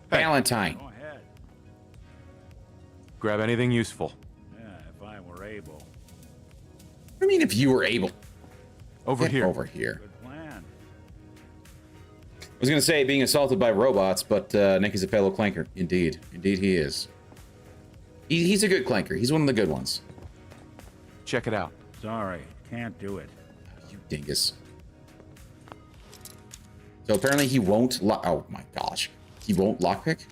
Valentine. Go ahead. Grab anything useful. Yeah, if I were able. What do you mean if you were able? Over here. Over here. Good plan. I was going to say being assaulted by robots, but Nick is a fellow clanker. Indeed he is. He's a good clanker. He's one of the good ones. Check it out. Sorry, can't do it. You dingus. So apparently he won't lock... Oh my gosh. He won't lockpick?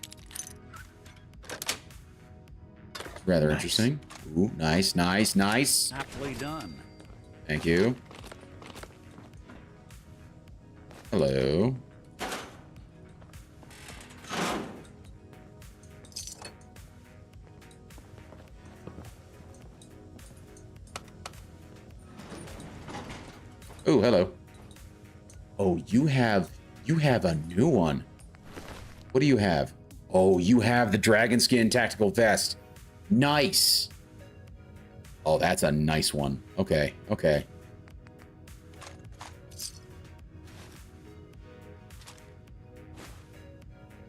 Rather interesting. Ooh, nice. Aptly done. Thank you. Hello. Oh, hello. Oh, you have a new one. What do you have? Oh, you have the dragon skin tactical vest. Nice. Oh, that's a nice one. Okay.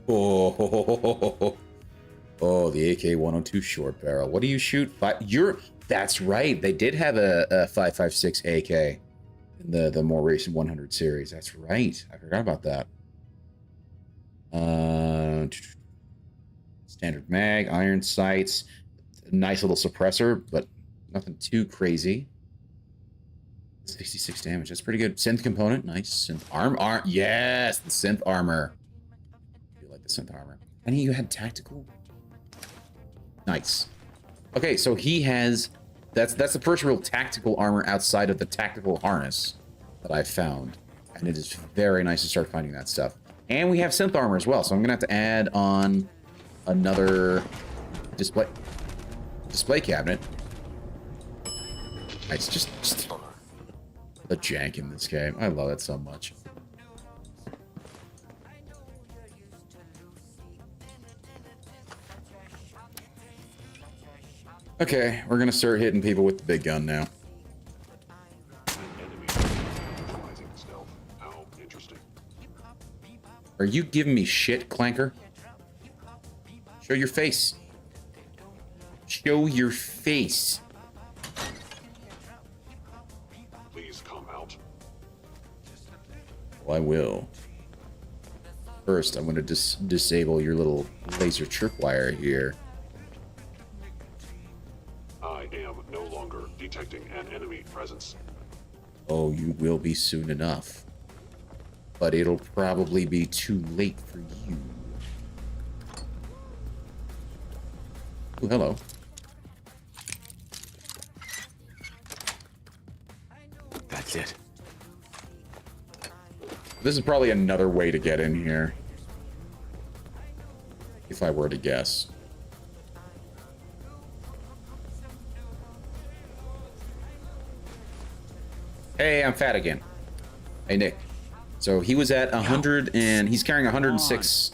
Oh, the AK-102 short barrel. What do you shoot? That's right. They did have a 5.56 AK in the more recent 100 series. That's right. I forgot about that. Standard mag, iron sights, nice little suppressor, but nothing too crazy. 66 damage. That's pretty good. Synth component, nice. Synth armor. Yes, the synth armor. I feel like the synth armor. And you had tactical. Nice. Okay, so he has. That's the first real tactical armor outside of the tactical harness that I've found, and it is very nice to start finding that stuff. And we have synth armor as well, so I'm gonna have to add on another display cabinet. It's just the jank in this game. I love it so much. Okay, we're gonna start hitting people with the big gun now. Are you giving me shit, Clanker? Show your face. Show your face. Please come out. Well, I will. First, I'm going to disable your little laser tripwire here. I am no longer detecting an enemy presence. Oh, you will be soon enough. But it'll probably be too late for you. Oh, hello. That's it. This is probably another way to get in here. If I were to guess. Hey, I'm fat again. Hey, Nick. So he was at 100 and he's carrying 106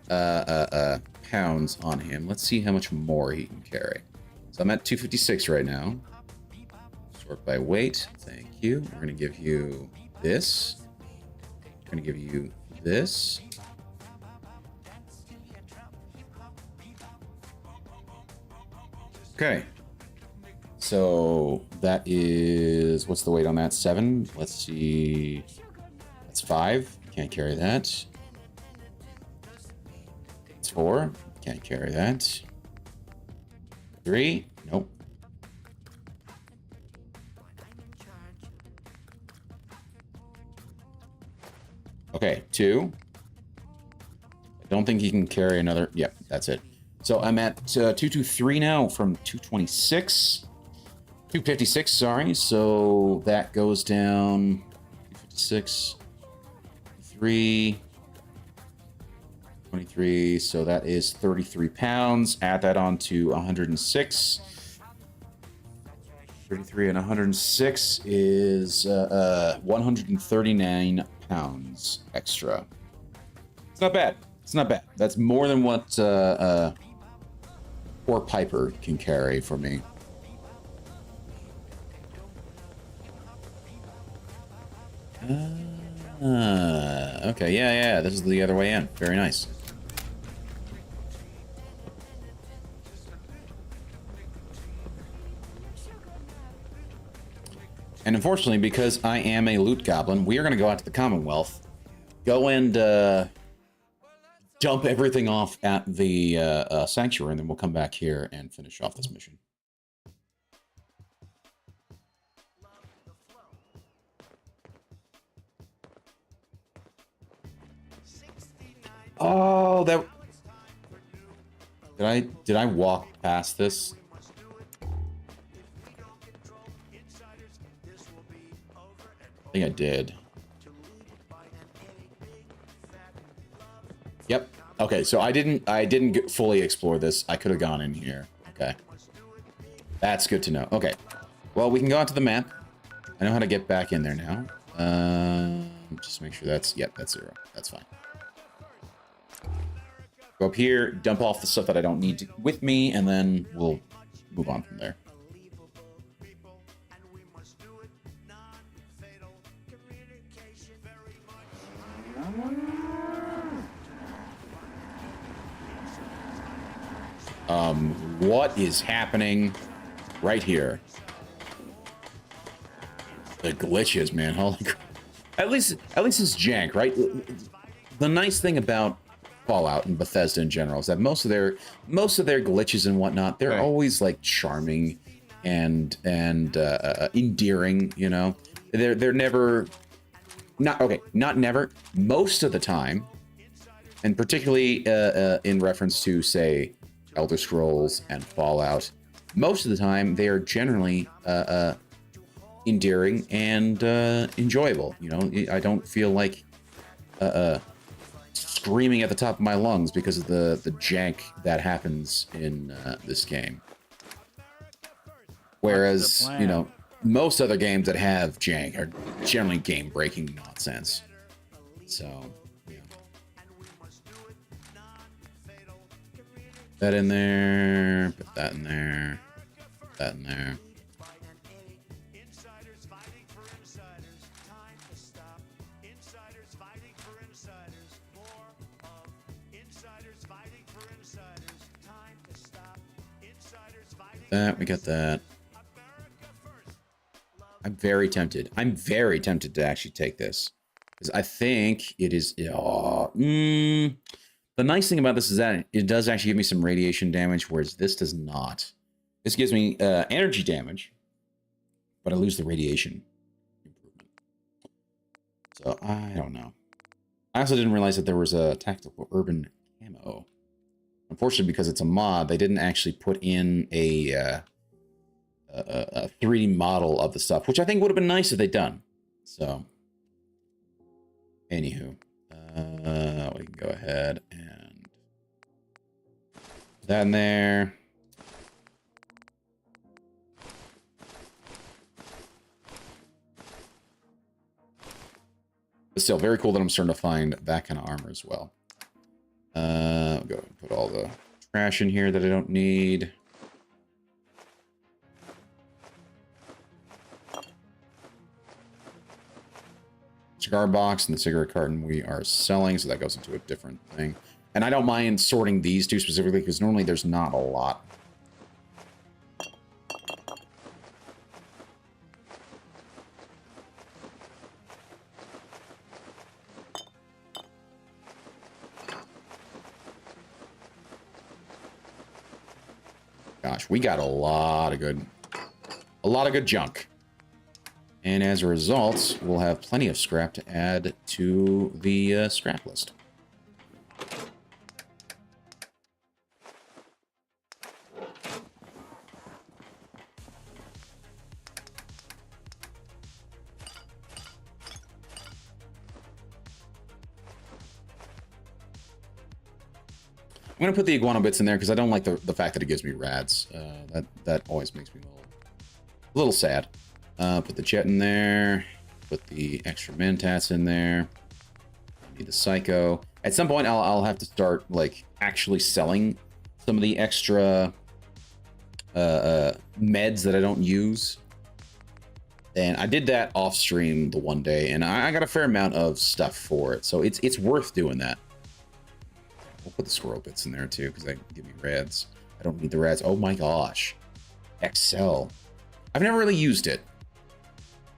pounds on him. Let's see how much more he can carry. So I'm at 256 right now. Sort by weight. Thank you. We're going to give you this. We're going to give you this. Okay. So that is, what's the weight on that? 7? Let's see. That's 5. Can't carry that. It's 4. Can't carry that. 3. Nope. Okay, 2. I don't think he can carry another. Yep, that's it. So I'm at 223 now from 226. 256, sorry. So that goes down 256. 23, so that is 33 pounds. Add that on to 106. 33 and 106 is 139 pounds extra. It's not bad. It's not bad. That's more than what poor Piper can carry for me. Okay, yeah, this is the other way in. Very nice. And unfortunately, because I am a loot goblin, we are going to go out to the Commonwealth, go and dump everything off at the Sanctuary, and then we'll come back here and finish off this mission. Oh, that... Did I walk past this? I think I did. Yep. Okay, so I didn't fully explore this. I could have gone in here. Okay. That's good to know. Okay. Well, we can go onto the map. I know how to get back in there now. Just make sure that's... Yep, that's 0. That's fine. Go up here, dump off the stuff that I don't need with me, and then we'll move on from there. What is happening right here? The glitches, man. Holy crap. At least it's jank, right? The nice thing about Fallout and Bethesda in general is that most of their glitches and whatnot, they're always like charming and endearing, you know. They're never not never, most of the time, and particularly in reference to, say, Elder Scrolls and Fallout, most of the time they are generally endearing and enjoyable. You know, I don't feel like screaming at the top of my lungs because of the jank that happens in this game. Whereas, you know, most other games that have jank are generally game-breaking nonsense. So, yeah. That in there, put that in there, put that in there. That, we got that. I'm very tempted. I'm very tempted to actually take this. Because I think it is... the nice thing about this is that it does actually give me some radiation damage, whereas this does not. This gives me energy damage, but I lose the radiation improvement. So, I don't know. I also didn't realize that there was a tactical urban camo. Unfortunately, because it's a mod, they didn't actually put in a 3D model of the stuff, which I think would have been nice if they'd done. So, anywho, we can go ahead and put that in there. But still, very cool that I'm starting to find that kind of armor as well. I'll go ahead and put all the trash in here that I don't need. Cigar box and the cigarette carton we are selling, so that goes into a different thing. And I don't mind sorting these two specifically, because normally there's not a lot. Gosh, we got a lot of good junk. And as a result, we'll have plenty of scrap to add to the scrap list. I'm going to put the iguana bits in there because I don't like the fact that it gives me rads. That always makes me a little sad. Put the jet in there. Put the extra mentats in there. I need the psycho. At some point, I'll have to start like actually selling some of the extra meds that I don't use. And I did that off stream the one day, and I got a fair amount of stuff for it, so it's worth doing that. We'll put the squirrel bits in there too, because they give me rads. I don't need the rads. Oh my gosh. XL. I've never really used it.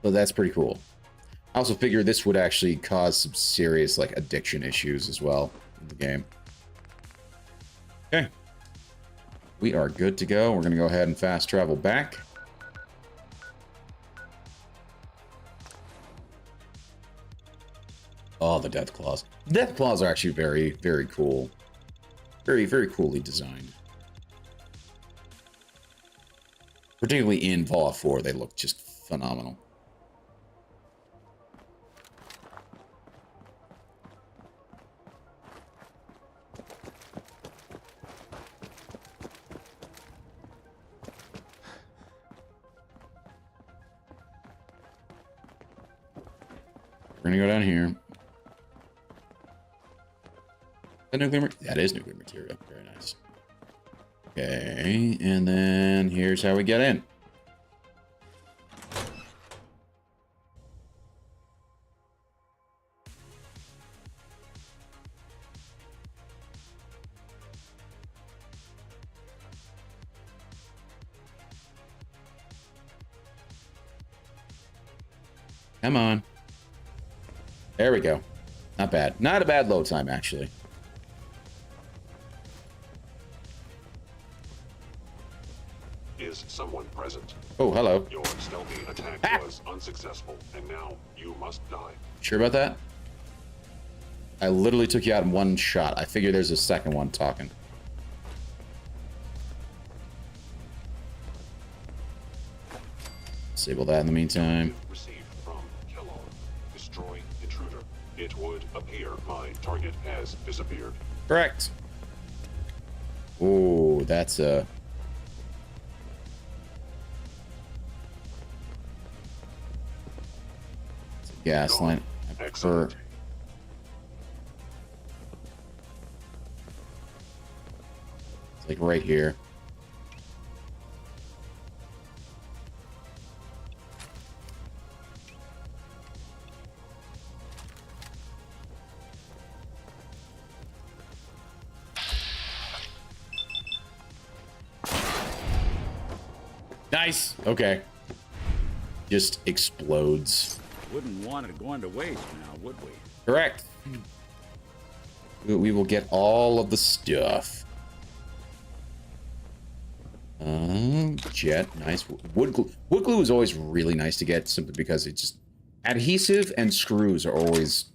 So that's pretty cool. I also figured this would actually cause some serious like addiction issues as well in the game. Okay. We are good to go. We're going to go ahead and fast travel back. Oh, the death claws. Death claws are actually very, very cool. Very, very coolly designed. Particularly in Fallout 4, they look just phenomenal. We're gonna go down here. That is nuclear material. Very nice. Okay, and then here's how we get in. Come on. There we go. Not bad. Not a bad load time, actually. Is someone present? Oh, hello. Your stealthy attack was unsuccessful, and now you must die. Sure about that? I literally took you out in one shot. I figure there's a second one talking. Disable that in the meantime. Received from Kellogg. Destroy intruder. It would appear my target has disappeared. Correct. Oh, that's a... gas line. I prefer... It's like right here. Nice. Okay. Just explodes. Wouldn't want it going to waste now, would we? Correct. We will get all of the stuff. Jet, nice. Wood glue is always really nice to get, simply because it's just adhesive and screws are always.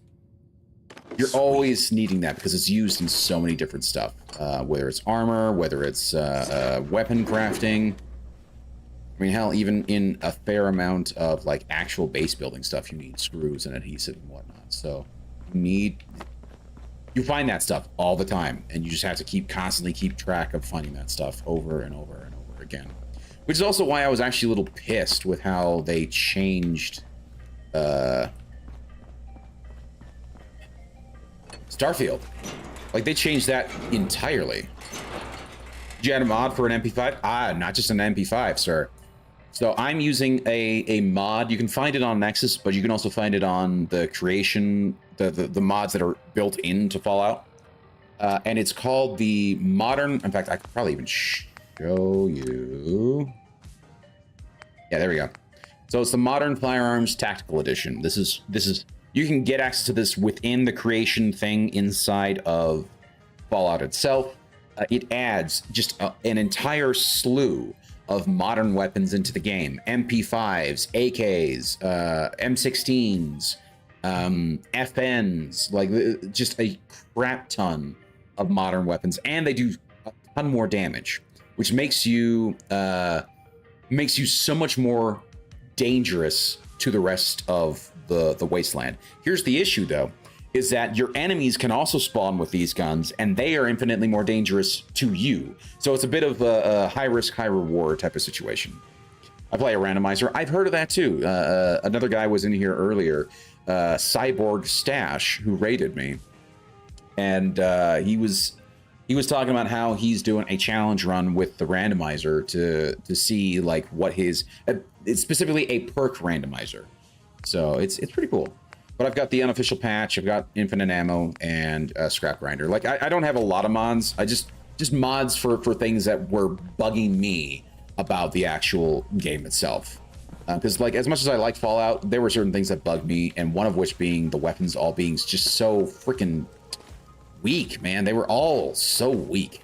You're always needing that because it's used in so many different stuff. Whether it's armor, whether it's weapon crafting. I mean, hell, even in a fair amount of like actual base building stuff, you need screws and adhesive and whatnot. So you find that stuff all the time, and you just have to constantly keep track of finding that stuff over and over and over again. Which is also why I was actually a little pissed with how they changed Starfield. Like, they changed that entirely. Did you add a mod for an MP5? Ah, not just an MP5, sir. So I'm using a mod. You can find it on Nexus, but you can also find it on the creation, the mods that are built into Fallout. And it's called the Modern... In fact, I could probably even show you. Yeah, there we go. So it's the Modern Firearms Tactical Edition. This is you can get access to this within the creation thing inside of Fallout itself. It adds just an entire slew of modern weapons into the game. MP5s, AKs, M16s, FNs, like just a crap ton of modern weapons. And they do a ton more damage, which makes you so much more dangerous to the rest of the wasteland. Here's the issue, though, is that your enemies can also spawn with these guns, and they are infinitely more dangerous to you. So it's a bit of a high risk, high reward type of situation. I play a randomizer. I've heard of that too. Another guy was in here earlier, Cyborg Stash, who raided me, and he was talking about how he's doing a challenge run with the randomizer to see like what his it's specifically a perk randomizer. So it's pretty cool. But I've got the unofficial patch, I've got infinite ammo, and scrap grinder. Like, I don't have a lot of mods. I just mods for things that were bugging me about the actual game itself. Because, like, as much as I like Fallout, there were certain things that bugged me, and one of which being the weapons all being just so freaking weak, man. They were all so weak.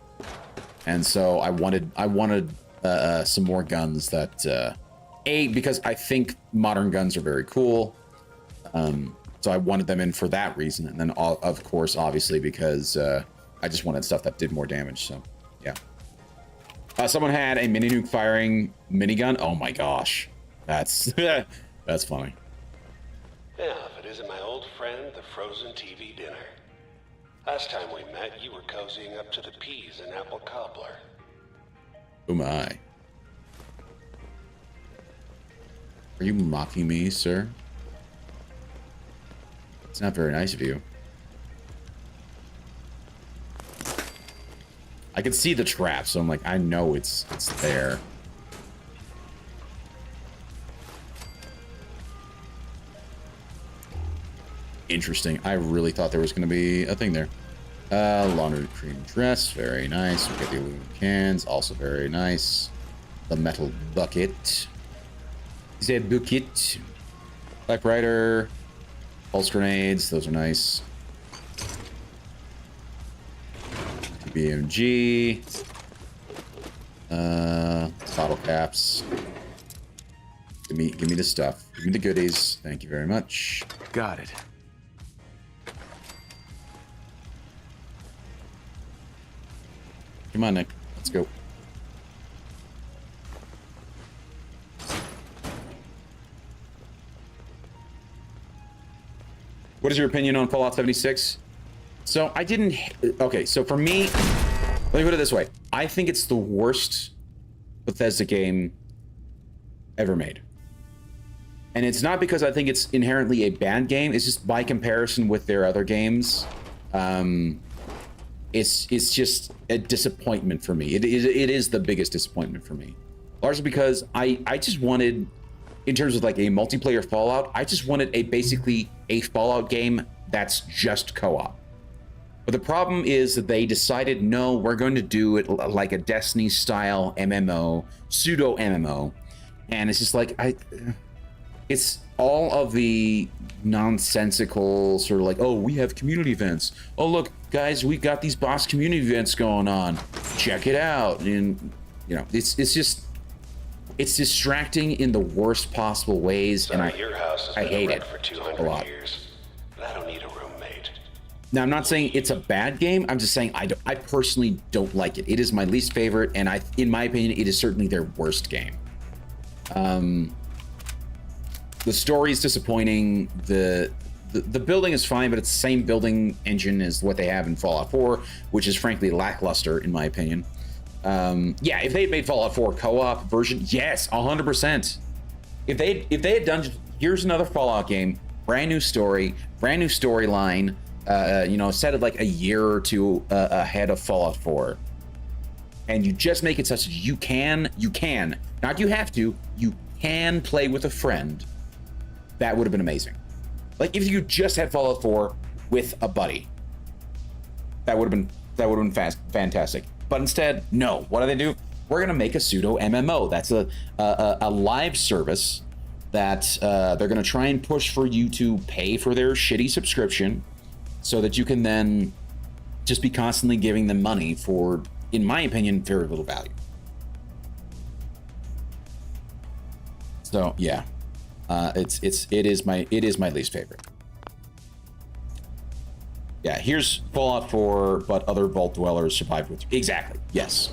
And so I wanted some more guns that, because I think modern guns are very cool. So I wanted them in for that reason, and then of course, obviously, because I just wanted stuff that did more damage. So, yeah. Someone had a mini nuke firing minigun. Oh my gosh, that's that's funny. Yeah, if it isn't my old friend, the frozen TV dinner. Last time we met, you were cozying up to the peas and apple cobbler. Oh my! Are you mocking me, sir? It's not very nice of you. I can see the trap, so I'm like, I know it's there. Interesting. I really thought there was going to be a thing there. Laundry cream dress, very nice. We get the aluminum cans, also very nice. The metal bucket. The bucket. Black Rider. Pulse grenades. Those are nice. BMG. Bottle caps. Give me the stuff. Give me the goodies. Thank you very much. Got it. Come on, Nick. Let's go. What is your opinion on Fallout 76? So I didn't... Okay, so for me... Let me put it this way. I think it's the worst Bethesda game ever made. And it's not because I think it's inherently a bad game. It's just by comparison with their other games. It's just a disappointment for me. It is the biggest disappointment for me. Largely because I just wanted, in terms of like a multiplayer Fallout, I just wanted basically a Fallout game that's just co-op. But the problem is that they decided, no, we're going to do it like a Destiny-style MMO, pseudo-MMO. And it's just like, it's all of the nonsensical sort of like, oh, we have community events. Oh, look, guys, we got these boss community events going on. Check it out. And, you know, it's just, it's distracting in the worst possible ways. Sorry, and your house has I been hate a wreck it for 200 a lot. years. But I don't need a roommate. Now, I'm not saying it's a bad game. I'm just saying I personally don't like it. It is my least favorite, and in my opinion, it is certainly their worst game. The story is disappointing. The building is fine, but it's the same building engine as what they have in Fallout 4, which is frankly lackluster in my opinion. Yeah, if they had made Fallout 4 co-op version, yes, 100%. If they had done, here's another Fallout game, brand new story, brand new storyline, you know, set it like a year or two ahead of Fallout 4, and you just make it such that you can, not you have to, you can play with a friend. That would have been amazing. Like if you just had Fallout 4 with a buddy, that would have been fantastic. But instead, no. What do? We're gonna make a pseudo MMO. That's a live service that they're gonna try and push for you to pay for their shitty subscription, so that you can then just be constantly giving them money for, in my opinion, very little value. So yeah. It is my least favorite. Yeah, here's Fallout 4, but other vault dwellers survive with you. Exactly. Yes.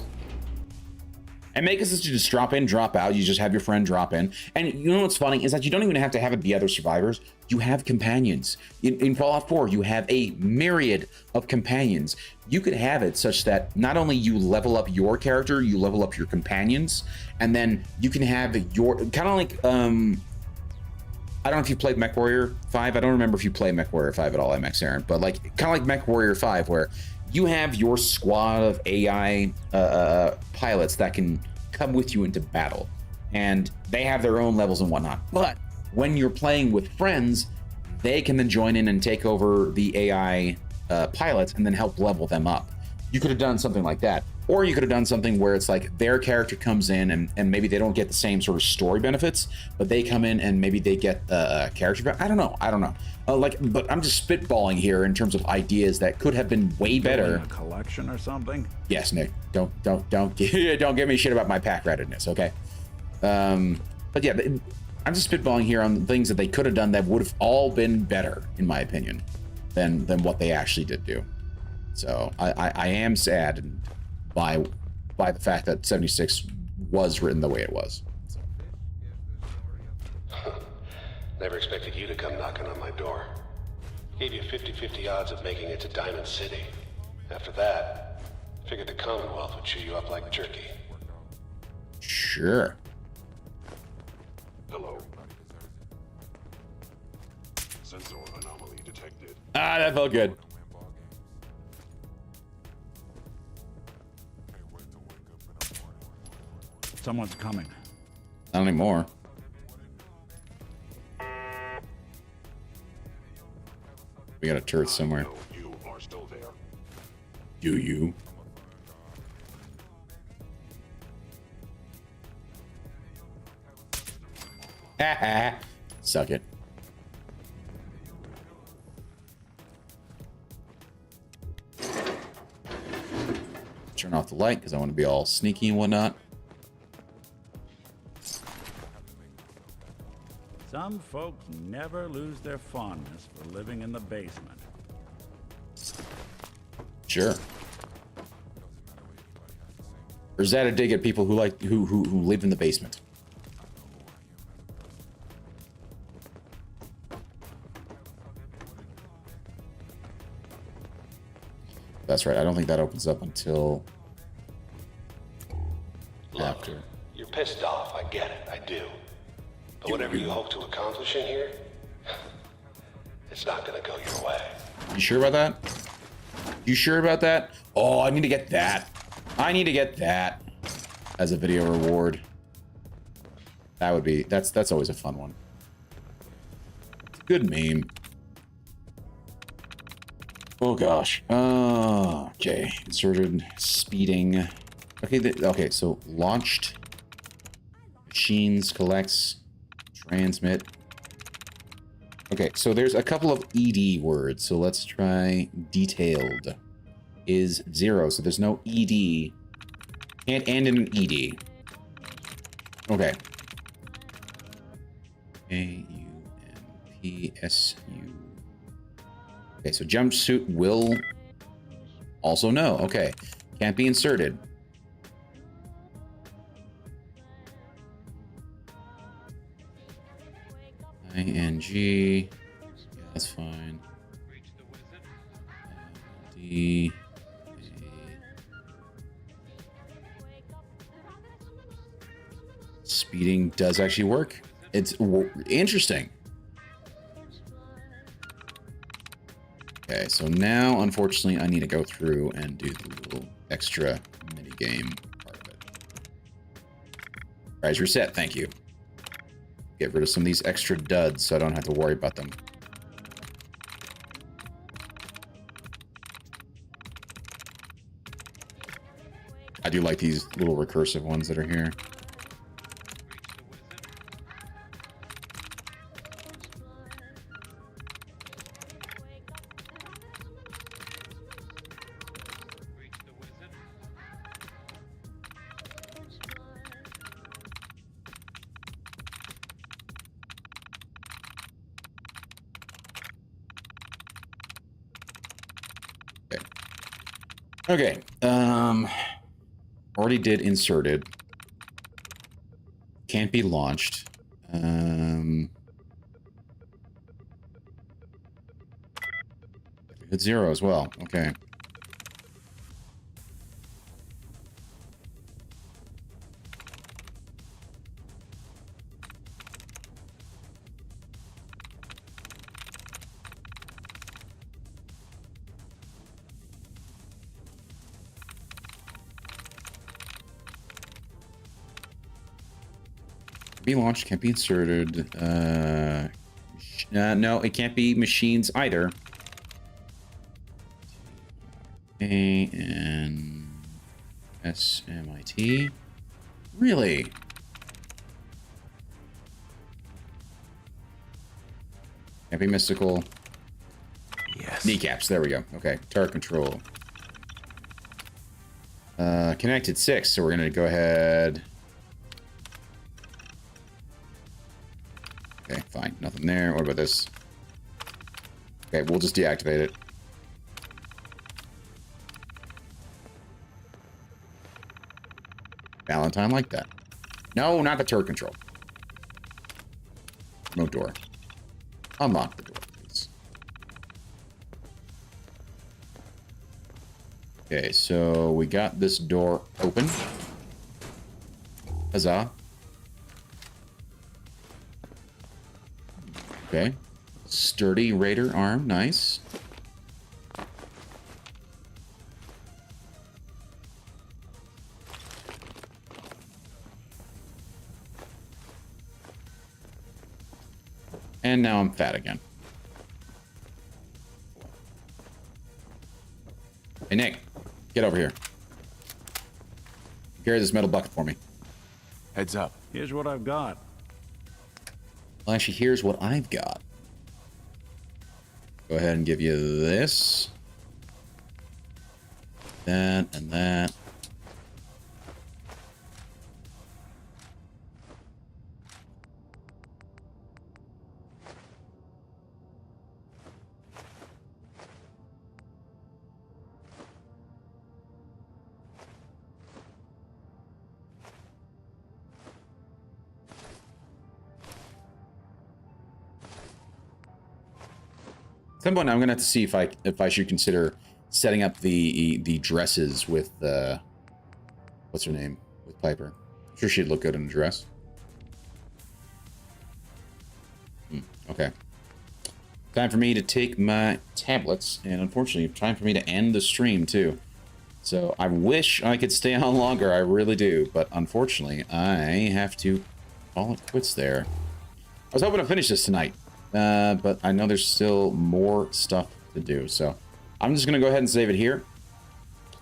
And make it so that you just drop in, drop out. You just have your friend drop in. And you know what's funny is that you don't even have to have it be other survivors. You have companions. In Fallout 4, you have a myriad of companions. You could have it such that not only you level up your character, you level up your companions, and then you can have your kind of like I don't know if you played MechWarrior 5. I don't remember if you played MechWarrior 5 at all, MX Aaron, but like kind of like MechWarrior 5, where you have your squad of AI pilots that can come with you into battle, and they have their own levels and whatnot. But when you're playing with friends, they can then join in and take over the AI pilots and then help level them up. You could have done something like that. Or you could have done something where it's like their character comes in and maybe they don't get the same sort of story benefits, but they come in and maybe they get character. I don't know. But I'm just spitballing here in terms of ideas that could have been way better. A collection or something? Yes, Nick. Don't give me shit about my pack readiness, okay? But yeah, I'm just spitballing here on things that they could have done that would have all been better, in my opinion, than what they actually did do. So I am sad by the fact that 76 was written the way it was. So. Never expected you to come knocking on my door. Gave you 50-50 odds of making it to Diamond City. After that, figured the Commonwealth would chew you up like jerky. Sure. Hello. Sensor anomaly detected. Ah, that felt good. Someone's coming. Not anymore. We got a turret somewhere. You are still there. Do you? Suck it. Turn off the light because I want to be all sneaky and whatnot. Some folks never lose their fondness for living in the basement. Sure. Or is that a dig at people who who live in the basement? That's right. I don't think that opens up until after. You're pissed off, I get it, I do. But whatever you hope to accomplish in here, it's not gonna go your way. You sure about that? You sure about that? Oh, I need to get that. I need to get that as a video reward. That would be, that's always a fun one. Good meme. Oh gosh. Okay. Inserted speeding. Okay, okay, so launched. Machines, collects, transmit. Okay, so there's a couple of ED words, so let's try detailed. Is 0, so there's no ED. Can't end in an ED. Okay. A-U-M-P-S-U. Okay, so jumpsuit will also no. Okay. Can't be inserted. ING. Yeah, that's fine. D. Speeding does actually work. It's interesting. Okay, so now, unfortunately, I need to go through and do the little extra minigame part of it. Rise reset, thank you. Get rid of some of these extra duds so I don't have to worry about them. I do like these little recursive ones that are here. Okay, already did inserted. Can't be launched. It's 0 as well, okay. Be launched, can't be inserted. No, it can't be machines either. A-N-S-M-I-T. Really? Can't be mystical. Yes. Kneecaps, there we go. Okay, turret control. Connected 6, so we're gonna go ahead. Okay, fine. Nothing there. What about this? Okay, we'll just deactivate it. Valentine like that. No, not the turret control. Remote door. Unlock the door, please. Okay, so we got this door open. Huzzah. Okay. Sturdy raider arm, nice. And now I'm fat again. Hey, Nick, get over here. Carry this metal bucket for me. Heads up. Here's what I've got. Well, actually, here's what I've got. Go ahead and give you this. That and that. At some point, I'm gonna have to see if I should consider setting up the dresses with what's her name, with Piper. I'm sure she'd look good in a dress. Okay. Time for me to take my tablets, and unfortunately, time for me to end the stream too. So I wish I could stay on longer, I really do, but unfortunately, I have to call it quits there. I was hoping to finish this tonight, but I know there's still more stuff to do, so I'm just gonna go ahead and save it here,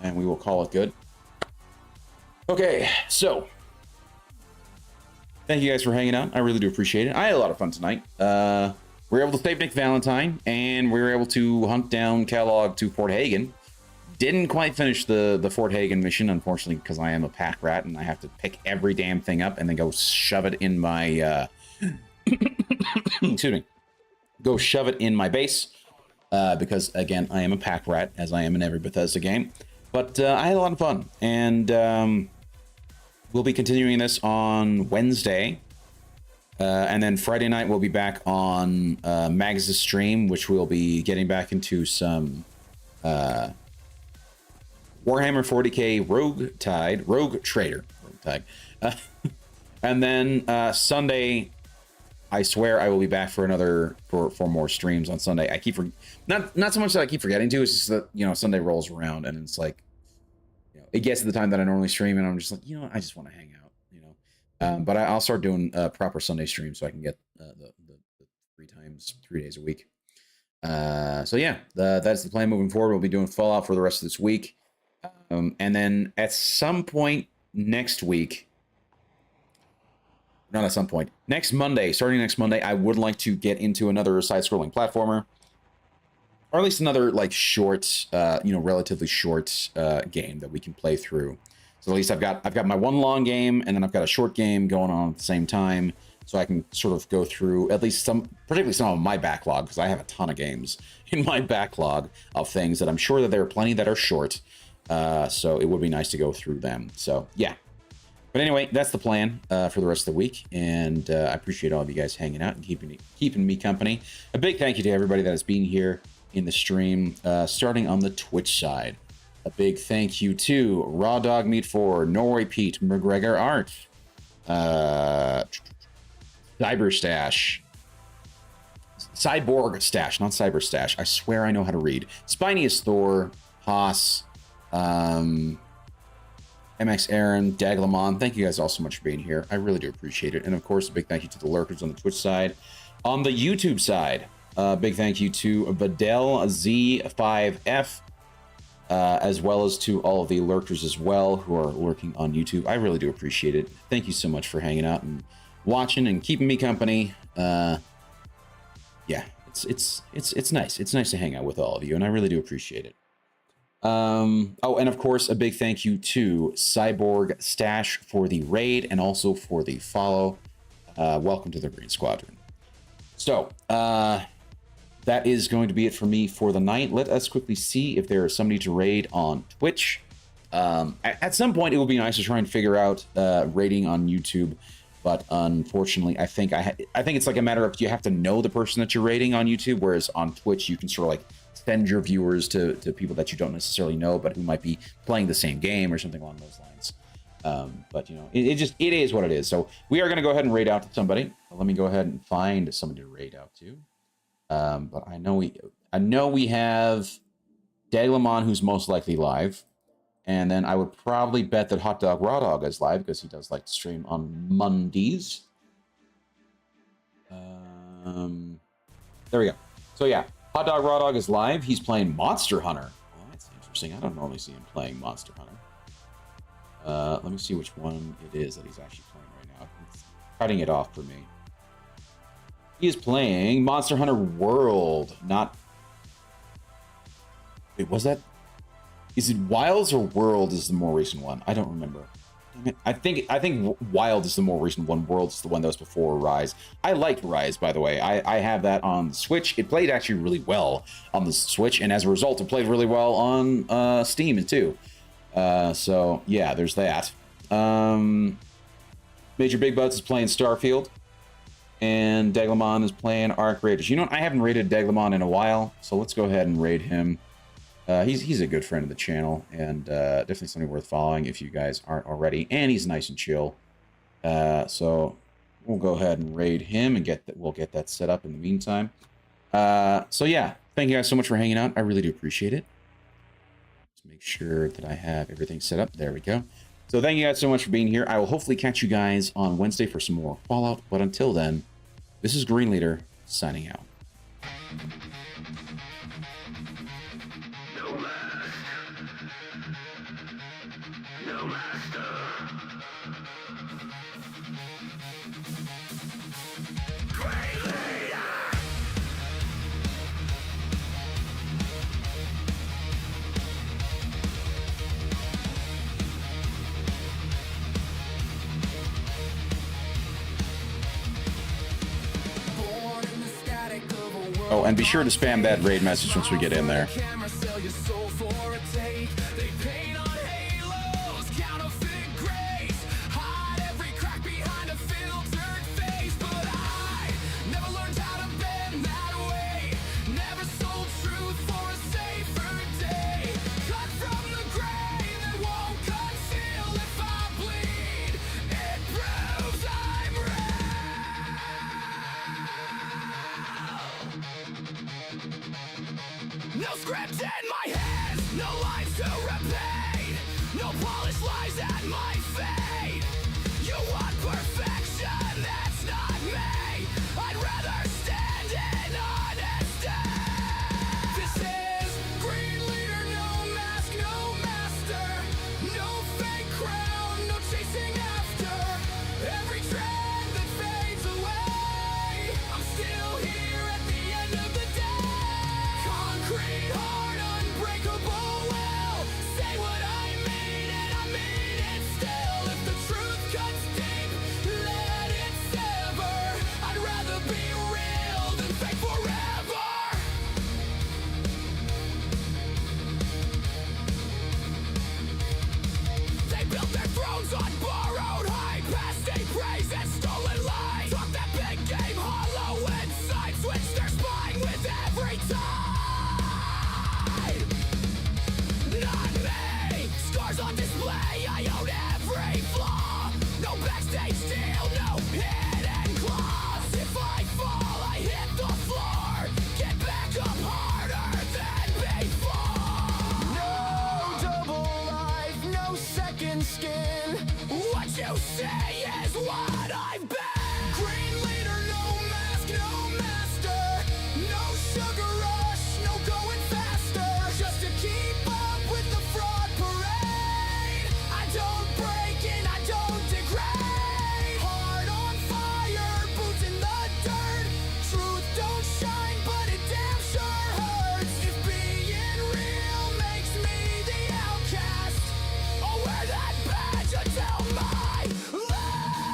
and we will call it good. Okay, so thank you guys for hanging out. I really do appreciate it. I had a lot of fun tonight. We were able to save Nick Valentine, and we were able to hunt down Kellogg to Fort Hagen. Didn't quite finish the Fort Hagen mission, unfortunately, because I am a pack rat, and I have to pick every damn thing up and then go shove it in my... excuse me. Go shove it in my base, because, again, I am a pack rat, as I am in every Bethesda game. But I had a lot of fun, and we'll be continuing this on Wednesday. And then Friday night, we'll be back on Mags' stream, which we'll be getting back into some Warhammer 40k Rogue Trader. And then Sunday, I swear I will be back for another, for more streams on Sunday. I keep, not so much that I keep forgetting to, it's just that, you know, Sunday rolls around and it's like, you know, it gets to the time that I normally stream and I'm just like, you know, I just want to hang out. But I'll start doing proper Sunday streams so I can get the 3 days a week. So yeah, that's the plan moving forward. We'll be doing Fallout for the rest of this week. And then at some point next week, not at some point, next Monday, starting next Monday, I would like to get into another side-scrolling platformer. Or at least another like short, relatively short game that we can play through. So at least I've got my one long game, and then I've got a short game going on at the same time, so I can sort of go through at least particularly some of my backlog, because I have a ton of games in my backlog of things that I'm sure that there are plenty that are short. So it would be nice to go through them. So yeah. But anyway, that's the plan for the rest of the week, and I appreciate all of you guys hanging out and keeping me company. A big thank you to everybody that has been here in the stream, starting on the Twitch side. A big thank you to Raw Dog Meat 4, Norway Pete, McGregor Art, Cyborg Stash, not Cyber Stash. I swear I know how to read. Spiniest Thor, Haas, MX Aaron, Daglamon. Thank you guys all so much for being here. I really do appreciate it. And of course, a big thank you to the lurkers on the Twitch side. On the YouTube side, big thank you to Videl Z5F. As well as to all of the lurkers as well who are lurking on YouTube. I really do appreciate it. Thank you so much for hanging out and watching and keeping me company. Yeah, it's nice. It's nice to hang out with all of you, and I really do appreciate it. Oh, and of course, a big thank you to Cyborg Stash for the raid and also for the follow. Welcome to the Green Squadron. So, that is going to be it for me for the night. Let us quickly see if there is somebody to raid on Twitch. At some point, it would be nice to try and figure out raiding on YouTube, but unfortunately, I think it's like a matter of you have to know the person that you're raiding on YouTube, whereas on Twitch, you can sort of like send your viewers to people that you don't necessarily know, but who might be playing the same game or something along those lines. But you know, it is what it is. So we are going to go ahead and raid out to somebody. Let me go ahead and find somebody to raid out to. But I know we have Daglamon, who's most likely live, and then I would probably bet that Hot Dog Raw Dog is live because he does like to stream on Mondays. There we go. So yeah, Hot Dog Raw Dog is live. He's playing Monster Hunter. Oh, that's interesting. I don't normally see him playing Monster Hunter. Let me see which one it is that he's actually playing right now. It's cutting it off for me. He is playing Monster Hunter World, not... Wait, was that... Is it Wilds or World is the more recent one? I don't remember. Damn it. I think Wild is the more recent one. World is the one that was before Rise. I liked Rise, by the way. I have that on the Switch. It played actually really well on the Switch, and as a result, it played really well on Steam, too. So, yeah, there's that. Major Big Butts is playing Starfield. And Deglamon is playing Arc Raiders. You know what? I haven't raided Deglamon in a while, so let's go ahead and raid him. He's a good friend of the channel, and definitely somebody worth following if you guys aren't already. And he's nice and chill. So we'll go ahead and raid him and we'll get that set up in the meantime. So yeah, thank you guys so much for hanging out. I really do appreciate it. Let's make sure that I have everything set up. There we go. So thank you guys so much for being here. I will hopefully catch you guys on Wednesday for some more Fallout. But until then, this is Green Leader signing out. No master. Great leader. Oh, and be sure to spam that raid message once we get in there. No script in my hands, no lines to repeat, no polished lies at my feet. You want perfection, that's not me. I'd rather stand in honesty. This is Green Leader, no mask, no master, no fake crown, no chasing after every trend that fades away. I'm still here at the end of the day. Concrete heart, unbreakable will. Say what I mean and I mean it still. If the truth cuts deep, let it sever. I'd rather be real than fake forever. They built their thrones on borrowed hype, past state praise and stolen light. Talk that big game hollow inside, switch their spine with every time. Not me, scars on display, I own every flaw. No backstage deal, no hidden claws. If I fall, I hit the floor. Get back up harder than before. No double life, no second skin. What you say is what I've been. Green Leader, no mask, no master. No sugar rush, no going faster. Just to keep up with the fraud parade. I don't break and I don't degrade. Heart on fire, boots in the dirt. Truth don't shine, but it damn sure hurts. If being real makes me the outcast, I'll wear that badge until my last.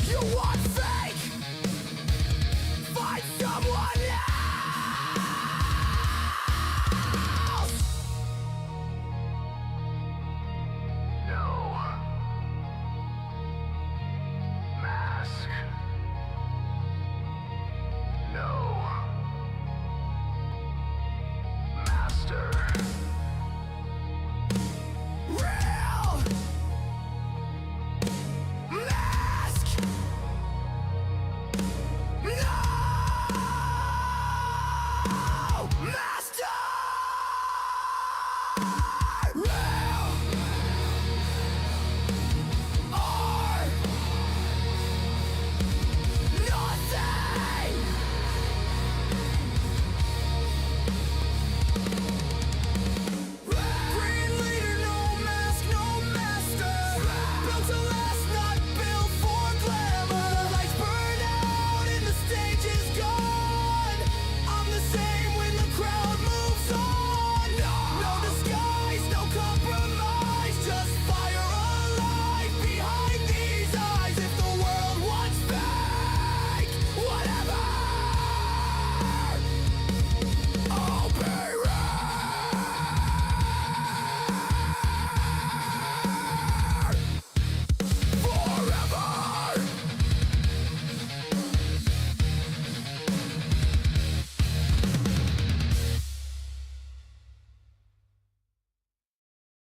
You want